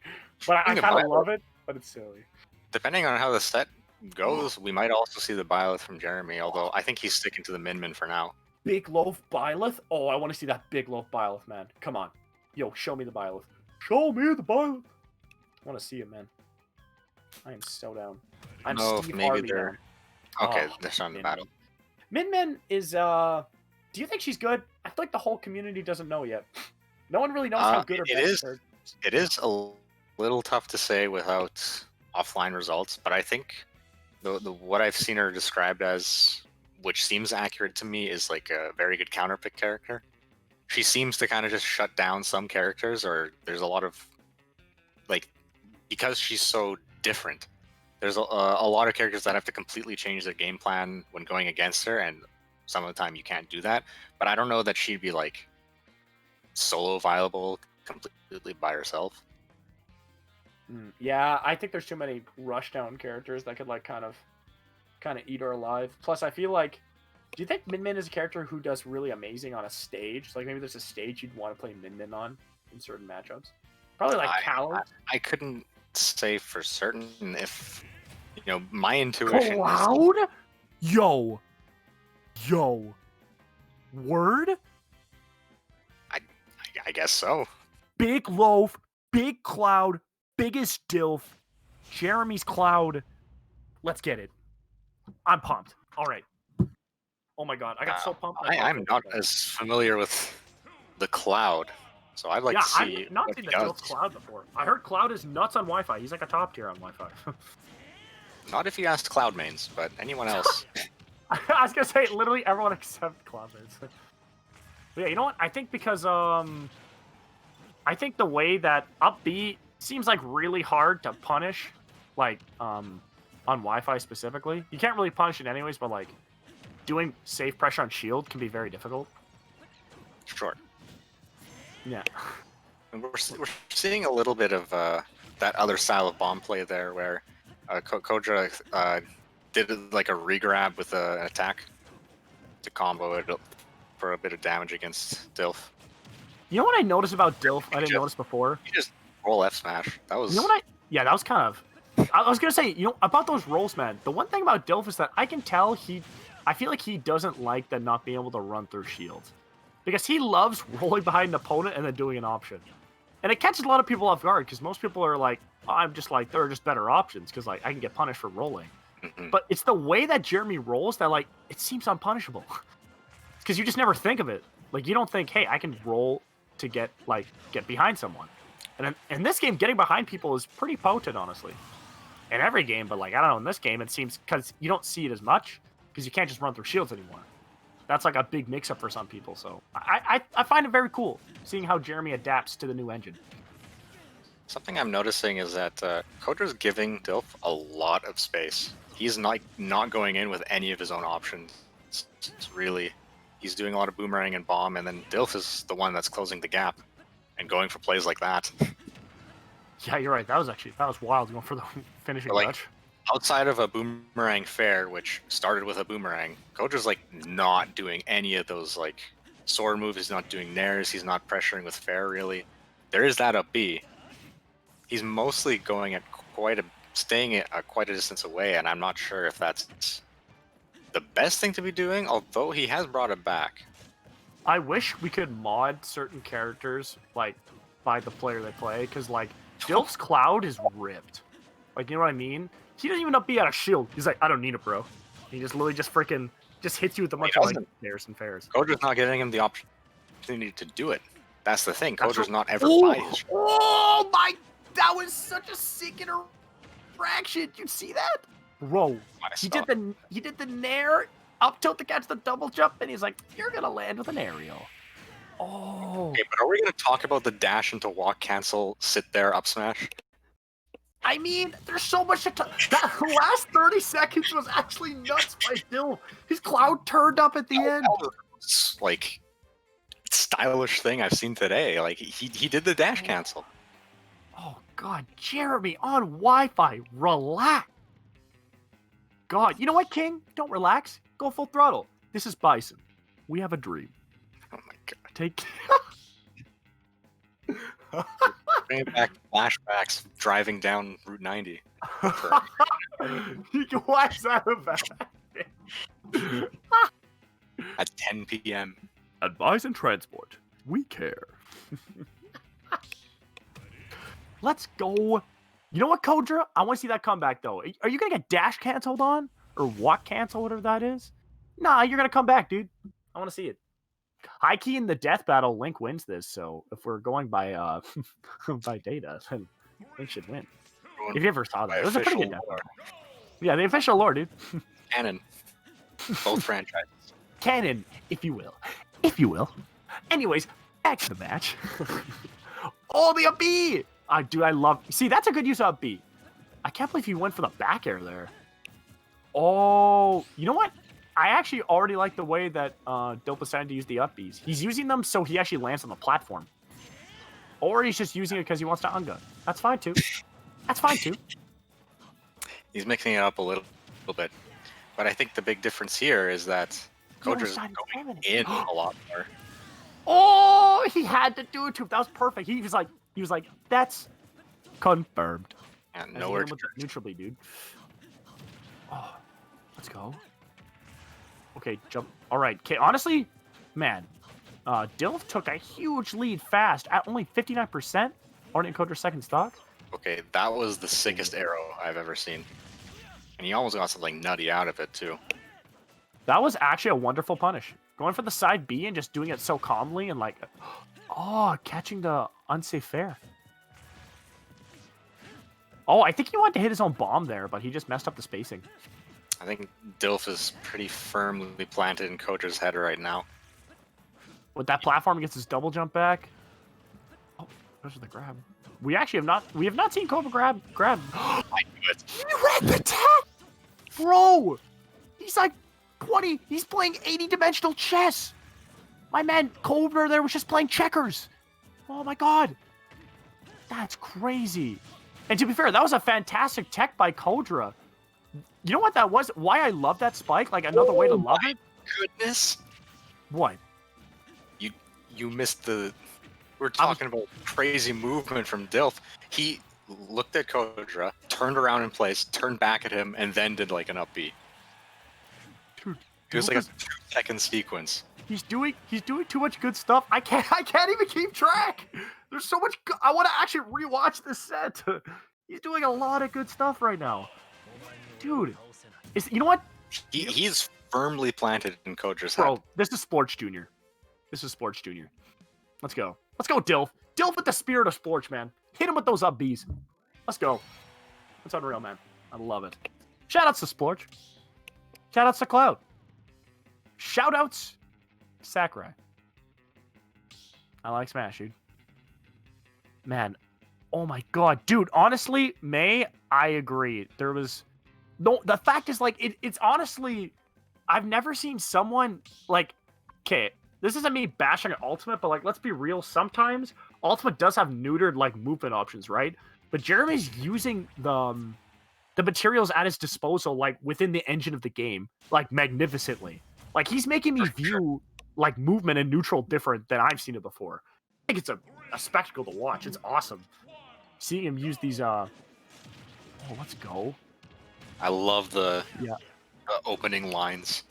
But I kind of love it, but it's silly. Depending on how the set goes, we might also see the Byleth from Jeremy, although I think he's sticking to the Min Min for now. Big Loaf Byleth? Oh, I want to see that Big Loaf Byleth, man. Come on. Yo, show me the Byleth. Show me the Byleth. I want to see it, man. I am so down. I'm Steve maybe Harvey they're... down. Okay, they're starting the battle. Min Min is, do you think she's good? I feel like the whole community doesn't know yet. No one really knows how good or bad she is. It is a little tough to say without offline results, but I think the what I've seen her described as, which seems accurate to me, is like a very good counterpick character. She seems to kind of just shut down some characters, or there's a lot of, like, because she's so different, there's a lot of characters that have to completely change their game plan when going against her, and some of the time you can't do that. But I don't know that she'd be like solo viable completely by herself. Yeah, I think there's too many rushdown characters that could like kind of eat her alive. Plus, I feel like, do you think Min Min is a character who does really amazing on a stage? Like maybe there's a stage you'd want to play Min Min on in certain matchups. Probably like Cloud. I couldn't say for certain if, my intuition. Cloud? Yo. Word? I guess so. Big Loaf, Big Cloud, biggest Dilf, Jeremy's Cloud. Let's get it. I'm pumped. All right. Oh my god, I got so pumped. I'm not as familiar with the Cloud, so I'd like to see. I've not seen the Dilf Cloud before. I heard Cloud is nuts on Wi-Fi. He's like a top tier on Wi-Fi. Not if you asked Cloud mains, but anyone else. I was gonna say literally everyone except Cloud mains. But yeah, you know what? I think because I think the way that up B seems like really hard to punish, like on Wi-Fi specifically. You can't really punish it anyways, but like doing safe pressure on shield can be very difficult. Sure. Yeah. And we're seeing a little bit of that other style of bomb play there, where Kodra did like a regrab with an attack to combo it for a bit of damage against Dilf. You know what I noticed about Dilf? I didn't notice before. You just roll F smash. That was. You know what Yeah, that was kind of. I was gonna say, about those rolls, man. The one thing about Dilf is that I can tell I feel like he doesn't like the not being able to run through shields, because he loves rolling behind an opponent and then doing an option, and it catches a lot of people off guard because most people are like, oh, I'm just like, there are just better options because like I can get punished for rolling. But it's the way that Jeremy rolls that like it seems unpunishable, because you just never think of it. Like you don't think, hey, I can roll to get behind someone. And in this game, getting behind people is pretty potent, honestly. In every game, but like I don't know, in this game it seems, because you don't see it as much because you can't just run through shields anymore. That's like a big mix-up for some people. So I find it very cool seeing how Jeremy adapts to the new engine. Something I'm noticing is that Kodra's giving Dilf a lot of space. He's not going in with any of his own options. It's really, he's doing a lot of boomerang and bomb, and then Dilf is the one that's closing the gap. and going for plays like that. Yeah, you're right. That was wild going for the finishing touch. Outside of a boomerang fair, which started with a boomerang, Kodra's like not doing any of those like sword moves. He's not doing nairs. He's not pressuring with fair really. There is that up B. He's mostly going at staying at quite a distance away, and I'm not sure if that's the best thing to be doing. Although he has brought it back. I wish we could mod certain characters like by the player they play, because like Dilf's Cloud is ripped. Like, you know what I mean? He doesn't even up B out of shield. He's like, I don't need it, bro. He just literally just freaking hits you with a bunch of like nairs and fairs. Kodra's not giving him the opportunity to do it. That's the thing. Kodra's not ever by his. Oh my! That was such a sick interaction. Did you see that, bro? He did the nair, up tilt to catch the double jump, and he's like, "You're gonna land with an aerial." Oh. Okay, but are we gonna talk about the dash into walk cancel, sit there, up smash? I mean, there's so much to talk. That last 30 seconds was actually nuts by Dill. His Cloud turned up at the end. That was, like, stylish thing I've seen today. Like, he did the dash cancel. Oh, God. Jeremy, on Wi-Fi. Relax. God. You know what, King? Don't relax. Go full throttle. This is Bison. We have a dream. Oh, my God. Take... Bringing back flashbacks driving down Route 90. Why's that about? At 10 p.m. At Bison Transport, we care. Let's go. You know what, Kodra? I want to see that comeback, though. Are you going to get dash canceled on? Or walk cancel, whatever that is? Nah, you're going to come back, dude. I want to see it. High key in the death battle, Link wins this. So if we're going by by data, then Link should win. If you ever saw that, it was a pretty good death battle. Yeah, the official lore, dude. Canon. Both franchises. Canon, if you will. If you will. Anyways, back to the match. Oh, the up B! Dude, I love... See, that's a good use of up B. I can't believe he went for the back air there. Oh, you know what? I actually already like the way that Dilf decided to use the up Bs. He's using them so he actually lands on the platform. Or he's just using it because he wants to ungun. That's fine, too. That's fine, too. He's mixing it up a little bit. But I think the big difference here is that Kodra's going in a lot more. Oh, he had to do it, too. That was perfect. He was like, that's confirmed. And nowhere to neutral B, dude. Oh, let's go. Okay, jump. All right. Okay, honestly, man, Dilf took a huge lead fast at only 59%. Already in Kodra's second stock. Okay, that was the sickest arrow I've ever seen. And he almost got something nutty out of it, too. That was actually a wonderful punish. Going for the side B and just doing it so calmly and like, oh, catching the unsafe fair. Oh, I think he wanted to hit his own bomb there, but he just messed up the spacing. I think Dilf is pretty firmly planted in Kodra's head right now. With that platform against his double jump back. Oh, there's the grab. We have not seen Cobra grab. I knew it. He read the tech! Bro! He's like 20. He's playing 80-dimensional chess. My man Cobra there was just playing checkers. Oh my god. That's crazy. And to be fair, that was a fantastic tech by Kodra. You know what that was? Why I love that spike? Like another way to love it? Goodness. What? You missed the... We're talking about crazy movement from Dilf. He looked at Kodra, turned around in place, turned back at him, and then did like an up B. Dude, it was like a 2-second sequence. He's doing too much good stuff. I can't even keep track. There's so much. I want to actually rewatch this set. He's doing a lot of good stuff right now, dude. You know what? He's firmly planted in Kodra's head. Bro, this is Sports Junior. This is Sports Junior. Let's go. Let's go, Dilf. Dilf with the spirit of sports, man. Hit him with those up Bs. Let's go. That's unreal, man. I love it. Shoutouts to Sports. Shoutouts to Cloud. Shoutouts to Sakurai. I like Smash, dude. Man. Oh my god. Dude, honestly, May, I agree. There was... No, the fact is, like, it's honestly... I've never seen someone, like... Okay, this isn't me bashing Ultimate, but like let's be real. Sometimes Ultimate does have neutered like movement options, right? But Jeremy's using the materials at his disposal, like within the engine of the game, like magnificently. Like he's making me view like movement and neutral different than I've seen it before. I think it's a spectacle to watch. It's awesome seeing him use these. Oh, let's go. I love the opening lines.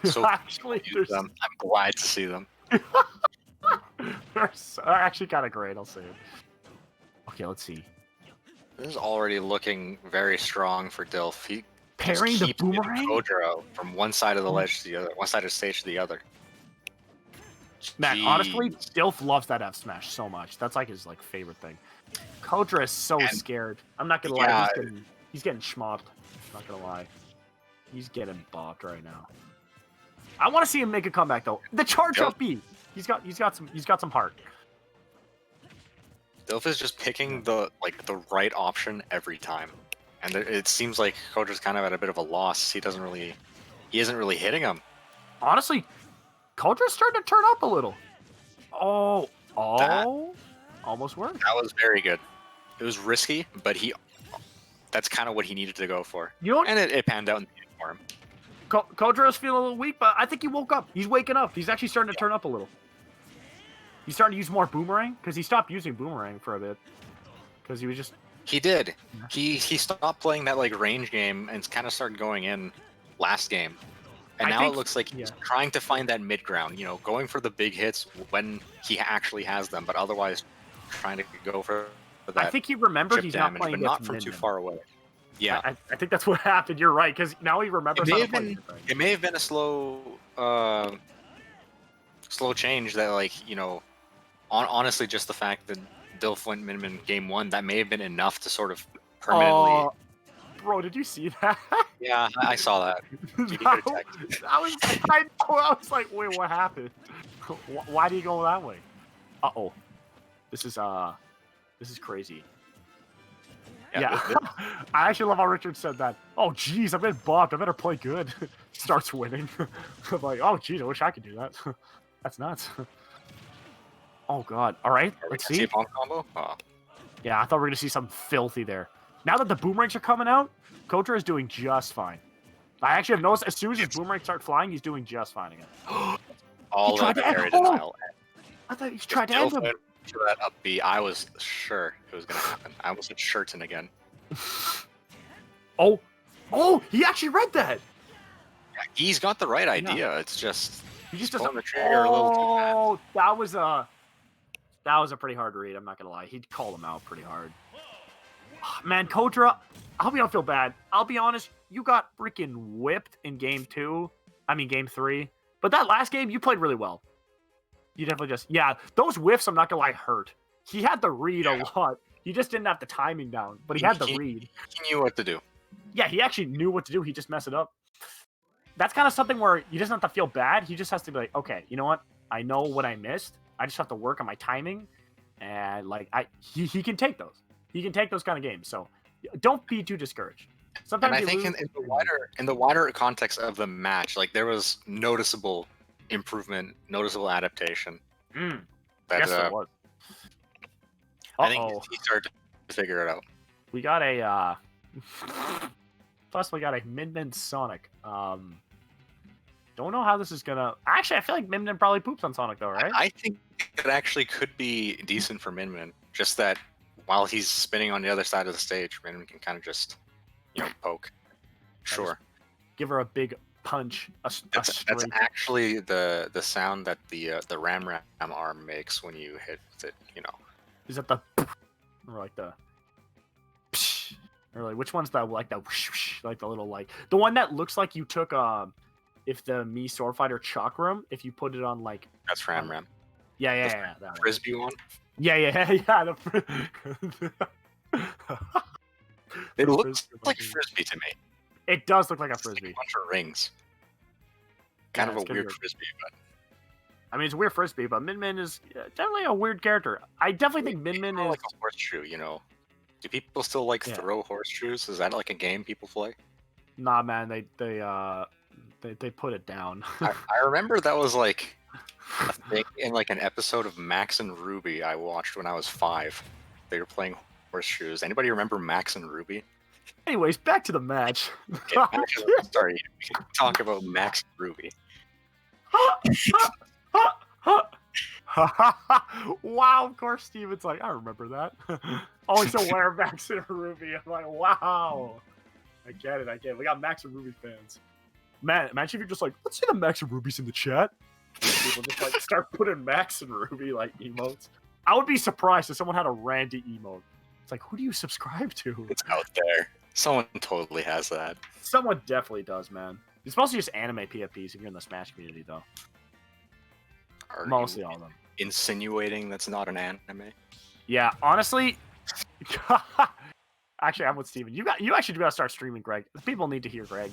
So actually, I'm glad to see them. They're actually kind of great. I'll say it. Okay, let's see. This is already looking very strong for Dilf. He parrying the boomerang Kojiro from one side of the ledge to the other, one side of the stage to the other. Man, honestly, Dilf loves that F smash so much. That's like his like favorite thing. Kojiro is so scared. I'm not gonna lie, he's getting schmopped. I'm not gonna lie, he's getting bopped right now. I want to see him make a comeback though. The charge up B. He's got some heart. Dilf is just picking the right option every time, and it seems like Kojiro's kind of at a bit of a loss. He isn't really hitting him. Honestly, Kojiro's starting to turn up a little. Oh, almost worked. That was very good. It was risky, but that's kind of what he needed to go for. And it panned out for him. Kojiro's feeling a little weak, but I think he woke up. He's waking up. He's actually starting to turn up a little. He's starting to use more boomerang because he stopped using boomerang for a bit because he was just. He did. He stopped playing that like range game and kind of started going in last game, and now it looks like he's trying to find that mid ground. You know, going for the big hits when he actually has them, but otherwise trying to go for that. I think he remembered he's not playing, but not from too far away. Yeah, I think that's what happened. You're right because now he remembers. It may have been a slow change that honestly, just the fact that Dilf went Min game 1, that may have been enough to sort of permanently. Bro, did you see that? Yeah, I saw that. I was like, wait, what happened? Why do you go that way? This is crazy. Yeah. I actually love how Richard said that. Oh, geez, I've been bopped. I better play good. Starts winning. I'm like, oh, geez, I wish I could do that. That's nuts. Oh, God. All right, let's see. Combo? Oh. Yeah, I thought we were going to see something filthy there. Now that the boomerangs are coming out, Kojiro is doing just fine. I actually have noticed as soon as his boomerangs start flying, he's doing just fine again. All that area denial. I thought he tried to end him. To that up B, I was sure it was going to happen. I almost hit Shurton again. Oh, he actually read that. Yeah, he's got the right idea. It's just he just doesn't. The trigger a little too fast. That was a pretty hard read. I'm not gonna lie. He called him out pretty hard. Man, Kojiro, I hope you don't feel bad. I'll be honest. You got freaking whipped in game 3. But that last game, you played really well. You definitely those whiffs, I'm not gonna lie, hurt. He had the read a lot. He just didn't have the timing down, but he had the read. He knew what to do. Yeah, he actually knew what to do. He just messed it up. That's kind of something where he doesn't have to feel bad. He just has to be like, okay, you know what? I know what I missed. I just have to work on my timing, and he can take those. He can take those kind of games. So don't be too discouraged. Sometimes and I think in the wider context of the match, like there was noticeable improvement, noticeable adaptation. Yes, there was. I think he started to figure it out. We got a plus we got a Min Sonic. Don't know how this is gonna. Actually, I feel like Min probably poops on Sonic though, right? I think it actually could be decent for Min. Just that while he's spinning on the other side of the stage, Min can kind of just poke. Sure. Give her a big punch. That's actually the sound that the Ram arm makes when you hit it. Is that the or like the or like which one's the like the little the one that looks like you took if the Mii Sword Fighter Chakram, if you put it on like that's Ram. Yeah. That Frisbee one. Yeah. It looks like Frisbee to me. It does look like a Frisbee. Like a bunch of rings. Kind of a weird Frisbee, but I mean, it's a weird Frisbee, but Min is definitely a weird character. I definitely think Min is like a horseshoe. Do people still throw horseshoes? Is that like a game people play? Nah, man, they put it down. I remember that was like a thing in like an episode of Max and Ruby I watched when I was 5. They were playing horseshoes. Anybody remember Max and Ruby? Anyways, back to the match. Okay, back to the start. We can talk about Max and Ruby. Wow, of course Steven's like, I remember that. Always aware of Max and Ruby. I'm like, wow. I get it. We got Max and Ruby fans. Man, imagine if you're just like, let's see the Max and Ruby's in the chat. People just like start putting Max and Ruby like emotes. I would be surprised if someone had a Randy emote. It's like, who do you subscribe to? It's out there. Someone totally has that. Someone definitely does, man. It's mostly just anime PFPs if you're in the Smash community, though. Are Mostly all of them. Insinuating that's not an anime? Yeah, honestly. Actually, I'm with Steven. You actually do gotta start streaming, Greg. People need to hear Greg.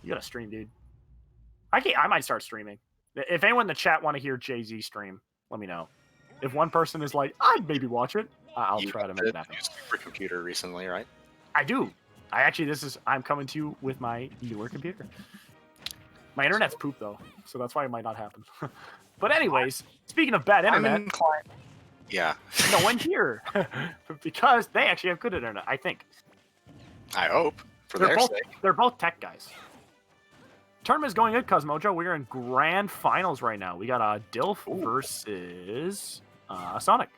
You gotta stream, dude. I might start streaming. If anyone in the chat want to hear Jay-Z stream, let me know. If one person is like, I'd maybe watch it, I'll try to make it happen. You used a supercomputer recently, right? I do. I'm coming to you with my newer computer. My internet's poop though, so that's why it might not happen. But anyways, speaking of bad internet, yeah, no one here because they actually have good internet. I think. I hope for their sake. They're both tech guys. Tournament's going good, Cosmojo. We're in grand finals right now. We got Dilf versus Sonic.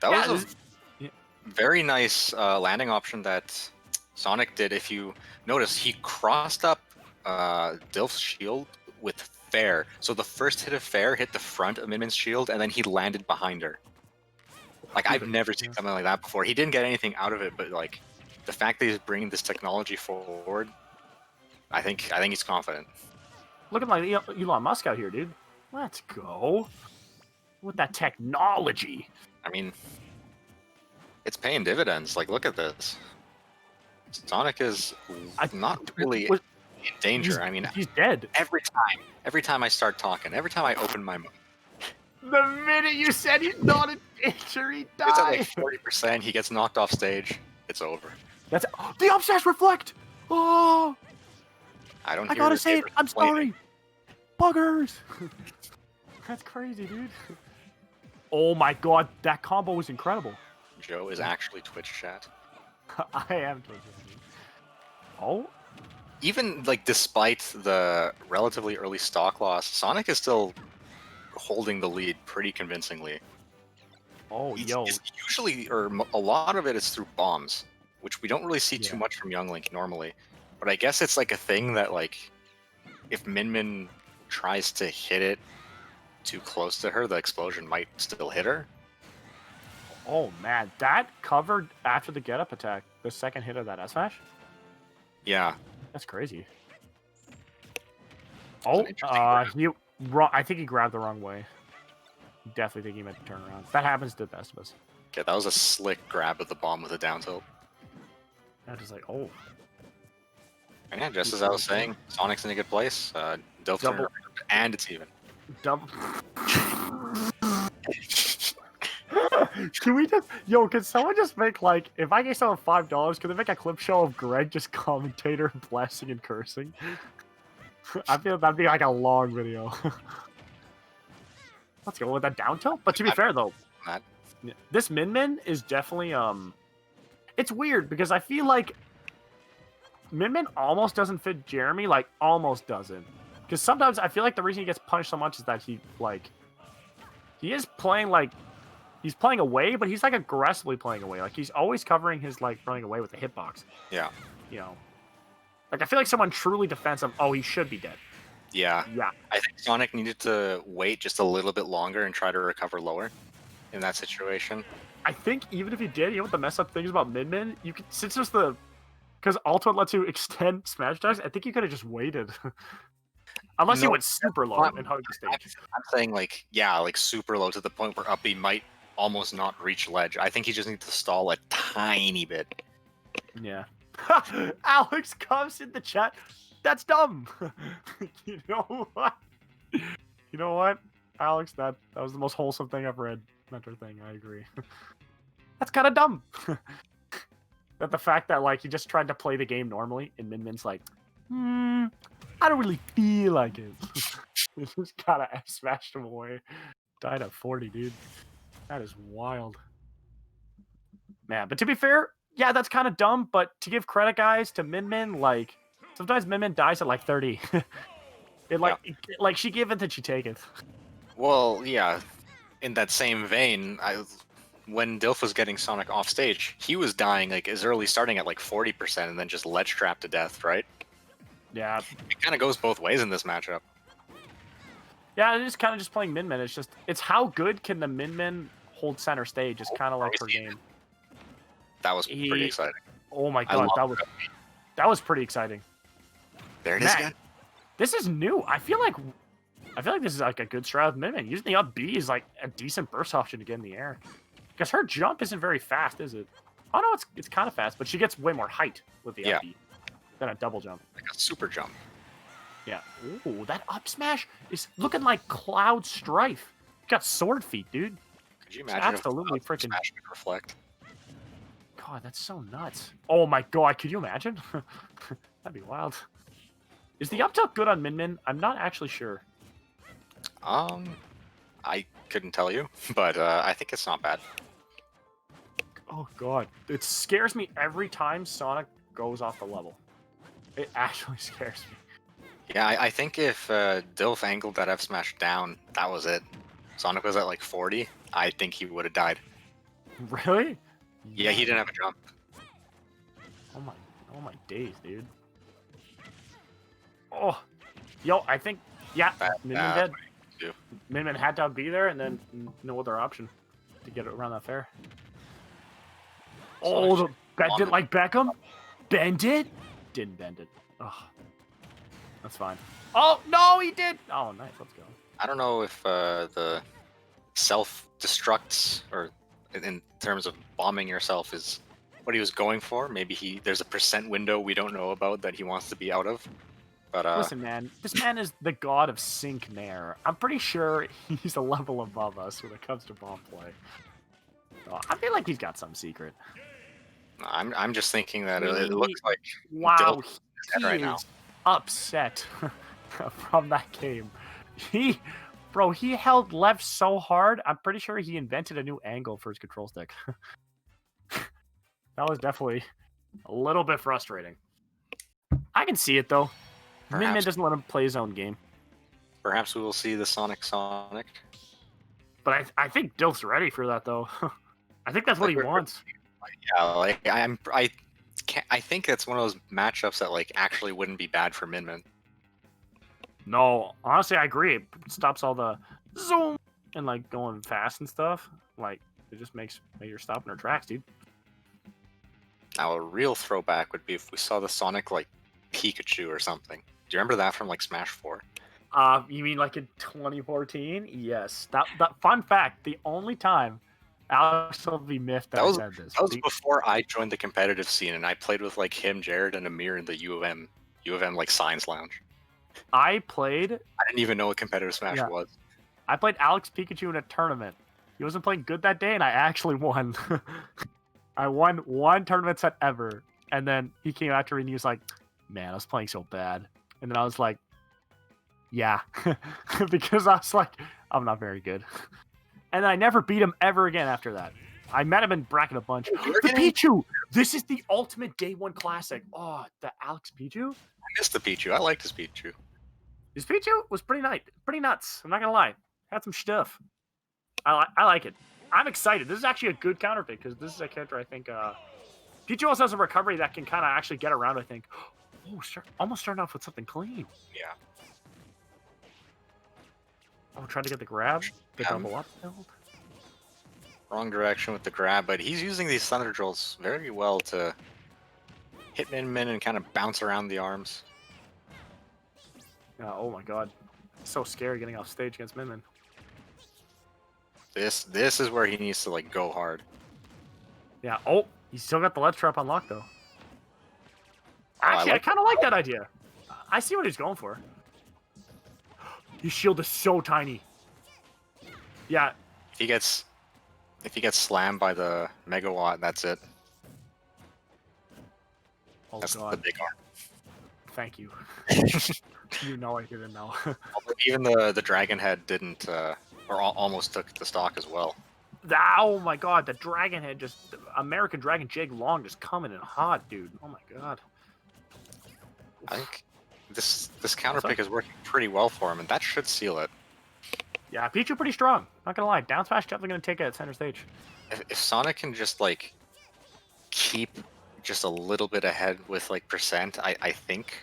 That was a very nice landing option that Sonic did. If you notice, he crossed up Dilf's shield with Fair. So the first hit of Fair hit the front of Minmin's shield, and then he landed behind her. Like, I've never seen something like that before. He didn't get anything out of it, but like the fact that he's bringing this technology forward, I think he's confident. Looking like Elon Musk out here, dude. Let's go with that technology. I mean, it's paying dividends. Like, look at this. Sonic is not really in danger. I mean, he's dead. Every time I start talking, every time I open my mouth. The minute you said he's not in danger, he dies. It's at like 40%. He gets knocked off stage. It's over. That's the upstairs reflect. Oh, I gotta say it. I'm sorry. Buggers. That's crazy, dude. Oh my god, that combo was incredible. Joe is actually Twitch chat. I am Twitch chat. Oh. Even like despite the relatively early stock loss, Sonic is still holding the lead pretty convincingly. Oh, it's usually, or a lot of it is through bombs, which we don't really see too much from Young Link normally. But I guess it's like a thing that like, if Min tries to hit it too close to her, the explosion might still hit her. Oh man, that covered after the get up attack, the second hit of that S smash. Yeah. That's crazy. Oh, I think he grabbed the wrong way. Definitely think he meant to turn around. That happens to the best of us. Okay, that was a slick grab of the bomb with a down tilt. I'm just like, oh. And yeah, just as I was saying, Sonic's in a good place. Double, and it's even. Double. Can we just, can someone just make like, if I gave someone $5, could they make a clip show of Greg just commentator blasting and cursing? I feel that'd be like a long video. Let's go with that down tilt. But to be fair though, this Min is definitely it's weird because I feel like Min almost doesn't fit Jeremy, like almost doesn't. Because sometimes I feel like the reason he gets punished so much is that he is playing like. He's playing away, but he's like aggressively playing away. Like he's always covering his like running away with the hitbox. Yeah. You know. Like I feel like someone truly defensive. Oh, he should be dead. Yeah. Yeah. I think Sonic needed to wait just a little bit longer and try to recover lower in that situation. I think even if he did, you know what the mess up thing is about Min? You could since there's because Ultimate lets you extend smash attacks, I think you could have just waited. Unless he went super low and hugged the stage. I'm saying like super low to the point where Uppy might almost not reach ledge. I think he just needs to stall a tiny bit. Yeah. Alex comes in the chat. That's dumb. You know what? You know what, Alex? That was the most wholesome thing I've read. Mentor thing. I agree. That's kind of dumb. That the fact that like he just tried to play the game normally, and Min's like, I don't really feel like it. He just gotta F smashed him away. Died at 40, dude. That is wild. Man, but to be fair, yeah, that's kind of dumb, but to give credit, guys, to Min Min, like, sometimes Min Min dies at like 30. Like she giveth and she taketh. Well, yeah. In that same vein, when Dilf was getting Sonic off stage, he was dying like as early, starting at like 40%, and then just ledge trapped to death, right? Yeah. It kind of goes both ways in this matchup. Yeah, it is kind of just playing Min Min. It's how good can the Min Min hold center stage is kind of like her game. That was pretty exciting. Oh my god, that was pretty exciting. There it is again. This is new. I feel like this is like a good strat with Min Min. Using the up B is like a decent burst option to get in the air. Because her jump isn't very fast, is it? Oh no, it's kind of fast, but she gets way more height with the up B than a double jump. Like a super jump. Yeah. Ooh, that up smash is looking like Cloud Strife. Got sword feet, dude. Could you imagine? Absolutely freaking smash would reflect. God, that's so nuts. Oh my god, could you imagine? That'd be wild. Is the up tilt good on Min Min? I'm not actually sure. I couldn't tell you, but I think it's not bad. Oh god, it scares me every time Sonic goes off the level. It actually scares me. Yeah, I think if Dilf angled that F smash down, that was it. Sonic was at like 40. I think he would have died. Really? Yeah, he didn't have a jump. Oh my days, dude. Oh, yo, I think Min Min dead. Min Min had to be there, and then no other option to get around that fair. Oh, bend it like Beckham. Bend it. Didn't bend it. Oh, that's fine. Oh no, he did. Oh, nice. Let's go. I don't know if the self-destructs or in terms of bombing yourself is what he was going for. Maybe there's a percent window we don't know about that he wants to be out of. But listen, man, this man is the god of sync nair. I'm pretty sure he's a level above us when it comes to bomb play. So I feel like he's got some secret. I'm just thinking that it looks like wow, he right is now. Upset from that game. He held left so hard. I'm pretty sure he invented a new angle for his control stick. That was definitely a little bit frustrating. I can see it though. Min Min doesn't let him play his own game. Perhaps we will see the Sonic. But I think Dilf's ready for that though. I think that's what he wants. Yeah, like I think that's one of those matchups that like actually wouldn't be bad for Min Min. No, honestly, I agree. It stops all the zoom and like going fast and stuff. Like it just makes you're stopping her tracks, dude. Now a real throwback would be if we saw the Sonic like Pikachu or something. Do you remember that from like Smash 4? You mean like in 2014? Yes. That fun fact, the only time Alex will be miffed that I said this. That was before I joined the competitive scene, and I played with like him, Jared, and Amir in the U of M like Science Lounge. I didn't even know what competitive Smash was. I played Alex Pikachu in a tournament. He wasn't playing good that day, and I actually won. I won one tournament set ever, and then he came after me and he was like, "Man, I was playing so bad." And then I was like, "Yeah," because I was like, "I'm not very good." And I never beat him ever again after that. I met him in bracket a bunch. The Pichu! This is the ultimate day one classic. Oh, the Alex Pichu? I missed the Pichu. I liked his Pichu. His Pichu was pretty nuts. I'm not gonna lie. Had some stuff. I like it. I'm excited. This is actually a good counter pick because this is a character I think Pichu also has a recovery that can kind of actually get around, I think. Oh, almost starting off with something clean. Yeah. Oh, trying to get the grab. The double up build. Wrong direction with the grab, but he's using these Thunder Jolts very well to hit Min Min and kind of bounce around the arms. Oh my god. It's so scary getting off stage against Min Min. This is where he needs to like go hard. Yeah. Oh, he's still got the ledge trap unlocked though. Actually, I kind of like that idea. I see what he's going for. His shield is so tiny. Yeah. If he gets slammed by the megawatt, that's it. Oh that's god. the big arm. thank you. You know I didn't know. Even the dragon head didn't, or almost took the stock as well. Oh my god, the dragon head American Dragon Jake Long just coming in hot, dude. Oh my god. I think this counter pick is working pretty well for him, and that should seal it. Yeah, Pichu pretty strong. Not gonna lie, down smash definitely gonna take it at center stage. If Sonic can just like keep just a little bit ahead with like percent, I think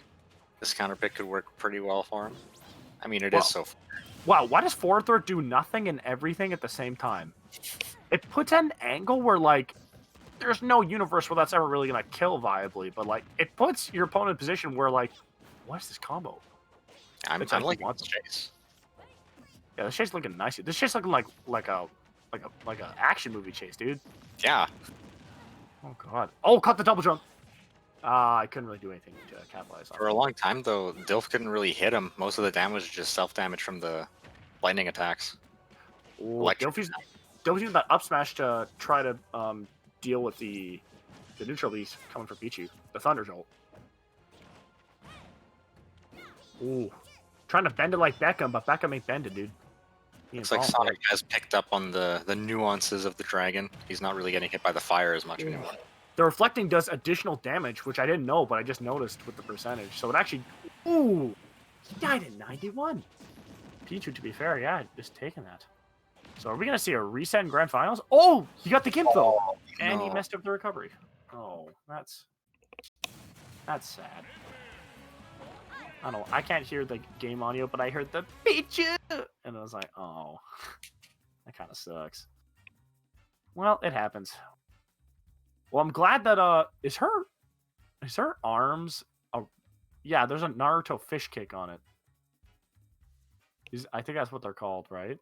this counter pick could work pretty well for him. I mean, it is so far. Wow, why does forward throw do nothing and everything at the same time? It puts an angle where, like, there's no universe where that's ever really going to kill viably, but, like, it puts your opponent in a position where, like, what is this combo? I'm liking this chase. Yeah, this chase looking nice. This chase looking like a action movie chase, dude. Yeah. Oh, God. Oh, caught the double jump. I couldn't really do anything to capitalize on it. For a long time, though, Dilf couldn't really hit him. Most of the damage was just self-damage from the lightning attacks. Dilf using that up smash to try to deal with the neutral beast coming from Pichu. The Thunder Jolt. Ooh. Trying to bend it like Beckham, but Beckham ain't bending, dude. Looks like Sonic has picked up on the nuances of the dragon. He's not really getting hit by the fire as much anymore. The reflecting does additional damage, which I didn't know, but I just noticed with the percentage. So it actually... Ooh! He died at 91. Pichu, to be fair, yeah, just taking that. So are we going to see a reset in Grand Finals? Oh! He got the Gimp, though! And he messed up the recovery. Oh, that's sad. I don't know. I can't hear the game audio, but I heard the Pichu! And I was like, oh. That kind of sucks. Well, it happens. Well, I'm glad that is her arms yeah, there's a Naruto fish kick on it. I think that's what they're called, right?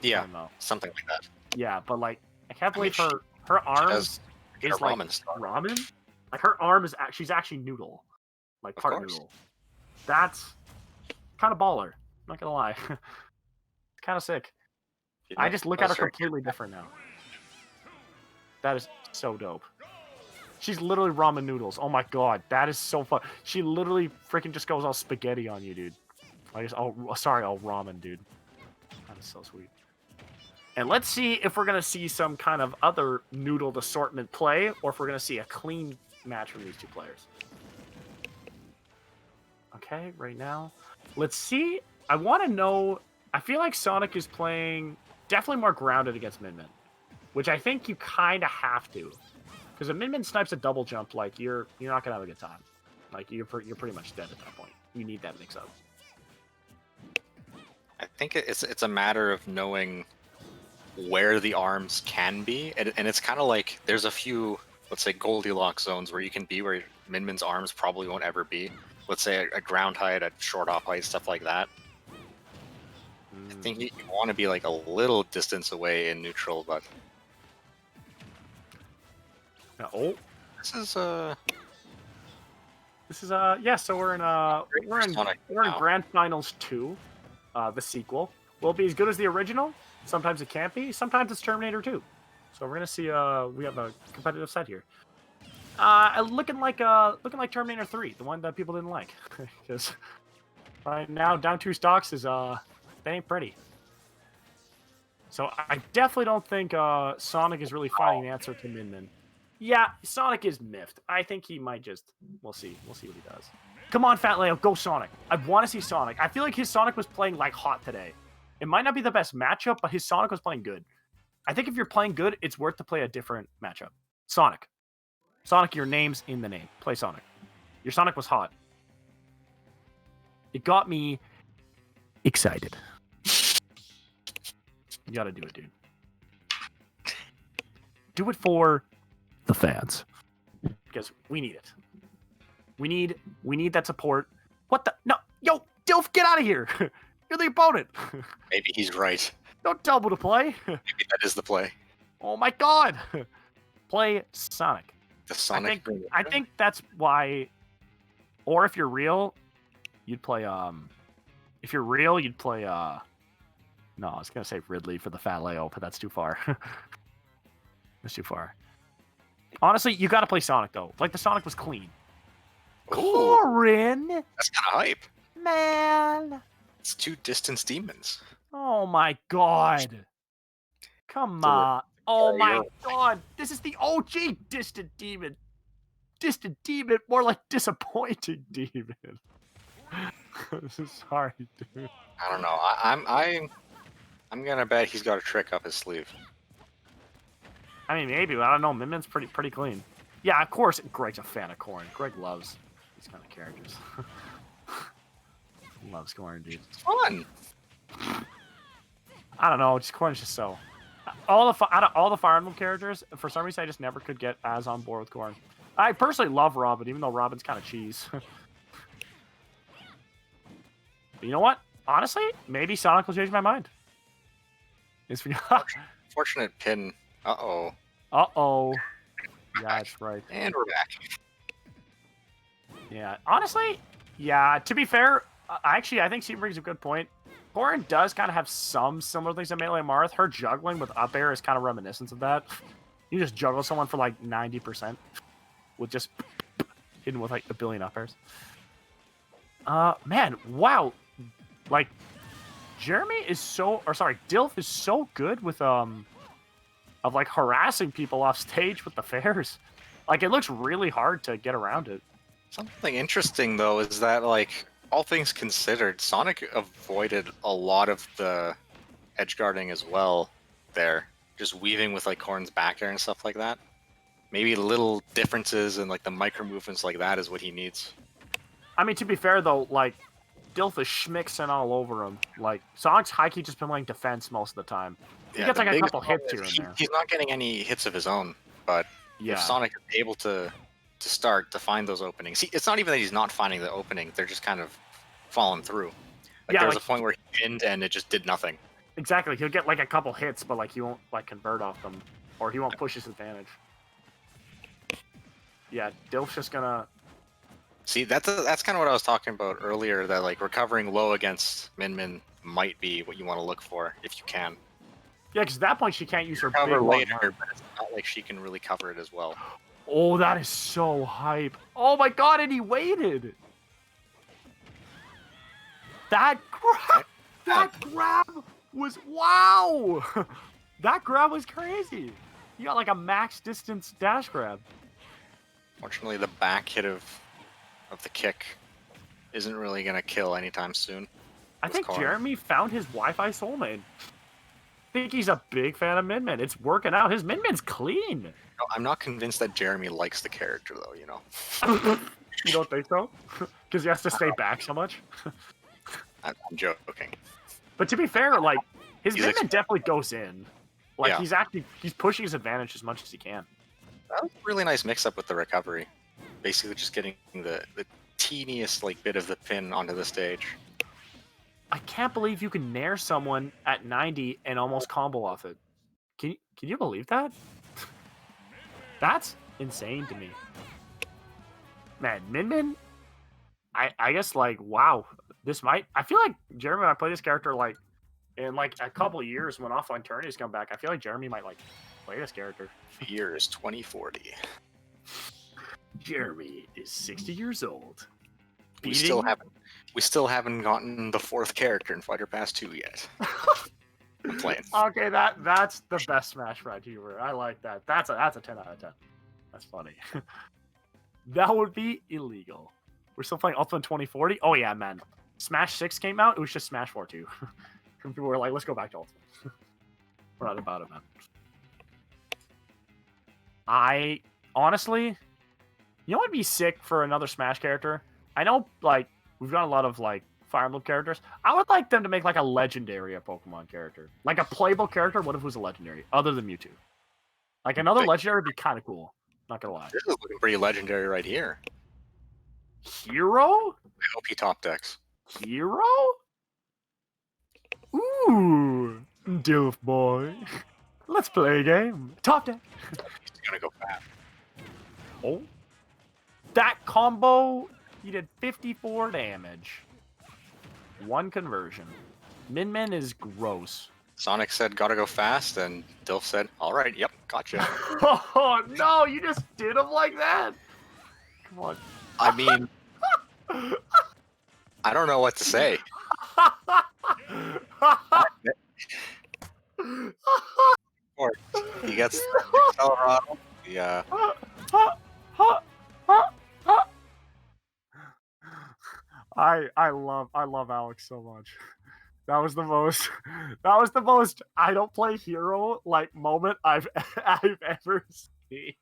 Yeah, something like that. Yeah, but like I can't believe her arms is like ramen. Like her arm is she's actually noodle. Like part noodle. That's kind of baller. I'm not gonna lie. It's kind of sick. I just look at her completely different now. That is so dope. She's literally ramen noodles. Oh my god, that is so fun. She literally freaking just goes all spaghetti on you, dude. All ramen, dude. That is so sweet. And let's see if we're gonna see some kind of other noodled assortment play, or if we're gonna see a clean match from these two players. Okay, right now, let's see. I want to know. I feel like Sonic is playing definitely more grounded against Min Min. Which I think you kind of have to, because if Min Min snipes a double jump, like you're not gonna have a good time. Like you're pretty much dead at that point. You need that mix up. I think it's a matter of knowing where the arms can be, and it's kind of like there's a few, let's say, Goldilocks zones where you can be where Min Min's arms probably won't ever be. Let's say a ground height, a short off height, stuff like that. I think you want to be like a little distance away in neutral, but. Oh, this is yeah. So we're in Grand Finals 2, the sequel. Will it be as good as the original? Sometimes it can't be. Sometimes it's Terminator 2. So we're gonna see. We have a competitive set here. Looking like Terminator 3, the one that people didn't like, because right now down 2 stocks is that ain't pretty. So I definitely don't think Sonic is really finding the answer to Min Min. Yeah, Sonic is miffed. I think he might just... We'll see. We'll see what he does. Come on, Fat Leo. Go Sonic. I want to see Sonic. I feel like his Sonic was playing like hot today. It might not be the best matchup, but his Sonic was playing good. I think if you're playing good, it's worth to play a different matchup. Sonic. Sonic, your name's in the name. Play Sonic. Your Sonic was hot. It got me excited. You gotta do it, dude. Do it for... the fans, because we need it. We need that support. What the? No, yo, Dilf, get out of here! You're the opponent. Maybe he's right. Don't tell me to play. Maybe that is the play. Oh my god! Play Sonic. The Sonic. I think that's why. Or if you're real, you'd play. If you're real, you'd play. No, I was gonna say Ridley for the Fat Leo, but that's too far. That's too far. Honestly, you got to play Sonic, though. Like, the Sonic was clean. Ooh, Corin! that's kind of hype. Man! It's 2 distance demons. Oh my god. Come So on. Oh my you're god. This is the OG Distant Demon. Distant Demon, more like Disappointing Demon. Sorry, dude. I don't know. I'm gonna bet he's got a trick up his sleeve. I mean, maybe, but I don't know. Min-Min's pretty clean. Yeah, of course, Greg's a fan of Corin. Greg loves these kind of characters. He loves Corin, dude. It's fun. I don't know. Just Corin's just so. Out of all the Fire Emblem characters, for some reason, I just never could get as on board with Corin. I personally love Robin, even though Robin's kind of cheese. But you know what? Honestly, maybe Sonic will change my mind. It's Fortunate pin. Uh-oh. Uh-oh. Yeah, that's right. And we're back. Yeah, honestly, yeah, to be fair, I think Steve brings a good point. Corin does kind of have some similar things to Melee Marth. Her juggling with up air is kind of reminiscent of that. You just juggle someone for like 90% with just hitting with like a billion up airs. Man, wow. Like, Dilf is so good with, of like harassing people off stage with the fairs. Like, it looks really hard to get around it. Something interesting, though, is that, like, all things considered, Sonic avoided a lot of the edge guarding as well there. Just weaving with, like, Corrin's back air and stuff like that. Maybe little differences in, like, the micro movements like that is what he needs. I mean, to be fair, though, like, Dilf is schmixing all over him. Like, Sonic's high-key just been playing defense most of the time. He gets, like, a couple hits here and there. He's not getting any hits of his own, but if Sonic is able to start to find those openings. See, it's not even that he's not finding the opening, they're just kind of falling through. Like, there was a point where he pinned and it just did nothing. Exactly. He'll get like a couple hits, but like he won't like convert off them. Or he won't push his advantage. Yeah, Dilf's just gonna... See, that's kind of what I was talking about earlier, that like recovering low against Min might be what you want to look for, if you can. Yeah, because at that point she can't use her cover big later, but it's not like she can really cover it as well. Oh, that is so hype. Oh my god, and he waited. That grab was, wow. That grab was crazy. You got like a max distance dash grab. Fortunately, the back hit of the kick isn't really going to kill anytime soon. I think Jeremy found his Wi-Fi soulmate. I think he's a big fan of Min-Min. It's working out. His Min-Min's clean. No, I'm not convinced that Jeremy likes the character, though, you know. You don't think so? Because he has to stay back so much? I'm joking. But to be fair, like, his Min-Min definitely goes in. Like, he's pushing his advantage as much as he can. That was a really nice mix-up with the recovery. Basically just getting the teeniest, like, bit of the pin onto the stage. I can't believe you can nair someone at 90 and almost combo off it. Can you believe that? That's insane to me. Man, Min-Min, I guess, like, wow. I feel like Jeremy might play this character, like, in, like, a couple of years when offline tourneys come back. I feel like Jeremy might, like, play this character. The year is 2040. Jeremy is 60 years old. We still haven't gotten the 4th character in Fighter Pass 2 yet. I'm playing. Okay, that's the best Smash Ride humor. I like that. That's a 10 out of 10. That's funny. That would be illegal. We're still playing Ultimate 2040? Oh yeah, man. Smash 6 came out, it was just Smash 4 2. People were like, let's go back to Ultimate. We're not about it, man. I honestly, you know what'd be sick for another Smash character? I know, like, we've got a lot of, like, Fire Emblem characters. I would like them to make, like, a legendary Pokemon character. Like, a playable character, what if it was a legendary? Other than Mewtwo. Like, another legendary would be kind of cool. Not gonna lie. This is looking pretty legendary right here. Hero? I hope he top decks. Hero? Ooh, Dilf boy. Let's play a game. Top deck. He's gonna go fast. Oh. That combo, he did 54 damage. 1 conversion. Min-Min is gross. Sonic said, gotta go fast, and Dilf said, alright, yep, gotcha. Oh, no, you just did him like that? Come on. I mean, I don't know what to say. Of course, he gets the Colorado. Yeah. I love Alex so much. That was the most I don't play hero like moment I've ever seen.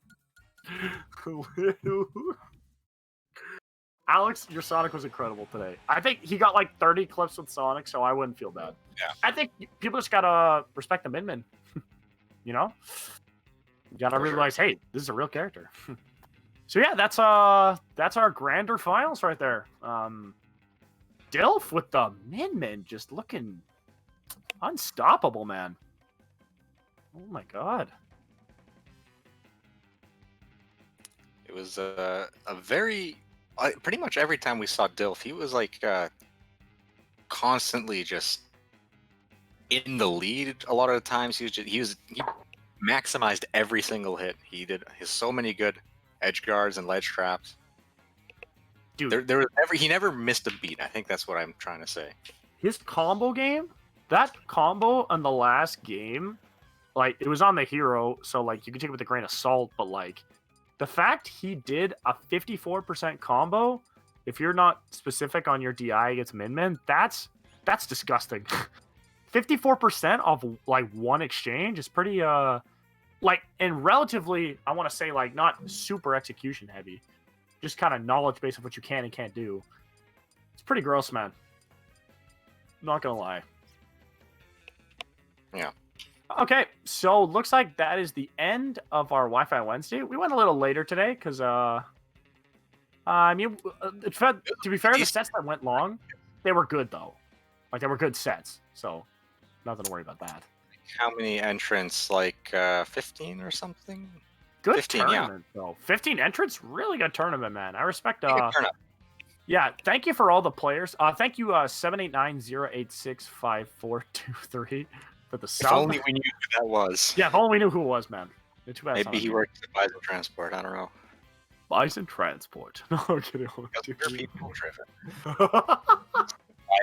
Alex, your Sonic was incredible today. I think he got like 30 clips with Sonic, so I wouldn't feel bad. Yeah. I think people just gotta respect the Min. You know? You gotta realize, hey, this is a real character. So yeah, that's our grander finals right there. Dilf with the Min just looking unstoppable, man. Oh my god. It was a very pretty much every time we saw Dilf, he was like constantly just in the lead. A lot of the times he maximized every single hit. He did so many good edge guards and ledge traps. Dude, he never missed a beat. I think that's what I'm trying to say. His combo game, that combo on the last game, like it was on the hero, so like you can take it with a grain of salt, but like the fact he did a 54% combo, if you're not specific on your DI against Min, that's disgusting. 54% of like one exchange is pretty like, and relatively, I want to say like not super execution heavy, just kind of knowledge base of what you can and can't do. It's pretty gross, man. Not gonna lie. Yeah. Okay, so looks like that is the end of our Wi-Fi Wednesday. We went a little later today because, I mean, to be fair, the sets that went long, they were good though. Like they were good sets, so nothing to worry about that. How many entrants? Like 15 or something? Good 15, tournament, though. 15 entrants, really good tournament, man. I respect. Good tournament. Yeah, thank you for all the players. Thank you, 789-086-5423 for the sub. If only we knew who that was. Yeah, if only we knew who it was, man. Maybe he works at Bison Transport. I don't know. Bison Transport. No, I'm kidding. People driven.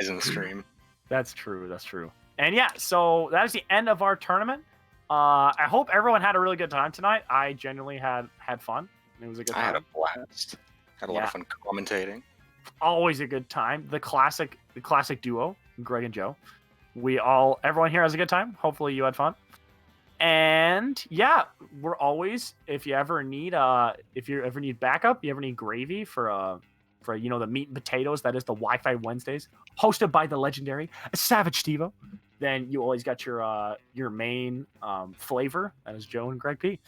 Bison stream. That's true. That's true. And yeah, so that is the end of our tournament. I hope everyone had a really good time tonight. I genuinely had fun. It was a good time. I had a blast. Had a lot of fun commentating. Always a good time. The classic duo, Greg and Joe. Everyone here has a good time. Hopefully you had fun. And yeah, we're always, if you ever need backup, you ever need gravy for the meat and potatoes that is the Wi-Fi Wednesdays, hosted by the legendary Savage Stevo, then you always got your main flavor. That is Joe and Greg P.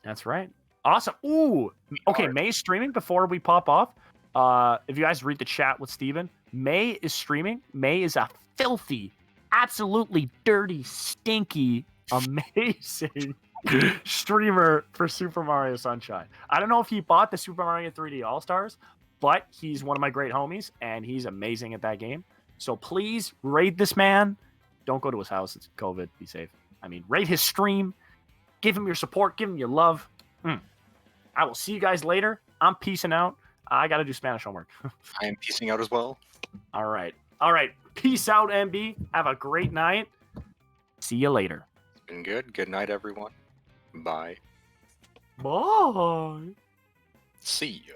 That's right. Awesome. Ooh. Okay, May's streaming before we pop off. If you guys read the chat with Steven, May is streaming. May is a filthy, absolutely dirty, stinky, amazing streamer for Super Mario Sunshine. I don't know if he bought the Super Mario 3D All-Stars, but he's one of my great homies, and he's amazing at that game. So please raid this man. Don't go to his house. It's COVID. Be safe. I mean, raid his stream. Give him your support. Give him your love. I will see you guys later. I'm peacing out. I got to do Spanish homework. I am peacing out as well. All right. Peace out, MB. Have a great night. See you later. It's been good. Good night, everyone. Bye. Bye. See ya.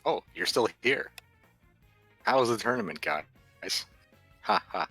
Oh, you're still here. How was the tournament, guys? Ha ha.